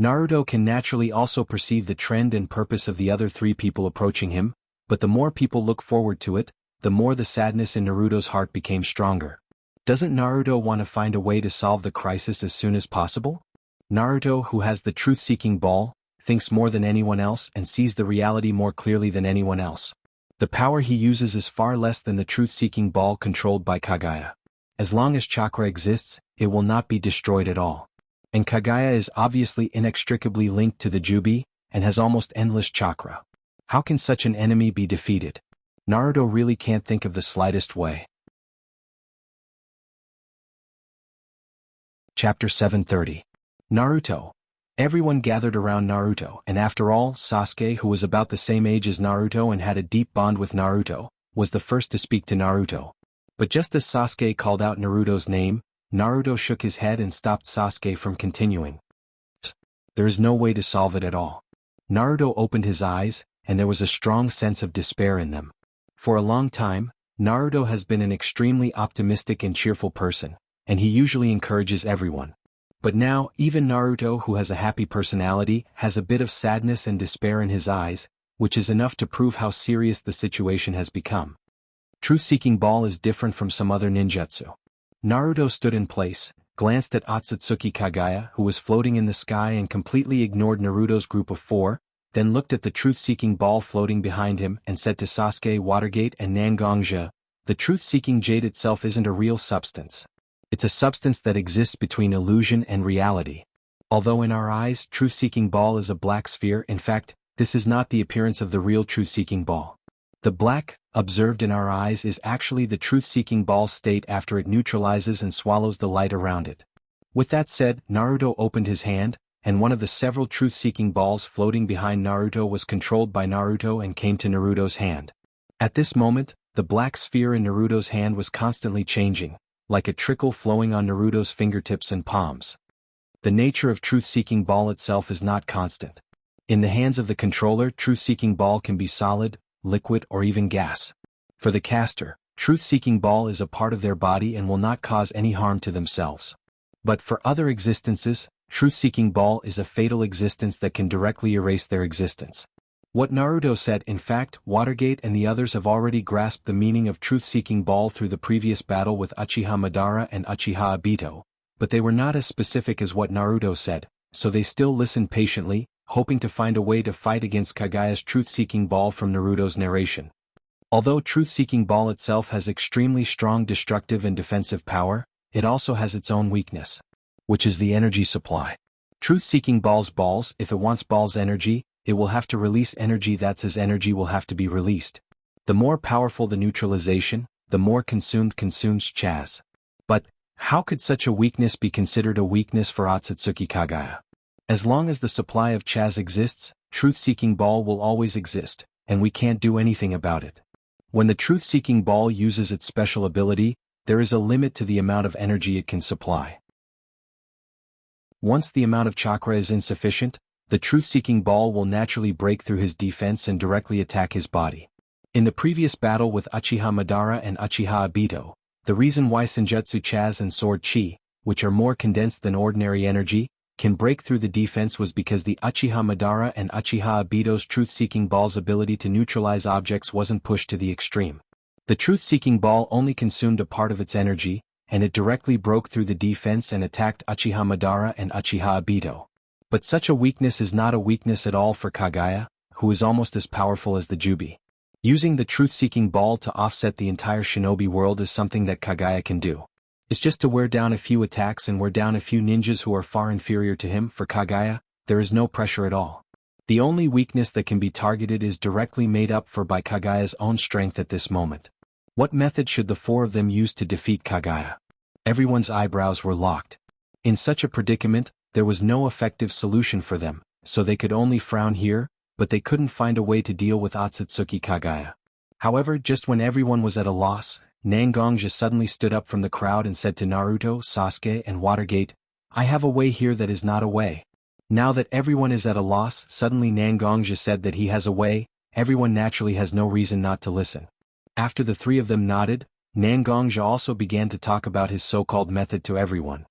Naruto can naturally also perceive the trend and purpose of the other 3 people approaching him, but the more people look forward to it, the more the sadness in Naruto's heart became stronger. Doesn't Naruto want to find a way to solve the crisis as soon as possible? Naruto, who has the truth-seeking ball, thinks more than anyone else and sees the reality more clearly than anyone else. The power he uses is far less than the truth-seeking ball controlled by Kagaya. As long as chakra exists, it will not be destroyed at all. And Kagaya is obviously inextricably linked to the Jubi, and has almost endless chakra. How can such an enemy be defeated? Naruto really can't think of the slightest way. Chapter 730. Naruto. Everyone gathered around Naruto, and after all, Sasuke, who was about the same age as Naruto and had a deep bond with Naruto, was the first to speak to Naruto. But just as Sasuke called out Naruto's name, Naruto shook his head and stopped Sasuke from continuing. There is no way to solve it at all. Naruto opened his eyes, and there was a strong sense of despair in them. For a long time, Naruto has been an extremely optimistic and cheerful person, and he usually encourages everyone. But now, even Naruto, who has a happy personality, has a bit of sadness and despair in his eyes, which is enough to prove how serious the situation has become. Truth-seeking ball is different from some other ninjutsu. Naruto stood in place, glanced at Otsutsuki Kagaya, who was floating in the sky, and completely ignored Naruto's group of 4, then looked at the truth-seeking ball floating behind him and said to Sasuke, Watergate, and Nangongja, the truth-seeking jade itself isn't a real substance. It's a substance that exists between illusion and reality. Although in our eyes, truth-seeking ball is a black sphere, in fact, this is not the appearance of the real truth-seeking ball. The black, observed in our eyes, is actually the truth-seeking ball's state after it neutralizes and swallows the light around it. With that said, Naruto opened his hand, and one of the several truth-seeking balls floating behind Naruto was controlled by Naruto and came to Naruto's hand. At this moment, the black sphere in Naruto's hand was constantly changing, like a trickle flowing on Naruto's fingertips and palms. The nature of truth-seeking ball itself is not constant. In the hands of the controller, truth-seeking ball can be solid, liquid, or even gas. For the caster, truth-seeking ball is a part of their body and will not cause any harm to themselves. But for other existences, truth-seeking ball is a fatal existence that can directly erase their existence. What Naruto said, in fact, Watergate and the others have already grasped the meaning of truth-seeking ball through the previous battle with Uchiha Madara and Uchiha Obito, but they were not as specific as what Naruto said, so they still listened patiently, hoping to find a way to fight against Kagaya's truth-seeking ball from Naruto's narration. Although truth-seeking ball itself has extremely strong destructive and defensive power, it also has its own weakness, which is the energy supply. Truth-seeking balls, if it wants ball's energy, it will have to release energy. That's as energy will have to be released. The more powerful the neutralization, the more consumes Chaz. But, how could such a weakness be considered a weakness for Otsutsuki Kagaya? As long as the supply of Chaz exists, truth-seeking ball will always exist, and we can't do anything about it. When the truth-seeking ball uses its special ability, there is a limit to the amount of energy it can supply. Once the amount of chakra is insufficient, the truth-seeking ball will naturally break through his defense and directly attack his body. In the previous battle with Uchiha Madara and Uchiha Obito, the reason why Senjutsu Chaz and Sword Chi, which are more condensed than ordinary energy, can break through the defense was because the Uchiha Madara and Uchiha Obito's truth-seeking ball's ability to neutralize objects wasn't pushed to the extreme. The truth-seeking ball only consumed a part of its energy, and it directly broke through the defense and attacked Uchiha Madara and Uchiha Obito. But such a weakness is not a weakness at all for Kagaya, who is almost as powerful as the Jubi. Using the truth-seeking ball to offset the entire shinobi world is something that Kagaya can do. It's just to wear down a few attacks and wear down a few ninjas who are far inferior to him. For Kagaya, there is no pressure at all. The only weakness that can be targeted is directly made up for by Kagaya's own strength at this moment. What method should the 4 of them use to defeat Kagaya? Everyone's eyebrows were locked. In such a predicament, there was no effective solution for them, so they could only frown here, but they couldn't find a way to deal with Otsutsuki Kagaya. However, just when everyone was at a loss, Nangongja suddenly stood up from the crowd and said to Naruto, Sasuke, and Watergate, I have a way here that is not a way. Now that everyone is at a loss, suddenly Nangongja said that he has a way, everyone naturally has no reason not to listen. After the 3 of them nodded, Nangongja also began to talk about his so-called method to everyone.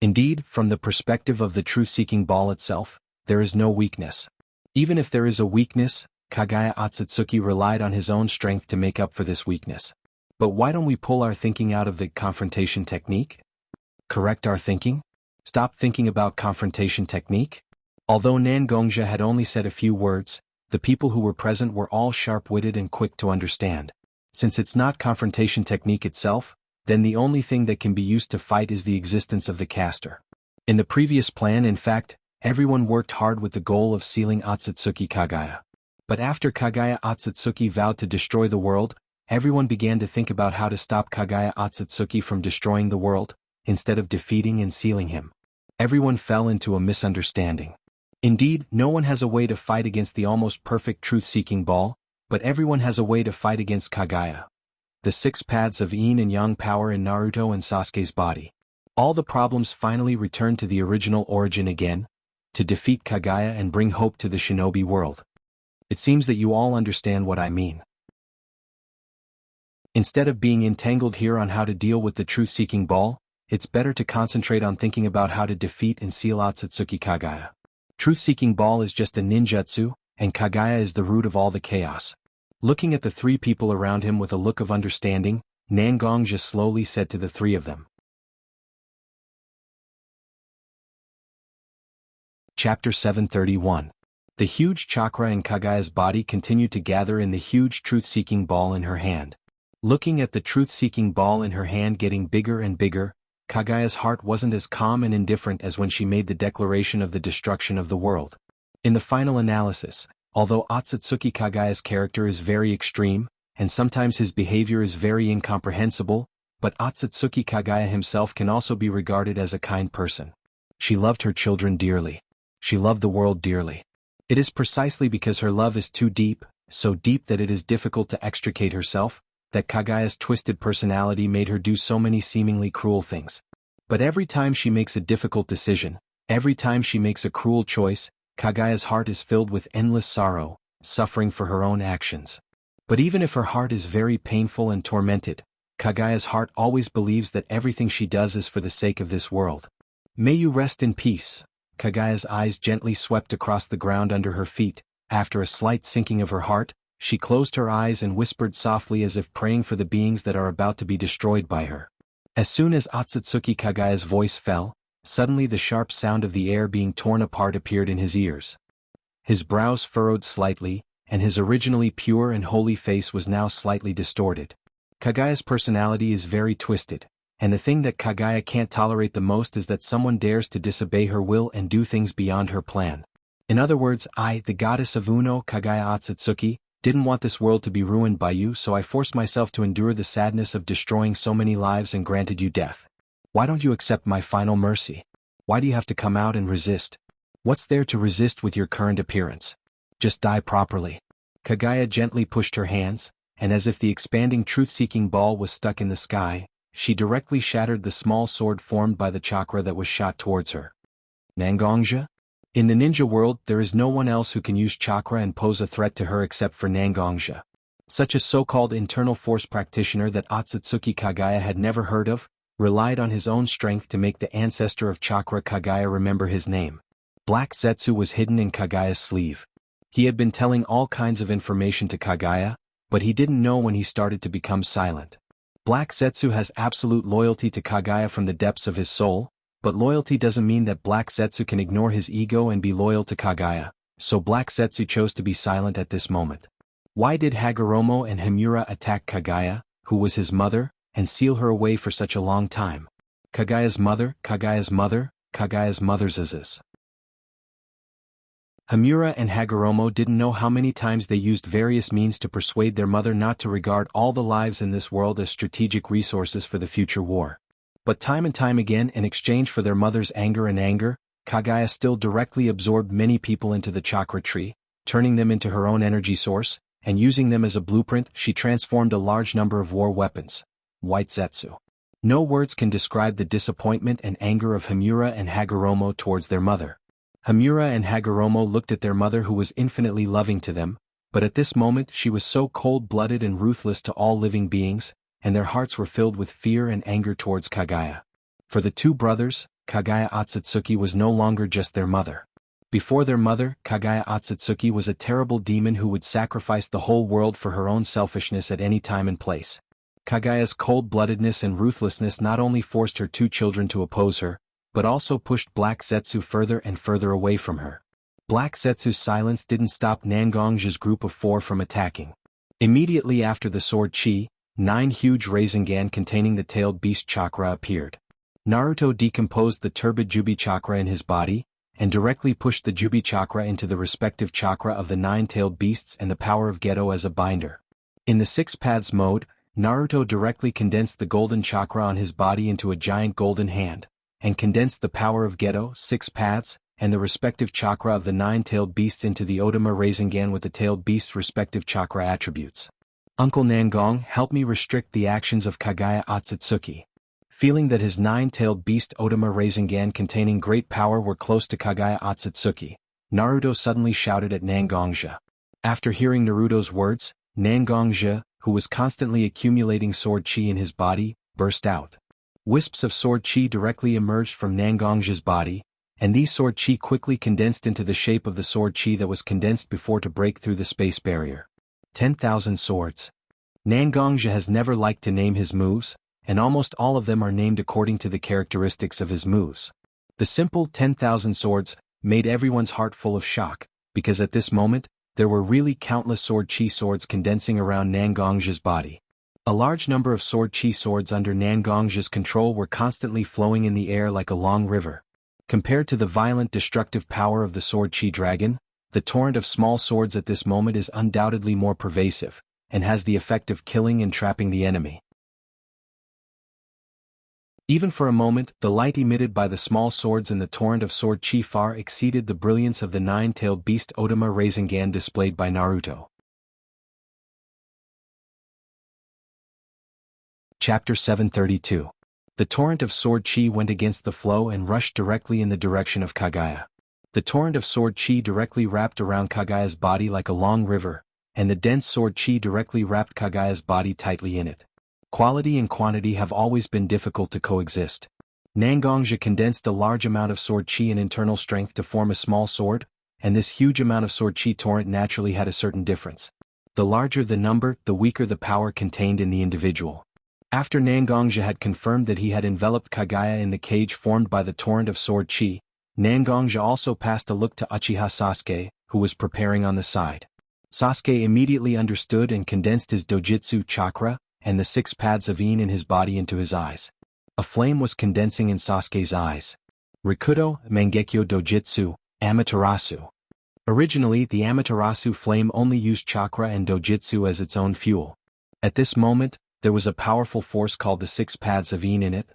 Indeed, from the perspective of the truth-seeking ball itself, there is no weakness. Even if there is a weakness, Kagaya Otsutsuki relied on his own strength to make up for this weakness. But why don't we pull our thinking out of the confrontation technique? Correct our thinking? Stop thinking about confrontation technique? Although Nangongja had only said a few words, the people who were present were all sharp-witted and quick to understand. Since it's not confrontation technique itself, then the only thing that can be used to fight is the existence of the caster. In the previous plan, in fact, everyone worked hard with the goal of sealing Otsutsuki Kagaya. But after Kagaya Otsutsuki vowed to destroy the world, everyone began to think about how to stop Kagaya Otsutsuki from destroying the world, instead of defeating and sealing him. Everyone fell into a misunderstanding. Indeed, no one has a way to fight against the almost perfect truth-seeking ball, but everyone has a way to fight against Kagaya. The 6 paths of yin and yang power in Naruto and Sasuke's body. All the problems finally return to the original origin again, to defeat Kagaya and bring hope to the shinobi world. It seems that you all understand what I mean. Instead of being entangled here on how to deal with the truth-seeking ball, it's better to concentrate on thinking about how to defeat and seal Otsutsuki Kagaya. Truth-seeking ball is just a ninjutsu, and Kagaya is the root of all the chaos. Looking at the 3 people around him with a look of understanding, Nangongja slowly said to the 3 of them. Chapter 731. The huge chakra in Kagaya's body continued to gather in the huge truth-seeking ball in her hand. Looking at the truth-seeking ball in her hand getting bigger and bigger, Kagaya's heart wasn't as calm and indifferent as when she made the declaration of the destruction of the world. In the final analysis, although Otsutsuki Kagaya's character is very extreme, and sometimes his behavior is very incomprehensible, but Otsutsuki Kagaya himself can also be regarded as a kind person. She loved her children dearly. She loved the world dearly. It is precisely because her love is too deep, so deep that it is difficult to extricate herself, that Kagaya's twisted personality made her do so many seemingly cruel things. But every time she makes a difficult decision, every time she makes a cruel choice, Kagaya's heart is filled with endless sorrow, suffering for her own actions. But even if her heart is very painful and tormented, Kagaya's heart always believes that everything she does is for the sake of this world. May you rest in peace. Kagaya's eyes gently swept across the ground under her feet. After a slight sinking of her heart, she closed her eyes and whispered softly as if praying for the beings that are about to be destroyed by her. As soon as Otsutsuki Kagaya's voice fell, suddenly the sharp sound of the air being torn apart appeared in his ears. His brows furrowed slightly, and his originally pure and holy face was now slightly distorted. Kagaya's personality is very twisted, and the thing that Kagaya can't tolerate the most is that someone dares to disobey her will and do things beyond her plan. In other words, I, the goddess of Uno, Kagaya Otsutsuki, didn't want this world to be ruined by you, so I forced myself to endure the sadness of destroying so many lives and granted you death. Why don't you accept my final mercy? Why do you have to come out and resist? What's there to resist with your current appearance? Just die properly. Kagaya gently pushed her hands, and as if the expanding truth-seeking ball was stuck in the sky, she directly shattered the small sword formed by the chakra that was shot towards her. Nangongja? In the ninja world, there is no one else who can use chakra and pose a threat to her except for Nangongja. Such a so-called internal force practitioner that Otsutsuki Kagaya had never heard of, relied on his own strength to make the ancestor of chakra Kagaya remember his name. Black Zetsu was hidden in Kagaya's sleeve. He had been telling all kinds of information to Kagaya, but he didn't know when he started to become silent. Black Zetsu has absolute loyalty to Kagaya from the depths of his soul, but loyalty doesn't mean that Black Zetsu can ignore his ego and be loyal to Kagaya, so Black Zetsu chose to be silent at this moment. Why did Hagoromo and Himura attack Kagaya, who was his mother, and seal her away for such a long time? Kagaya's mother, Kagaya's mother, Kagaya's mother's Azaz. Himura and Hagoromo didn't know how many times they used various means to persuade their mother not to regard all the lives in this world as strategic resources for the future war. But time and time again, in exchange for their mother's anger, Kagaya still directly absorbed many people into the chakra tree, turning them into her own energy source, and using them as a blueprint, she transformed a large number of war weapons. White Zetsu. No words can describe the disappointment and anger of Himura and Hagoromo towards their mother. Himura and Hagoromo looked at their mother who was infinitely loving to them, but at this moment she was so cold-blooded and ruthless to all living beings, and their hearts were filled with fear and anger towards Kagaya. For the 2 brothers, Kagaya Otsutsuki was no longer just their mother. Before their mother, Kagaya Otsutsuki was a terrible demon who would sacrifice the whole world for her own selfishness at any time and place. Kagaya's cold-bloodedness and ruthlessness not only forced her 2 children to oppose her, but also pushed Black Zetsu further and further away from her. Black Zetsu's silence didn't stop Nangong's group of 4 from attacking. Immediately after the sword chi, 9 huge Rasengan containing the tailed beast chakra appeared. Naruto decomposed the turbid Jubi chakra in his body, and directly pushed the Jubi chakra into the respective chakra of the 9 tailed beasts and the power of Geto as a binder. In the 6 paths mode, Naruto directly condensed the golden chakra on his body into a giant golden hand, and condensed the power of Geto, 6 paths, and the respective chakra of the 9 tailed beasts into the Otama Rasengan with the tailed beasts' respective chakra attributes. Uncle Nangong helped me restrict the actions of Kagaya Otsutsuki. Feeling that his 9-tailed beast Otama Rasengan containing great power were close to Kagaya Otsutsuki, Naruto suddenly shouted at Nangongja. After hearing Naruto's words, Nangongja, who was constantly accumulating sword chi in his body, burst out. Wisps of sword chi directly emerged from Nangongja's body, and these sword chi quickly condensed into the shape of the sword chi that was condensed before to break through the space barrier. 10,000 swords. Nangongja has never liked to name his moves, and almost all of them are named according to the characteristics of his moves. The simple 10,000 swords made everyone's heart full of shock, because at this moment, there were really countless sword chi swords condensing around Nangongja's body. A large number of sword chi swords under Nangongja's control were constantly flowing in the air like a long river. Compared to the violent destructive power of the sword chi dragon, the torrent of small swords at this moment is undoubtedly more pervasive, and has the effect of killing and trapping the enemy. Even for a moment, the light emitted by the small swords in the torrent of sword chi far exceeded the brilliance of the 9-tailed beast Otama Rasengan displayed by Naruto. Chapter 732. The torrent of sword chi went against the flow and rushed directly in the direction of Kagaya. The torrent of sword chi directly wrapped around Kagaya's body like a long river, and the dense sword chi directly wrapped Kagaya's body tightly in it. Quality and quantity have always been difficult to coexist. Nangongja condensed a large amount of sword chi and internal strength to form a small sword, and this huge amount of sword chi torrent naturally had a certain difference. The larger the number, the weaker the power contained in the individual. After Nangongja had confirmed that he had enveloped Kagaya in the cage formed by the torrent of sword chi, Nangongja also passed a look to Uchiha Sasuke, who was preparing on the side. Sasuke immediately understood and condensed his dojutsu chakra, and the 6 paths of yin in his body into his eyes. A flame was condensing in Sasuke's eyes. Rikudo, Mangekyo Dojutsu, Amaterasu. Originally, the Amaterasu flame only used chakra and dojutsu as its own fuel. At this moment, there was a powerful force called the 6 paths of yin in it.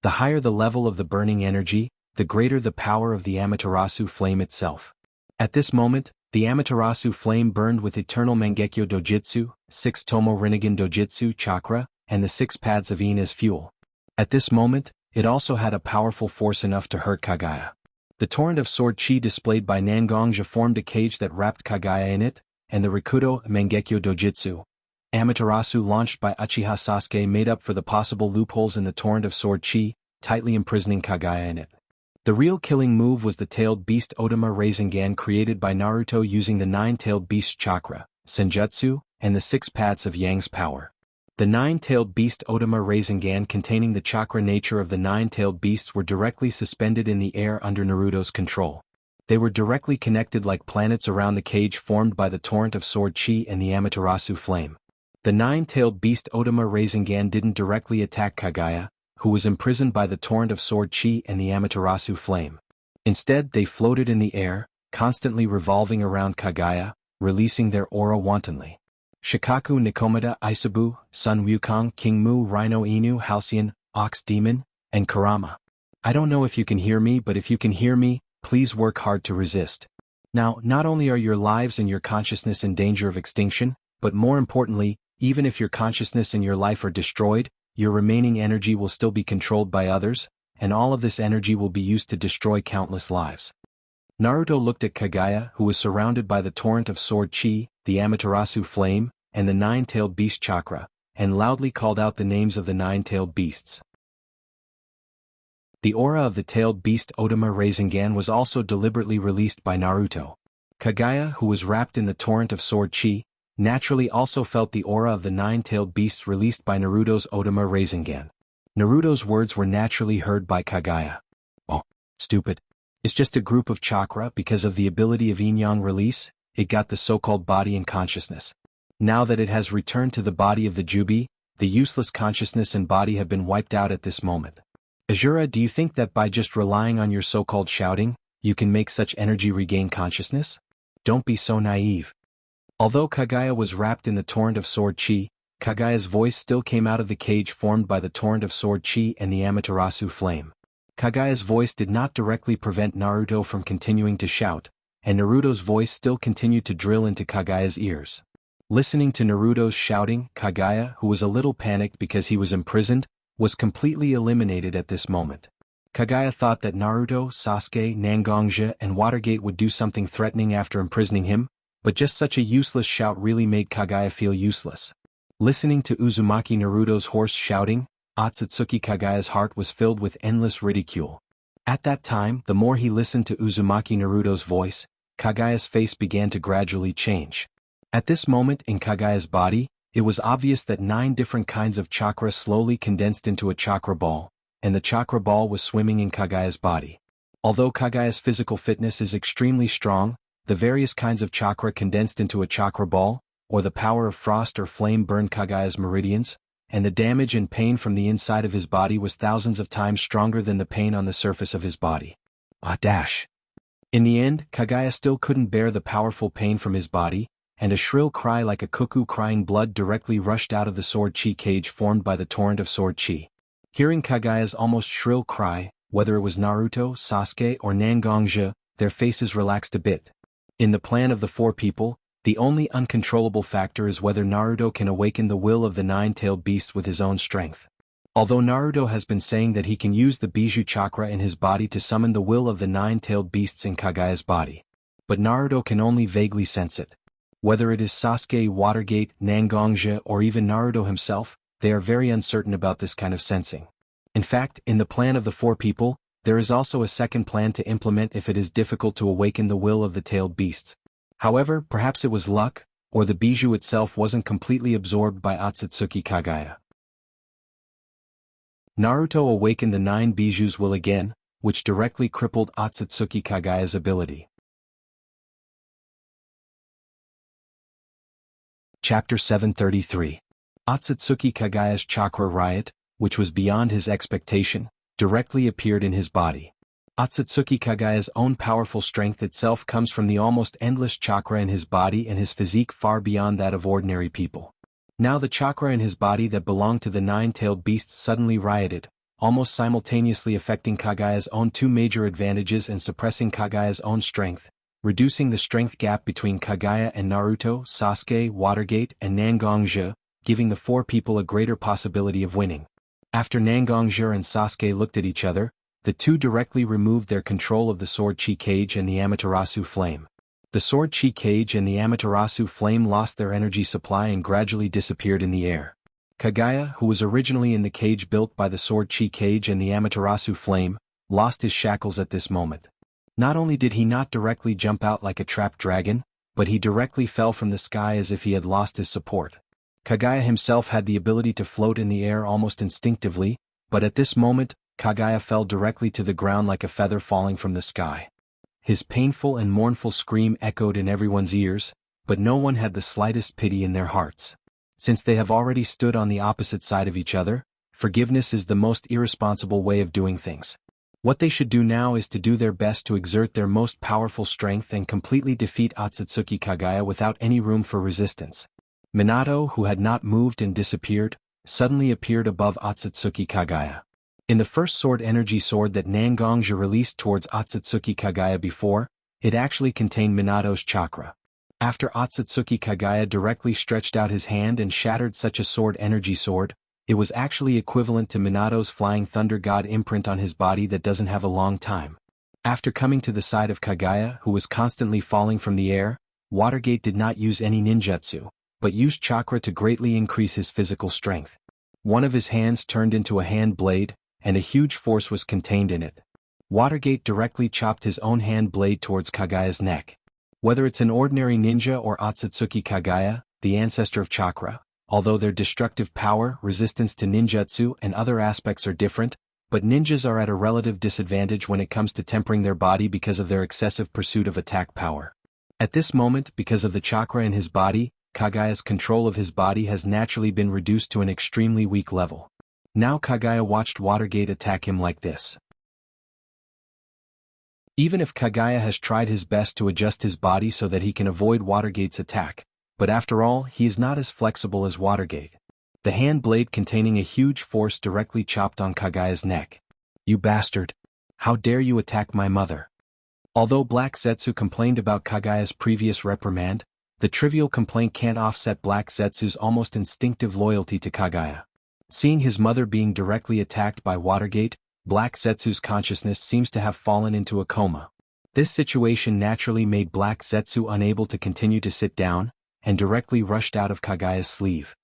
The higher the level of the burning energy, the greater the power of the Amaterasu flame itself. At this moment, the Amaterasu flame burned with eternal Mangekyo Dojutsu, 6 Tomo Rinnegan Dojutsu chakra, and the 6 paths of yin as fuel. At this moment, it also had a powerful force enough to hurt Kagaya. The torrent of sword chi displayed by Nangongja formed a cage that wrapped Kagaya in it, and the Rikudo Mangekyo Dojutsu, Amaterasu launched by Uchiha Sasuke made up for the possible loopholes in the torrent of sword chi, tightly imprisoning Kagaya in it. The real killing move was the tailed beast Otama Rasengan created by Naruto using the 9-tailed beast chakra, senjutsu, and the 6 paths of Yang's power. The 9-tailed beast Otama Rasengan containing the chakra nature of the 9-tailed beasts were directly suspended in the air under Naruto's control. They were directly connected like planets around the cage formed by the torrent of sword chi and the Amaterasu flame. The 9-tailed beast Otama Rasengan didn't directly attack Kagaya, who was imprisoned by the torrent of sword chi and the Amaterasu flame. Instead, they floated in the air, constantly revolving around Kagaya, releasing their aura wantonly. Shikaku Nikomata Isabu, Sun Wukong, King Mu Rhino Inu Halcyon, Ox Demon, and Karama. I don't know if you can hear me, but if you can hear me, please work hard to resist. Now, not only are your lives and your consciousness in danger of extinction, but more importantly, even if your consciousness and your life are destroyed, your remaining energy will still be controlled by others, and all of this energy will be used to destroy countless lives. Naruto looked at Kagaya, who was surrounded by the torrent of sword chi, the Amaterasu flame, and the 9-tailed beast chakra, and loudly called out the names of the 9-tailed beasts. The aura of the tailed beast Otama Rasengan was also deliberately released by Naruto. Kagaya, who was wrapped in the torrent of sword chi, naturally also felt the aura of the 9-tailed beasts released by Naruto's Otama Rasengan. Naruto's words were naturally heard by Kagaya. Oh. Stupid. It's just a group of chakra because of the ability of yin-yang release, it got the so-called body and consciousness. Now that it has returned to the body of the Jubi, the useless consciousness and body have been wiped out at this moment. Azura, do you think that by just relying on your so-called shouting, you can make such energy regain consciousness? Don't be so naive. Although Kagaya was wrapped in the torrent of sword chi, Kagaya's voice still came out of the cage formed by the torrent of sword chi and the Amaterasu flame. Kagaya's voice did not directly prevent Naruto from continuing to shout, and Naruto's voice still continued to drill into Kagaya's ears. Listening to Naruto's shouting, Kagaya, who was a little panicked because he was imprisoned, was completely eliminated at this moment. Kagaya thought that Naruto, Sasuke, Nangonja, and Watergate would do something threatening after imprisoning him, but just such a useless shout really made Kagaya feel useless. Listening to Uzumaki Naruto's hoarse shouting, Otsutsuki Kagaya's heart was filled with endless ridicule. At that time, the more he listened to Uzumaki Naruto's voice, Kagaya's face began to gradually change. At this moment in Kagaya's body, it was obvious that 9 different kinds of chakra slowly condensed into a chakra ball, and the chakra ball was swimming in Kagaya's body. Although Kagaya's physical fitness is extremely strong, the various kinds of chakra condensed into a chakra ball, or the power of frost or flame burned Kagaya's meridians, and the damage and pain from the inside of his body was thousands of times stronger than the pain on the surface of his body. In the end, Kagaya still couldn't bear the powerful pain from his body, and a shrill cry like a cuckoo crying blood directly rushed out of the sword chi cage formed by the torrent of sword chi. Hearing Kagaya's almost shrill cry, whether it was Naruto, Sasuke, or Nangonja, their faces relaxed a bit. In the plan of the 4 people, the only uncontrollable factor is whether Naruto can awaken the will of the 9-tailed beast with his own strength. Although Naruto has been saying that he can use the Bijou chakra in his body to summon the will of the 9-tailed beasts in Kagaya's body. But Naruto can only vaguely sense it. Whether it is Sasuke, Watergate, Nangonja, or even Naruto himself, they are very uncertain about this kind of sensing. In fact, in the plan of the 4 people, there is also a second plan to implement if it is difficult to awaken the will of the tailed beasts. However, perhaps it was luck, or the Bijou itself wasn't completely absorbed by Otsutsuki Kagaya. Naruto awakened the 9 Bijou's will again, which directly crippled Otsutsuki Kagaya's ability. Chapter 733. Otsutsuki Kagaya's chakra riot, which was beyond his expectation, directly appeared in his body. Otsutsuki Kagaya's own powerful strength itself comes from the almost endless chakra in his body and his physique far beyond that of ordinary people. Now the chakra in his body that belonged to the 9-tailed beasts suddenly rioted, almost simultaneously affecting Kagaya's own 2 major advantages and suppressing Kagaya's own strength, reducing the strength gap between Kagaya and Naruto, Sasuke, Watergate, and Nangonja, giving the 4 people a greater possibility of winning. After Nangonja and Sasuke looked at each other, the 2 directly removed their control of the sword chi cage and the Amaterasu flame. The sword chi cage and the Amaterasu flame lost their energy supply and gradually disappeared in the air. Kagaya, who was originally in the cage built by the sword chi cage and the Amaterasu flame, lost his shackles at this moment. Not only did he not directly jump out like a trapped dragon, but he directly fell from the sky as if he had lost his support. Kagaya himself had the ability to float in the air almost instinctively, but at this moment, Kagaya fell directly to the ground like a feather falling from the sky. His painful and mournful scream echoed in everyone's ears, but no one had the slightest pity in their hearts. Since they have already stood on the opposite side of each other, forgiveness is the most irresponsible way of doing things. What they should do now is to do their best to exert their most powerful strength and completely defeat Otsutsuki Kagaya without any room for resistance. Minato, who had not moved and disappeared, suddenly appeared above Otsutsuki Kagaya. In the first sword energy sword that Nangonja released towards Otsutsuki Kagaya before, it actually contained Minato's chakra. After Otsutsuki Kagaya directly stretched out his hand and shattered such a sword energy sword, it was actually equivalent to Minato's flying thunder god imprint on his body that doesn't have a long time. After coming to the side of Kagaya, who was constantly falling from the air, Watergate did not use any ninjutsu, but used chakra to greatly increase his physical strength. One of his hands turned into a hand blade, and a huge force was contained in it. Watergate directly chopped his own hand blade towards Kagaya's neck. Whether it's an ordinary ninja or Otsutsuki Kagaya, the ancestor of chakra, although their destructive power, resistance to ninjutsu, and other aspects are different, but ninjas are at a relative disadvantage when it comes to tempering their body because of their excessive pursuit of attack power. At this moment, because of the chakra in his body, Kagaya's control of his body has naturally been reduced to an extremely weak level. Now Kagaya watched Watergate attack him like this. Even if Kagaya has tried his best to adjust his body so that he can avoid Watergate's attack, but after all, he is not as flexible as Watergate. The hand blade containing a huge force directly chopped on Kagaya's neck. "You bastard! How dare you attack my mother?" Although Black Zetsu complained about Kagaya's previous reprimand, the trivial complaint can't offset Black Zetsu's almost instinctive loyalty to Kagaya. Seeing his mother being directly attacked by Watergate, Black Zetsu's consciousness seems to have fallen into a coma. This situation naturally made Black Zetsu unable to continue to sit down, and directly rushed out of Kagaya's sleeve.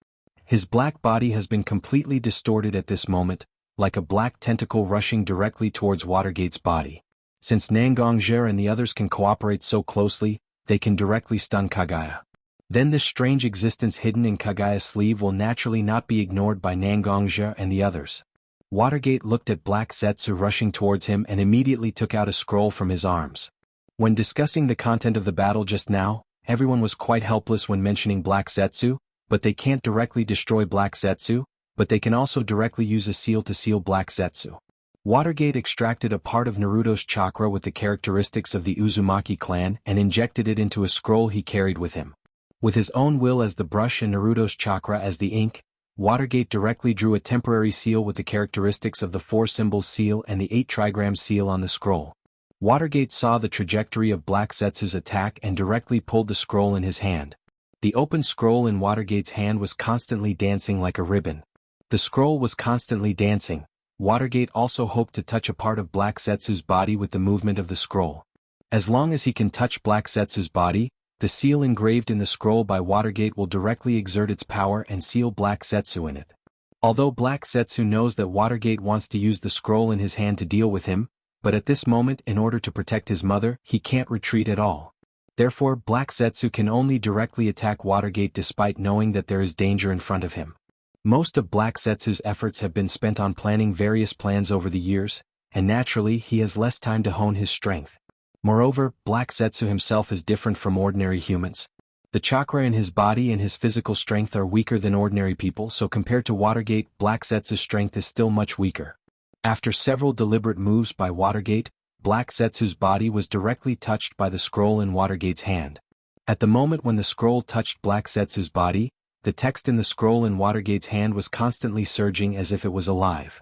His black body has been completely distorted at this moment, like a black tentacle rushing directly towards Watergate's body. Since Nangongzhe and the others can cooperate so closely, they can directly stun Kagaya. Then this strange existence hidden in Kagaya's sleeve will naturally not be ignored by Nangongzhe and the others. Watergate looked at Black Zetsu rushing towards him and immediately took out a scroll from his arms. When discussing the content of the battle just now, everyone was quite helpless when mentioning Black Zetsu, but they can't directly destroy Black Zetsu, but they can also directly use a seal to seal Black Zetsu. Watergate extracted a part of Naruto's chakra with the characteristics of the Uzumaki clan and injected it into a scroll he carried with him. With his own will as the brush and Naruto's chakra as the ink, Watergate directly drew a temporary seal with the characteristics of the 4 symbols seal and the 8 trigram seal on the scroll. Watergate saw the trajectory of Black Zetsu's attack and directly pulled the scroll in his hand. The open scroll in Watergate's hand was constantly dancing like a ribbon. The scroll was constantly dancing. Watergate also hoped to touch a part of Black Zetsu's body with the movement of the scroll. As long as he can touch Black Zetsu's body, the seal engraved in the scroll by Watergate will directly exert its power and seal Black Zetsu in it. Although Black Zetsu knows that Watergate wants to use the scroll in his hand to deal with him, but at this moment in order to protect his mother, he can't retreat at all. Therefore Black Zetsu can only directly attack Watergate despite knowing that there is danger in front of him. Most of Black Zetsu's efforts have been spent on planning various plans over the years, and naturally he has less time to hone his strength. Moreover, Black Zetsu himself is different from ordinary humans. The chakra in his body and his physical strength are weaker than ordinary people, so compared to Watergate, Black Zetsu's strength is still much weaker. After several deliberate moves by Watergate, Black Zetsu's body was directly touched by the scroll in Watergate's hand. At the moment when the scroll touched Black Zetsu's body, the text in the scroll in Watergate's hand was constantly surging as if it was alive.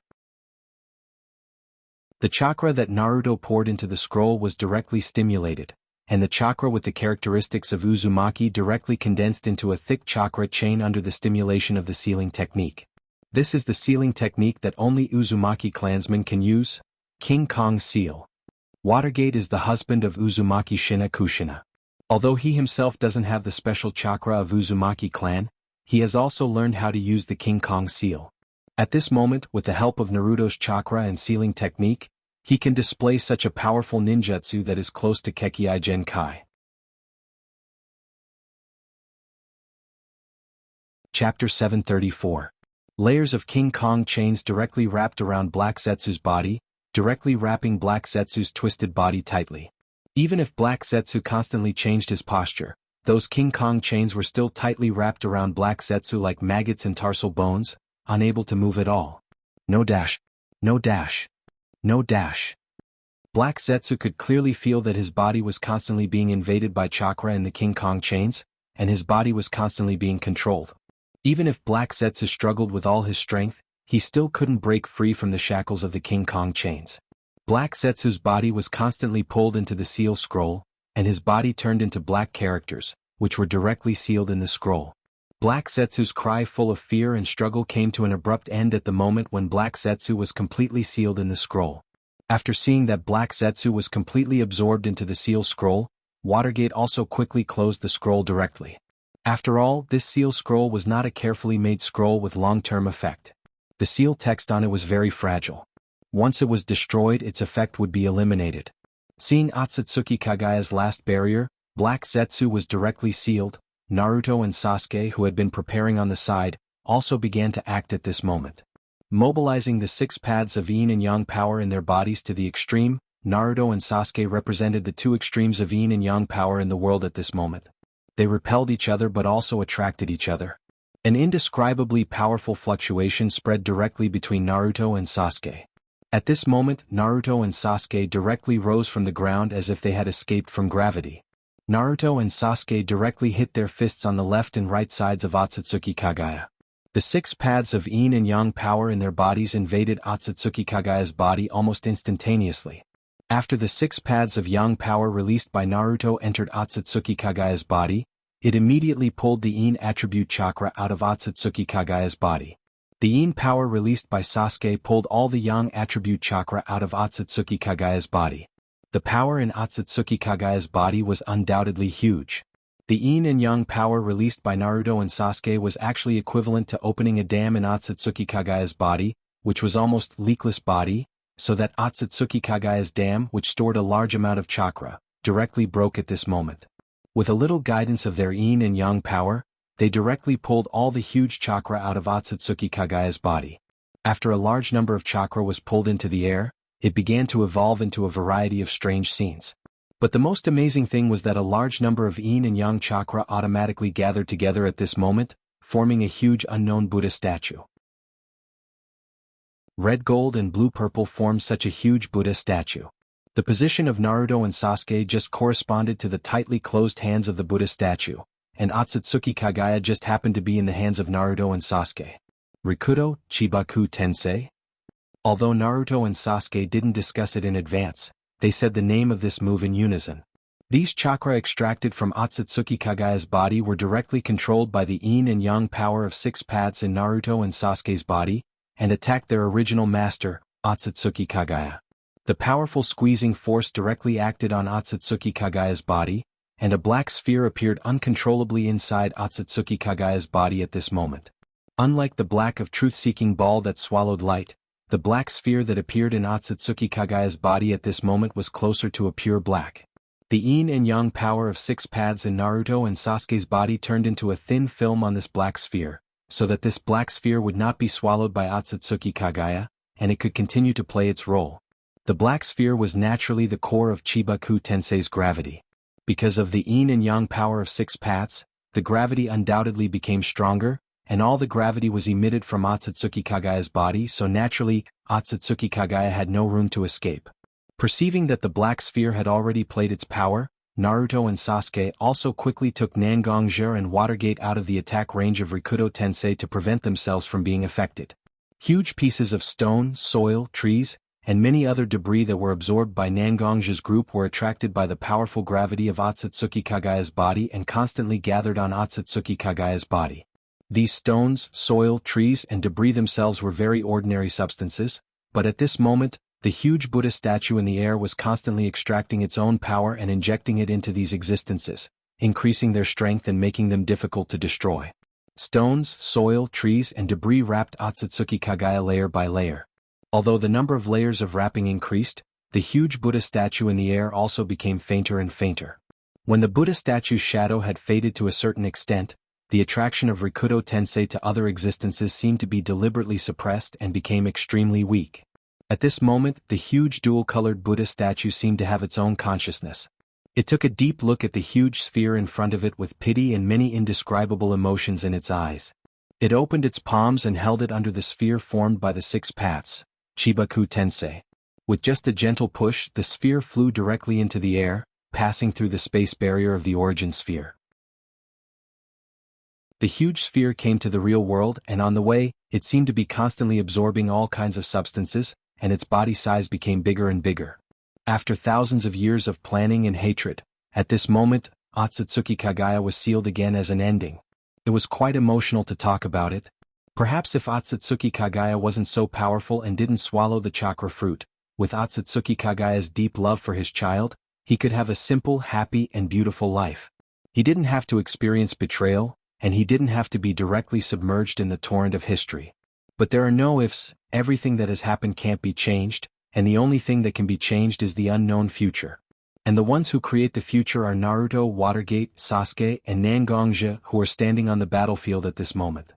The chakra that Naruto poured into the scroll was directly stimulated, and the chakra with the characteristics of Uzumaki directly condensed into a thick chakra chain under the stimulation of the sealing technique. This is the sealing technique that only Uzumaki clansmen can use, King Kong Seal. Watergate is the husband of Uzumaki Shina Kushina. Although he himself doesn't have the special chakra of Uzumaki clan, he has also learned how to use the King Kong seal. At this moment, with the help of Naruto's chakra and sealing technique, he can display such a powerful ninjutsu that is close to Kekkei Genkai. Chapter 734. Layers of King Kong chains directly wrapped around Black Zetsu's body, directly wrapping Black Zetsu's twisted body tightly. Even if Black Zetsu constantly changed his posture, those King Kong chains were still tightly wrapped around Black Zetsu like maggots in tarsal bones, unable to move at all. No dash. No dash. No dash. Black Zetsu could clearly feel that his body was constantly being invaded by chakra in the King Kong chains, and his body was constantly being controlled. Even if Black Zetsu struggled with all his strength, he still couldn't break free from the shackles of the King Kong chains. Black Zetsu's body was constantly pulled into the seal scroll, and his body turned into black characters, which were directly sealed in the scroll. Black Zetsu's cry full of fear and struggle came to an abrupt end at the moment when Black Zetsu was completely sealed in the scroll. After seeing that Black Zetsu was completely absorbed into the seal scroll, Watergate also quickly closed the scroll directly. After all, this seal scroll was not a carefully made scroll with long-term effect. The seal text on it was very fragile. Once it was destroyed, its effect would be eliminated. Seeing Otsutsuki Kagaya's last barrier, Black Zetsu was directly sealed. Naruto and Sasuke, who had been preparing on the side, also began to act at this moment. Mobilizing the 6 paths of yin and yang power in their bodies to the extreme, Naruto and Sasuke represented the 2 extremes of yin and yang power in the world at this moment. They repelled each other but also attracted each other. An indescribably powerful fluctuation spread directly between Naruto and Sasuke. At this moment, Naruto and Sasuke directly rose from the ground as if they had escaped from gravity. Naruto and Sasuke directly hit their fists on the left and right sides of Otsutsuki Kagaya. The 6 paths of yin and yang power in their bodies invaded Otsutsuki Kagaya's body almost instantaneously. After the 6 paths of yang power released by Naruto entered Otsutsuki Kagaya's body, it immediately pulled the yin attribute chakra out of Otsutsuki Kagaya's body. The yin power released by Sasuke pulled all the yang attribute chakra out of Otsutsuki Kagaya's body. The power in Otsutsuki Kagaya's body was undoubtedly huge. The yin and yang power released by Naruto and Sasuke was actually equivalent to opening a dam in Otsutsuki Kagaya's body, which was almost leakless body, so that Otsutsuki Kagaya's dam, which stored a large amount of chakra, directly broke at this moment. With a little guidance of their yin and yang power, they directly pulled all the huge chakra out of Otsutsuki Kagaya's body. After a large number of chakra was pulled into the air, it began to evolve into a variety of strange scenes. But the most amazing thing was that a large number of yin and yang chakra automatically gathered together at this moment, forming a huge unknown Buddha statue. Red gold and blue purple formed such a huge Buddha statue. The position of Naruto and Sasuke just corresponded to the tightly closed hands of the Buddha statue, and Otsutsuki Kagaya just happened to be in the hands of Naruto and Sasuke. Rikudo, Chibaku Tensei? Although Naruto and Sasuke didn't discuss it in advance, they said the name of this move in unison. These chakra extracted from Otsutsuki Kagaya's body were directly controlled by the yin and yang power of 6 paths in Naruto and Sasuke's body, and attacked their original master, Otsutsuki Kagaya. The powerful squeezing force directly acted on Otsutsuki Kagaya's body, and a black sphere appeared uncontrollably inside Otsutsuki Kagaya's body at this moment. Unlike the black of truth-seeking ball that swallowed light, the black sphere that appeared in Otsutsuki Kagaya's body at this moment was closer to a pure black. The yin and yang power of 6 paths in Naruto and Sasuke's body turned into a thin film on this black sphere, so that this black sphere would not be swallowed by Otsutsuki Kagaya, and it could continue to play its role. The black sphere was naturally the core of Chibaku Tensei's gravity. Because of the yin and yang power of 6 paths, the gravity undoubtedly became stronger, and all the gravity was emitted from Otsutsuki Kagaya's body, so naturally, Otsutsuki Kagaya had no room to escape. Perceiving that the black sphere had already played its power, Naruto and Sasuke also quickly took Nangongja and Watergate out of the attack range of Rikudo Tensei to prevent themselves from being affected. Huge pieces of stone, soil, trees, and many other debris that were absorbed by Nangongja's group were attracted by the powerful gravity of Otsutsuki Kagaya's body and constantly gathered on Otsutsuki Kagaya's body. These stones, soil, trees, and debris themselves were very ordinary substances, but at this moment, the huge Buddha statue in the air was constantly extracting its own power and injecting it into these existences, increasing their strength and making them difficult to destroy. Stones, soil, trees, and debris wrapped Otsutsuki Kagaya layer by layer. Although the number of layers of wrapping increased, the huge Buddha statue in the air also became fainter and fainter. When the Buddha statue's shadow had faded to a certain extent, the attraction of Rikudo Tensei to other existences seemed to be deliberately suppressed and became extremely weak. At this moment, the huge dual-colored Buddha statue seemed to have its own consciousness. It took a deep look at the huge sphere in front of it with pity and many indescribable emotions in its eyes. It opened its palms and held it under the sphere formed by the 6 paths, Chibaku Tensei. With just a gentle push, the sphere flew directly into the air, passing through the space barrier of the origin sphere. The huge sphere came to the real world, and on the way, it seemed to be constantly absorbing all kinds of substances, and its body size became bigger and bigger. After thousands of years of planning and hatred, at this moment, Otsutsuki Kagaya was sealed again as an ending. It was quite emotional to talk about it. Perhaps if Otsutsuki Kagaya wasn't so powerful and didn't swallow the chakra fruit, with Otsutsuki Kagaya's deep love for his child, he could have a simple, happy, and beautiful life. He didn't have to experience betrayal, and he didn't have to be directly submerged in the torrent of history. But there are no ifs, everything that has happened can't be changed, and the only thing that can be changed is the unknown future. And the ones who create the future are Naruto, Watergate, Sasuke, and Nangongja, who are standing on the battlefield at this moment.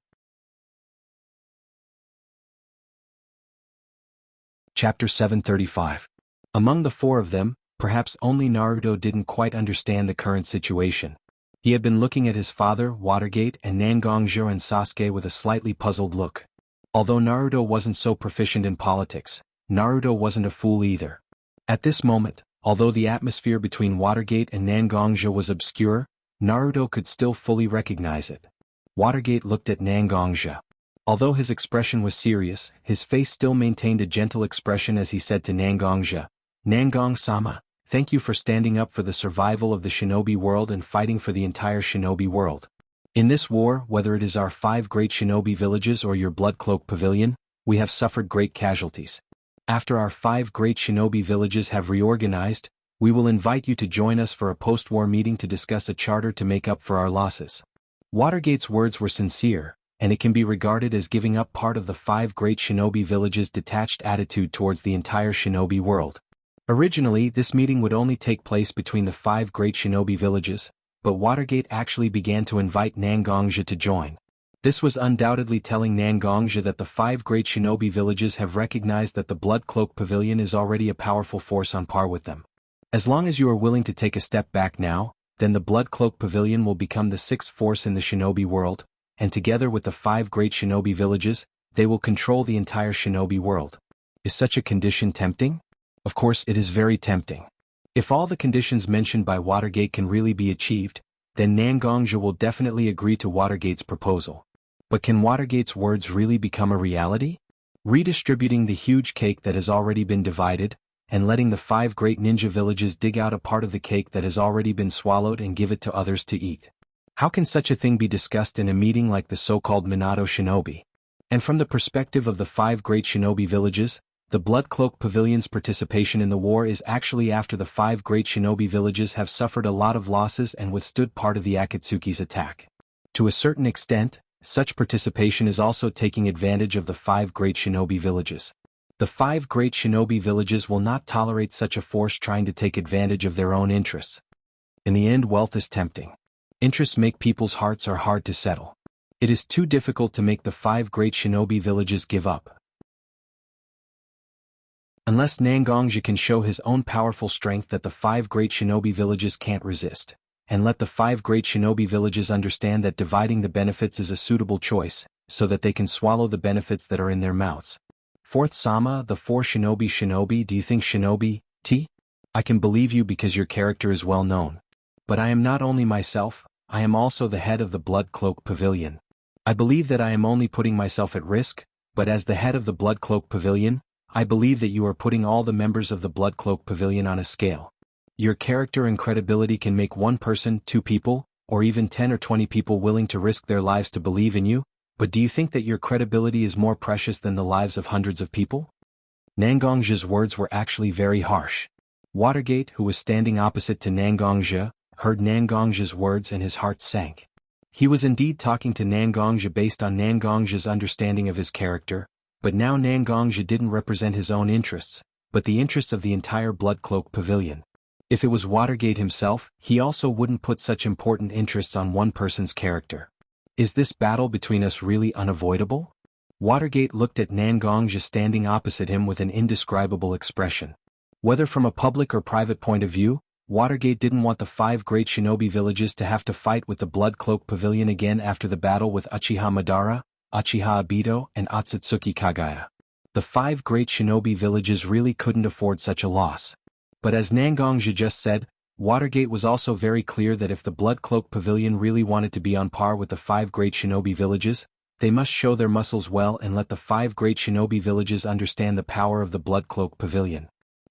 Chapter 735. Among the four of them, perhaps only Naruto didn't quite understand the current situation. He had been looking at his father, Watergate, and Nangongjo and Sasuke with a slightly puzzled look. Although Naruto wasn't so proficient in politics, Naruto wasn't a fool either. At this moment, although the atmosphere between Watergate and Nangongjo was obscure, Naruto could still fully recognize it. Watergate looked at Nangongjo. Although his expression was serious, his face still maintained a gentle expression as he said to Nangongjo, "Nangong-sama, thank you for standing up for the survival of the shinobi world and fighting for the entire shinobi world. In this war, whether it is our 5 great shinobi villages or your Blood Cloak Pavilion, we have suffered great casualties. After our 5 great shinobi villages have reorganized, we will invite you to join us for a post-war meeting to discuss a charter to make up for our losses." Watergate's words were sincere, and it can be regarded as giving up part of the 5 great shinobi villages' detached attitude towards the entire shinobi world. Originally, this meeting would only take place between the 5 great shinobi villages, but Watergate actually began to invite Nangongjo to join. This was undoubtedly telling Nangongjo that the 5 great shinobi villages have recognized that the Blood Cloak Pavilion is already a powerful force on par with them. As long as you are willing to take a step back now, then the Blood Cloak Pavilion will become the 6th force in the shinobi world, and together with the 5 great shinobi villages, they will control the entire shinobi world. Is such a condition tempting? Of course it is very tempting. If all the conditions mentioned by Watergate can really be achieved, then Nangongjo will definitely agree to Watergate's proposal. But can Watergate's words really become a reality? Redistributing the huge cake that has already been divided, and letting the 5 great ninja villages dig out a part of the cake that has already been swallowed and give it to others to eat. How can such a thing be discussed in a meeting like the so-called Minato Shinobi? And from the perspective of the 5 great shinobi villages, the Blood Cloak Pavilion's participation in the war is actually after the 5 great shinobi villages have suffered a lot of losses and withstood part of the Akatsuki's attack. To a certain extent, such participation is also taking advantage of the 5 great shinobi villages. The 5 great shinobi villages will not tolerate such a force trying to take advantage of their own interests. In the end, wealth is tempting. Interests make people's hearts are hard to settle. It is too difficult to make the 5 great shinobi villages give up. Unless Nangongjo can show his own powerful strength that the 5 great shinobi villages can't resist, and let the 5 great shinobi villages understand that dividing the benefits is a suitable choice, so that they can swallow the benefits that are in their mouths. Fourth Sama, the 4 shinobi, do you think shinobi, T? I can believe you because your character is well known. But I am not only myself, I am also the head of the Blood Cloak Pavilion. I believe that I am only putting myself at risk, but as the head of the Blood Cloak Pavilion, I believe that you are putting all the members of the Blood Cloak Pavilion on a scale. Your character and credibility can make 1 person, 2 people, or even 10 or 20 people willing to risk their lives to believe in you, but do you think that your credibility is more precious than the lives of hundreds of people? Nangongjo's words were actually very harsh. Watergate, who was standing opposite to Nangongjo, heard Nangongjo's words and his heart sank. He was indeed talking to Nangongjo based on Nangongjo's understanding of his character, but now Nangongjo didn't represent his own interests, but the interests of the entire Blood Cloak Pavilion. If it was Watergate himself, he also wouldn't put such important interests on 1 person's character. Is this battle between us really unavoidable? Watergate looked at Nangongjo standing opposite him with an indescribable expression. Whether from a public or private point of view, Watergate didn't want the 5 great shinobi villages to have to fight with the Blood Cloak Pavilion again after the battle with Uchiha Madara, Uchiha Obito, and Otsutsuki Kagaya. The 5 great shinobi villages really couldn't afford such a loss. But as Nangongjo just said, Watergate was also very clear that if the Blood Cloak Pavilion really wanted to be on par with the 5 great shinobi villages, they must show their muscles well and let the 5 great shinobi villages understand the power of the Blood Cloak Pavilion.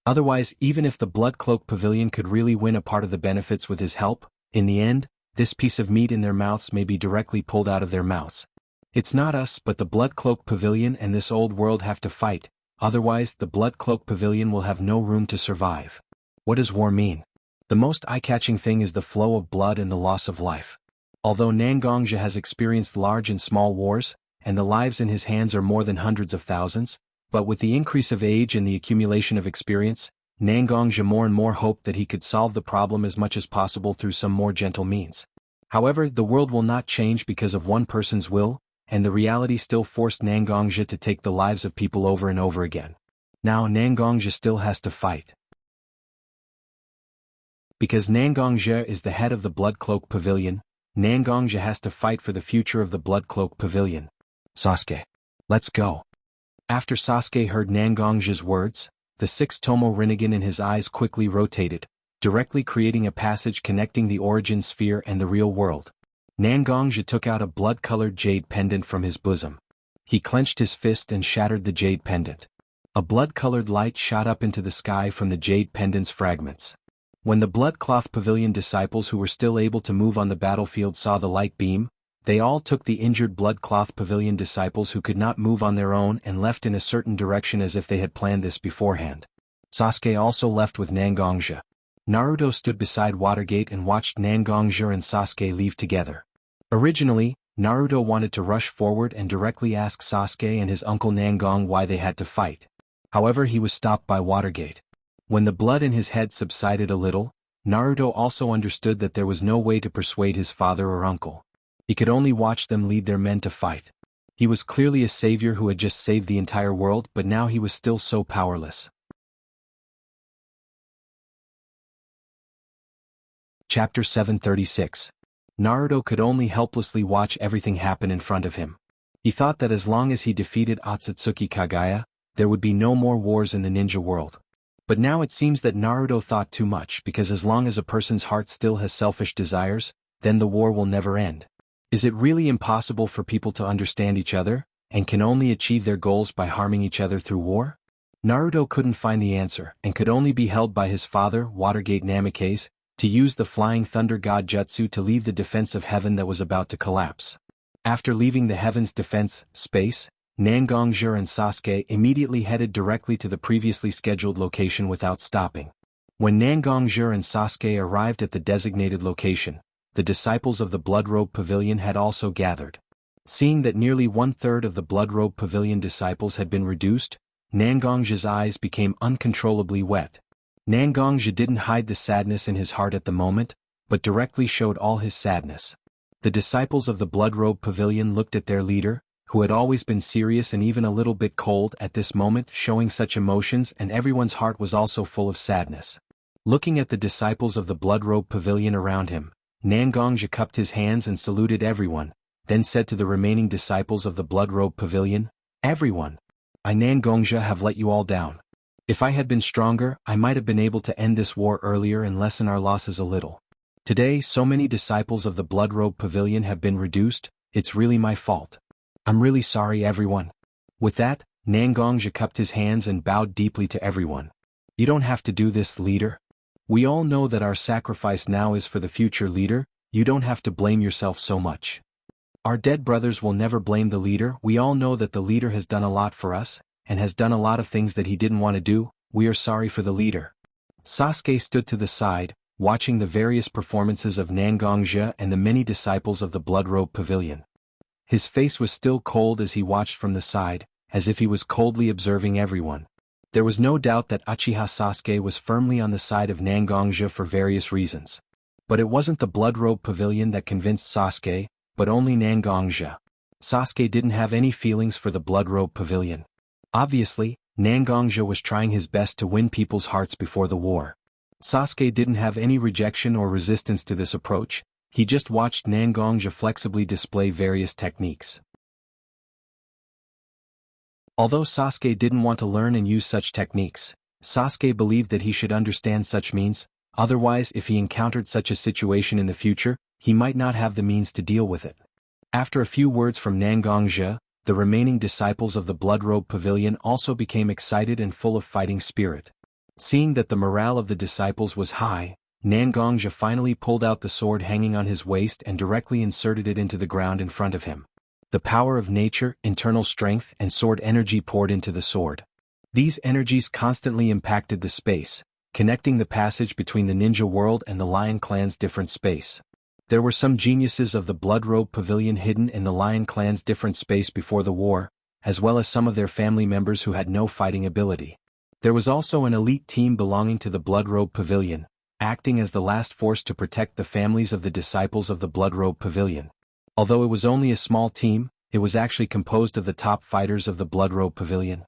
Otherwise, even if the Blood Cloak Pavilion could really win a part of the benefits with his help, in the end, this piece of meat in their mouths may be directly pulled out of their mouths. It's not us but the Blood Cloak Pavilion and this old world have to fight, otherwise the Blood Cloak Pavilion will have no room to survive. What does war mean? The most eye-catching thing is the flow of blood and the loss of life. Although Nangongjo has experienced large and small wars, and the lives in his hands are more than hundreds of thousands, but with the increase of age and the accumulation of experience, Nangongjo more and more hoped that he could solve the problem as much as possible through some more gentle means. However, the world will not change because of 1 person's will, and the reality still forced Nangongjo to take the lives of people over and over again. Now Nangongja still has to fight. Because Nangongja is the head of the Blood Cloak Pavilion, Nangongja has to fight for the future of the Blood Cloak Pavilion. Sasuke. Let's go. After Sasuke heard Nangongja's words, the 6-tomo Rinnegan in his eyes quickly rotated, directly creating a passage connecting the origin sphere and the real world. Nangongja took out a blood-colored jade pendant from his bosom. He clenched his fist and shattered the jade pendant. A blood-colored light shot up into the sky from the jade pendant's fragments. When the Blood Cloth Pavilion disciples who were still able to move on the battlefield saw the light beam, they all took the injured Blood Cloth Pavilion disciples who could not move on their own and left in a certain direction as if they had planned this beforehand. Sasuke also left with Nangongja. Naruto stood beside Watergate and watched Nangongja and Sasuke leave together. Originally, Naruto wanted to rush forward and directly ask Sasuke and his uncle Nangong why they had to fight. However, he was stopped by Watergate. When the blood in his head subsided a little, Naruto also understood that there was no way to persuade his father or uncle. He could only watch them lead their men to fight. He was clearly a savior who had just saved the entire world, but now he was still so powerless. Chapter 736. Naruto could only helplessly watch everything happen in front of him. He thought that as long as he defeated Otsutsuki Kagaya, there would be no more wars in the ninja world. But now it seems that Naruto thought too much, because as long as a person's heart still has selfish desires, then the war will never end. Is it really impossible for people to understand each other, and can only achieve their goals by harming each other through war? Naruto couldn't find the answer, and could only be held by his father, Watergate Namikaze, to use the Flying Thunder God Jutsu to leave the defense of heaven that was about to collapse. After leaving the heaven's defense space, Nangongja and Sasuke immediately headed directly to the previously scheduled location without stopping. When Nangongja and Sasuke arrived at the designated location, the disciples of the Blood Robe Pavilion had also gathered. Seeing that nearly 1/3 of the Blood Robe Pavilion disciples had been reduced, Nangongja's eyes became uncontrollably wet. Nangongja didn't hide the sadness in his heart at the moment, but directly showed all his sadness. The disciples of the Blood Robe Pavilion looked at their leader, who had always been serious and even a little bit cold at this moment, showing such emotions, and everyone's heart was also full of sadness. Looking at the disciples of the Blood Robe Pavilion around him, Nangongja cupped his hands and saluted everyone, then said to the remaining disciples of the Blood Robe Pavilion, "Everyone, I Nangongja have let you all down. If I had been stronger, I might have been able to end this war earlier and lessen our losses a little. Today so many disciples of the Blood Robe Pavilion have been reduced, it's really my fault. I'm really sorry everyone." With that, Nangongja cupped his hands and bowed deeply to everyone. "You don't have to do this, leader. We all know that our sacrifice now is for the future, leader. You don't have to blame yourself so much. Our dead brothers will never blame the leader. We all know that the leader has done a lot for us, and has done a lot of things that he didn't want to do. We are sorry for the leader." Sasuke stood to the side, watching the various performances of Nangongja and the many disciples of the Blood Robe Pavilion. His face was still cold as he watched from the side, as if he was coldly observing everyone. There was no doubt that Uchiha Sasuke was firmly on the side of Nangongja for various reasons. But it wasn't the Blood Robe Pavilion that convinced Sasuke, but only Nangongja. Sasuke didn't have any feelings for the Blood Robe Pavilion. Obviously, Nangongja was trying his best to win people's hearts before the war. Sasuke didn't have any rejection or resistance to this approach. He just watched Nangongja flexibly display various techniques. Although Sasuke didn't want to learn and use such techniques, Sasuke believed that he should understand such means, otherwise if he encountered such a situation in the future, he might not have the means to deal with it. After a few words from Nangongja, the remaining disciples of the Blood Robe Pavilion also became excited and full of fighting spirit. Seeing that the morale of the disciples was high, Nangongja finally pulled out the sword hanging on his waist and directly inserted it into the ground in front of him. The power of nature, internal strength, and sword energy poured into the sword. These energies constantly impacted the space, connecting the passage between the ninja world and the Lion Clan's different space. There were some geniuses of the Blood Robe Pavilion hidden in the Lion Clan's different space before the war, as well as some of their family members who had no fighting ability. There was also an elite team belonging to the Blood Robe Pavilion, acting as the last force to protect the families of the disciples of the Blood Robe Pavilion. Although it was only a small team, it was actually composed of the top fighters of the Blood Robe Pavilion.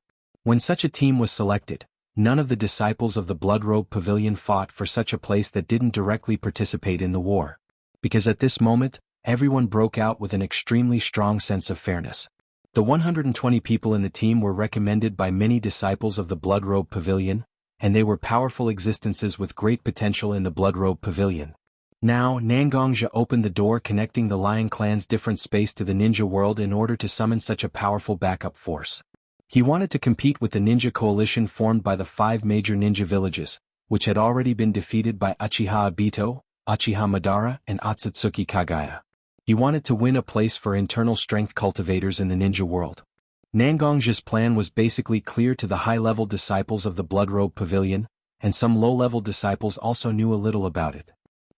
When such a team was selected, none of the disciples of the Blood Robe Pavilion fought for such a place that didn't directly participate in the war. Because at this moment, everyone broke out with an extremely strong sense of fairness. The 120 people in the team were recommended by many disciples of the Blood Robe Pavilion, and they were powerful existences with great potential in the Blood Robe Pavilion. Now, Nangongja opened the door connecting the Lion Clan's different space to the ninja world in order to summon such a powerful backup force. He wanted to compete with the ninja coalition formed by the 5 major ninja villages, which had already been defeated by Uchiha Obito, Uchiha Madara, and Otsutsuki Kagaya. He wanted to win a place for internal strength cultivators in the ninja world. Nangongja's plan was basically clear to the high-level disciples of the Blood Robe Pavilion, and some low-level disciples also knew a little about it.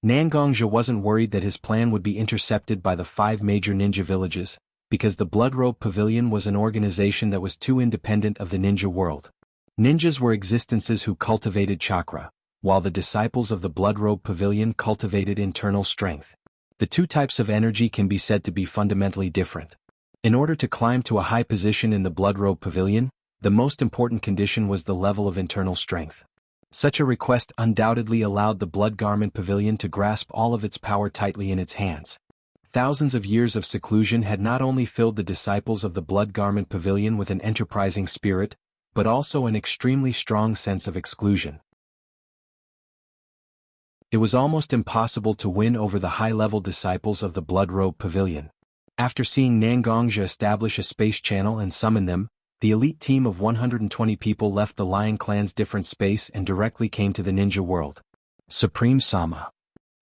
Nangongja wasn't worried that his plan would be intercepted by the 5 major ninja villages, because the Blood Robe Pavilion was an organization that was too independent of the ninja world. Ninjas were existences who cultivated chakra, while the disciples of the Blood Robe Pavilion cultivated internal strength. The two types of energy can be said to be fundamentally different. In order to climb to a high position in the Blood Robe Pavilion, the most important condition was the level of internal strength. Such a request undoubtedly allowed the Blood Garment Pavilion to grasp all of its power tightly in its hands. Thousands of years of seclusion had not only filled the disciples of the Blood Garment Pavilion with an enterprising spirit, but also an extremely strong sense of exclusion. It was almost impossible to win over the high-level disciples of the Blood Robe Pavilion. After seeing Nangongja establish a space channel and summon them, the elite team of 120 people left the Lion Clan's different space and directly came to the ninja world. Supreme Sama.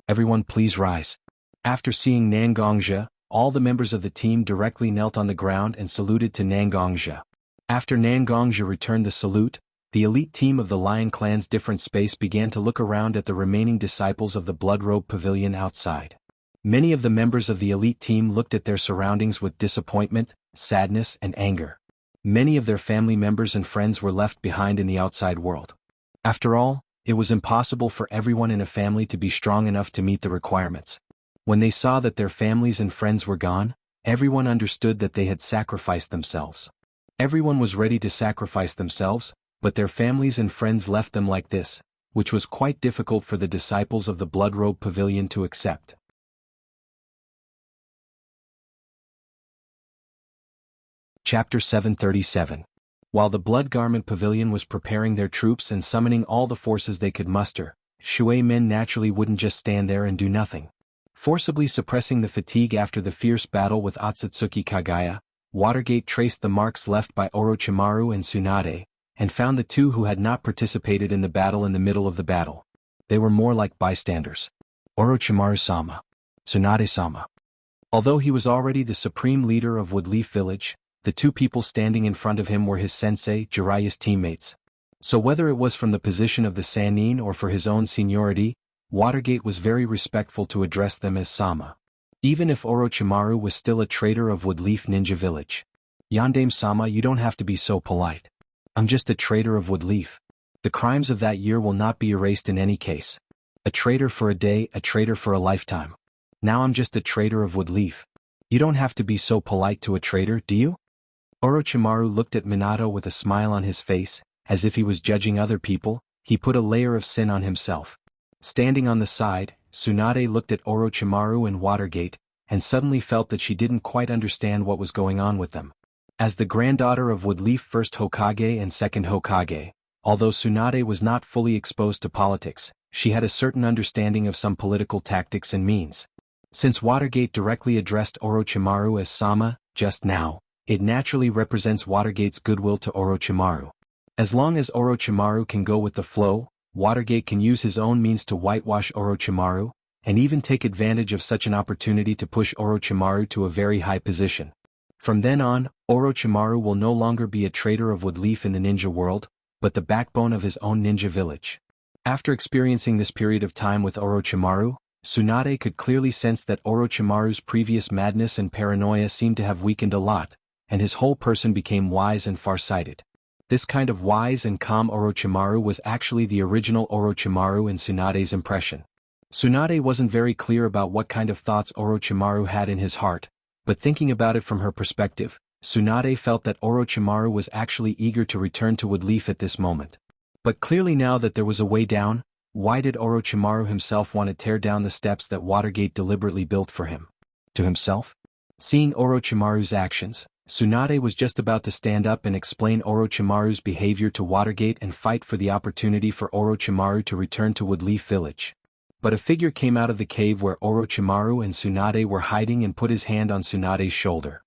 Everyone please rise. After seeing Nangongja, all the members of the team directly knelt on the ground and saluted to Nangongja. After Nangongja returned the salute, the elite team of the Lion Clan's different space began to look around at the remaining disciples of the Blood Robe Pavilion outside. Many of the members of the elite team looked at their surroundings with disappointment, sadness, and anger. Many of their family members and friends were left behind in the outside world. After all, it was impossible for everyone in a family to be strong enough to meet the requirements. When they saw that their families and friends were gone, everyone understood that they had sacrificed themselves. Everyone was ready to sacrifice themselves, but their families and friends left them like this, which was quite difficult for the disciples of the Blood Robe Pavilion to accept. Chapter 737. While the Blood Garment Pavilion was preparing their troops and summoning all the forces they could muster, Shui men naturally wouldn't just stand there and do nothing. Forcibly suppressing the fatigue after the fierce battle with Otsutsuki Kagaya, Watergate traced the marks left by Orochimaru and Tsunade, and found the two who had not participated in the battle in the middle of the battle. They were more like bystanders. Orochimaru-sama. Tsunade-sama. Although he was already the supreme leader of Woodleaf Village, the two people standing in front of him were his sensei, Jiraiya's teammates. So whether it was from the position of the Sannin or for his own seniority, Watergate was very respectful to address them as Sama. Even if Orochimaru was still a traitor of Woodleaf Ninja Village. Yandame-sama, you don't have to be so polite. I'm just a traitor of Woodleaf. The crimes of that year will not be erased in any case. A traitor for a day, a traitor for a lifetime. Now I'm just a traitor of Woodleaf. You don't have to be so polite to a traitor, do you? Orochimaru looked at Minato with a smile on his face, as if he was judging other people. He put a layer of sin on himself. Standing on the side, Tsunade looked at Orochimaru and Watergate, and suddenly felt that she didn't quite understand what was going on with them. As the granddaughter of Woodleaf first Hokage and second Hokage, although Tsunade was not fully exposed to politics, she had a certain understanding of some political tactics and means. Since Watergate directly addressed Orochimaru as Sama, just now, it naturally represents Watergate's goodwill to Orochimaru. As long as Orochimaru can go with the flow, Watergate can use his own means to whitewash Orochimaru, and even take advantage of such an opportunity to push Orochimaru to a very high position. From then on, Orochimaru will no longer be a traitor of Woodleaf in the ninja world, but the backbone of his own ninja village. After experiencing this period of time with Orochimaru, Tsunade could clearly sense that Orochimaru's previous madness and paranoia seemed to have weakened a lot, and his whole person became wise and far-sighted. This kind of wise and calm Orochimaru was actually the original Orochimaru in Tsunade's impression. Tsunade wasn't very clear about what kind of thoughts Orochimaru had in his heart, but thinking about it from her perspective, Tsunade felt that Orochimaru was actually eager to return to Woodleaf at this moment. But clearly now that there was a way down, why did Orochimaru himself want to tear down the steps that Watergate deliberately built for him? To himself? Seeing Orochimaru's actions, Tsunade was just about to stand up and explain Orochimaru's behavior to Watergate and fight for the opportunity for Orochimaru to return to Woodleaf Village. But a figure came out of the cave where Orochimaru and Tsunade were hiding and put his hand on Tsunade's shoulder.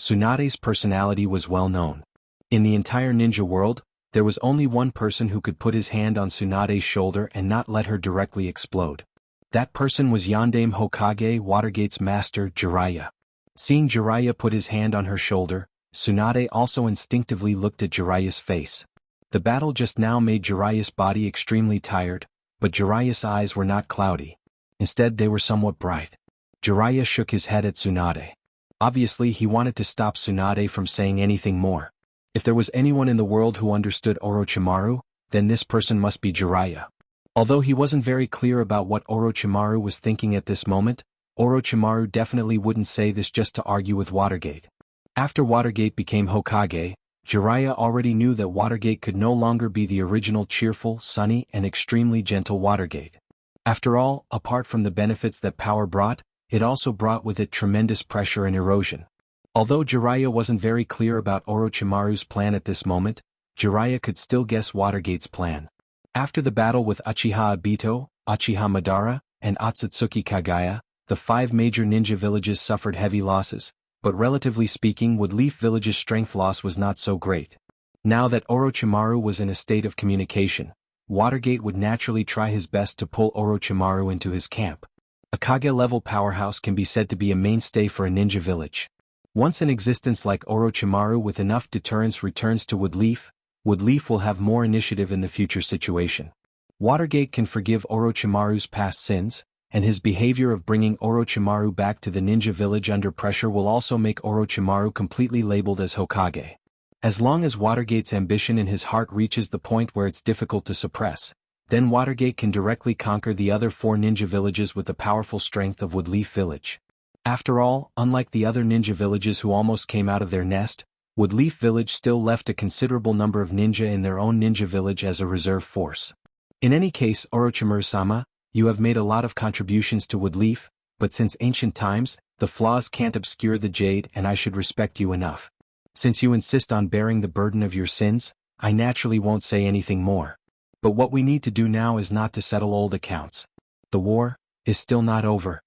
Tsunade's personality was well known. In the entire ninja world, there was only one person who could put his hand on Tsunade's shoulder and not let her directly explode. That person was Yondaime Hokage Watergate's master Jiraiya. Seeing Jiraiya put his hand on her shoulder, Tsunade also instinctively looked at Jiraiya's face. The battle just now made Jiraiya's body extremely tired, but Jiraiya's eyes were not cloudy. Instead they were somewhat bright. Jiraiya shook his head at Tsunade. Obviously he wanted to stop Tsunade from saying anything more. If there was anyone in the world who understood Orochimaru, then this person must be Jiraiya. Although he wasn't very clear about what Orochimaru was thinking at this moment, Orochimaru definitely wouldn't say this just to argue with Watergate. After Watergate became Hokage, Jiraiya already knew that Watergate could no longer be the original cheerful, sunny, and extremely gentle Watergate. After all, apart from the benefits that power brought, it also brought with it tremendous pressure and erosion. Although Jiraiya wasn't very clear about Orochimaru's plan at this moment, Jiraiya could still guess Watergate's plan. After the battle with Uchiha Obito, Uchiha Madara, and Otsutsuki Kagaya, the 5 major ninja villages suffered heavy losses, but relatively speaking Woodleaf Village's strength loss was not so great. Now that Orochimaru was in a state of communication, Watergate would naturally try his best to pull Orochimaru into his camp. A Kage-level powerhouse can be said to be a mainstay for a ninja village. Once an existence like Orochimaru with enough deterrence returns to Woodleaf, Woodleaf will have more initiative in the future situation. Watergate can forgive Orochimaru's past sins, and his behavior of bringing Orochimaru back to the ninja village under pressure will also make Orochimaru completely labeled as Hokage. As long as Watergate's ambition in his heart reaches the point where it's difficult to suppress, then Watergate can directly conquer the other 4 ninja villages with the powerful strength of Woodleaf Village. After all, unlike the other ninja villages who almost came out of their nest, Woodleaf Village still left a considerable number of ninja in their own ninja village as a reserve force. In any case, Orochimaru-sama, you have made a lot of contributions to Woodleaf, but since ancient times, the flaws can't obscure the jade and I should respect you enough. Since you insist on bearing the burden of your sins, I naturally won't say anything more. But what we need to do now is not to settle old accounts. The war is still not over.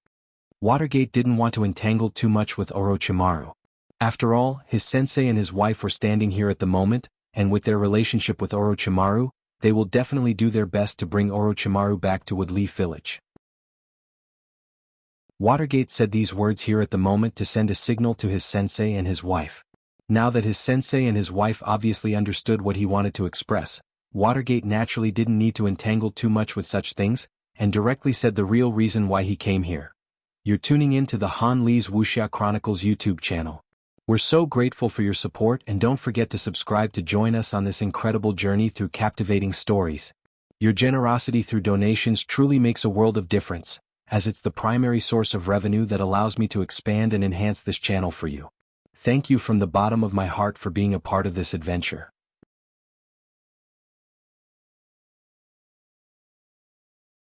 Watergate didn't want to entangle too much with Orochimaru. After all, his sensei and his wife were standing here at the moment, and with their relationship with Orochimaru, they will definitely do their best to bring Orochimaru back to Woodleaf Village. Watergate said these words here at the moment to send a signal to his sensei and his wife. Now that his sensei and his wife obviously understood what he wanted to express, Watergate naturally didn't need to entangle too much with such things, and directly said the real reason why he came here. You're tuning in to the Han Lee's Wuxia Chronicles YouTube channel. We're so grateful for your support and don't forget to subscribe to join us on this incredible journey through captivating stories. Your generosity through donations truly makes a world of difference, as it's the primary source of revenue that allows me to expand and enhance this channel for you. Thank you from the bottom of my heart for being a part of this adventure.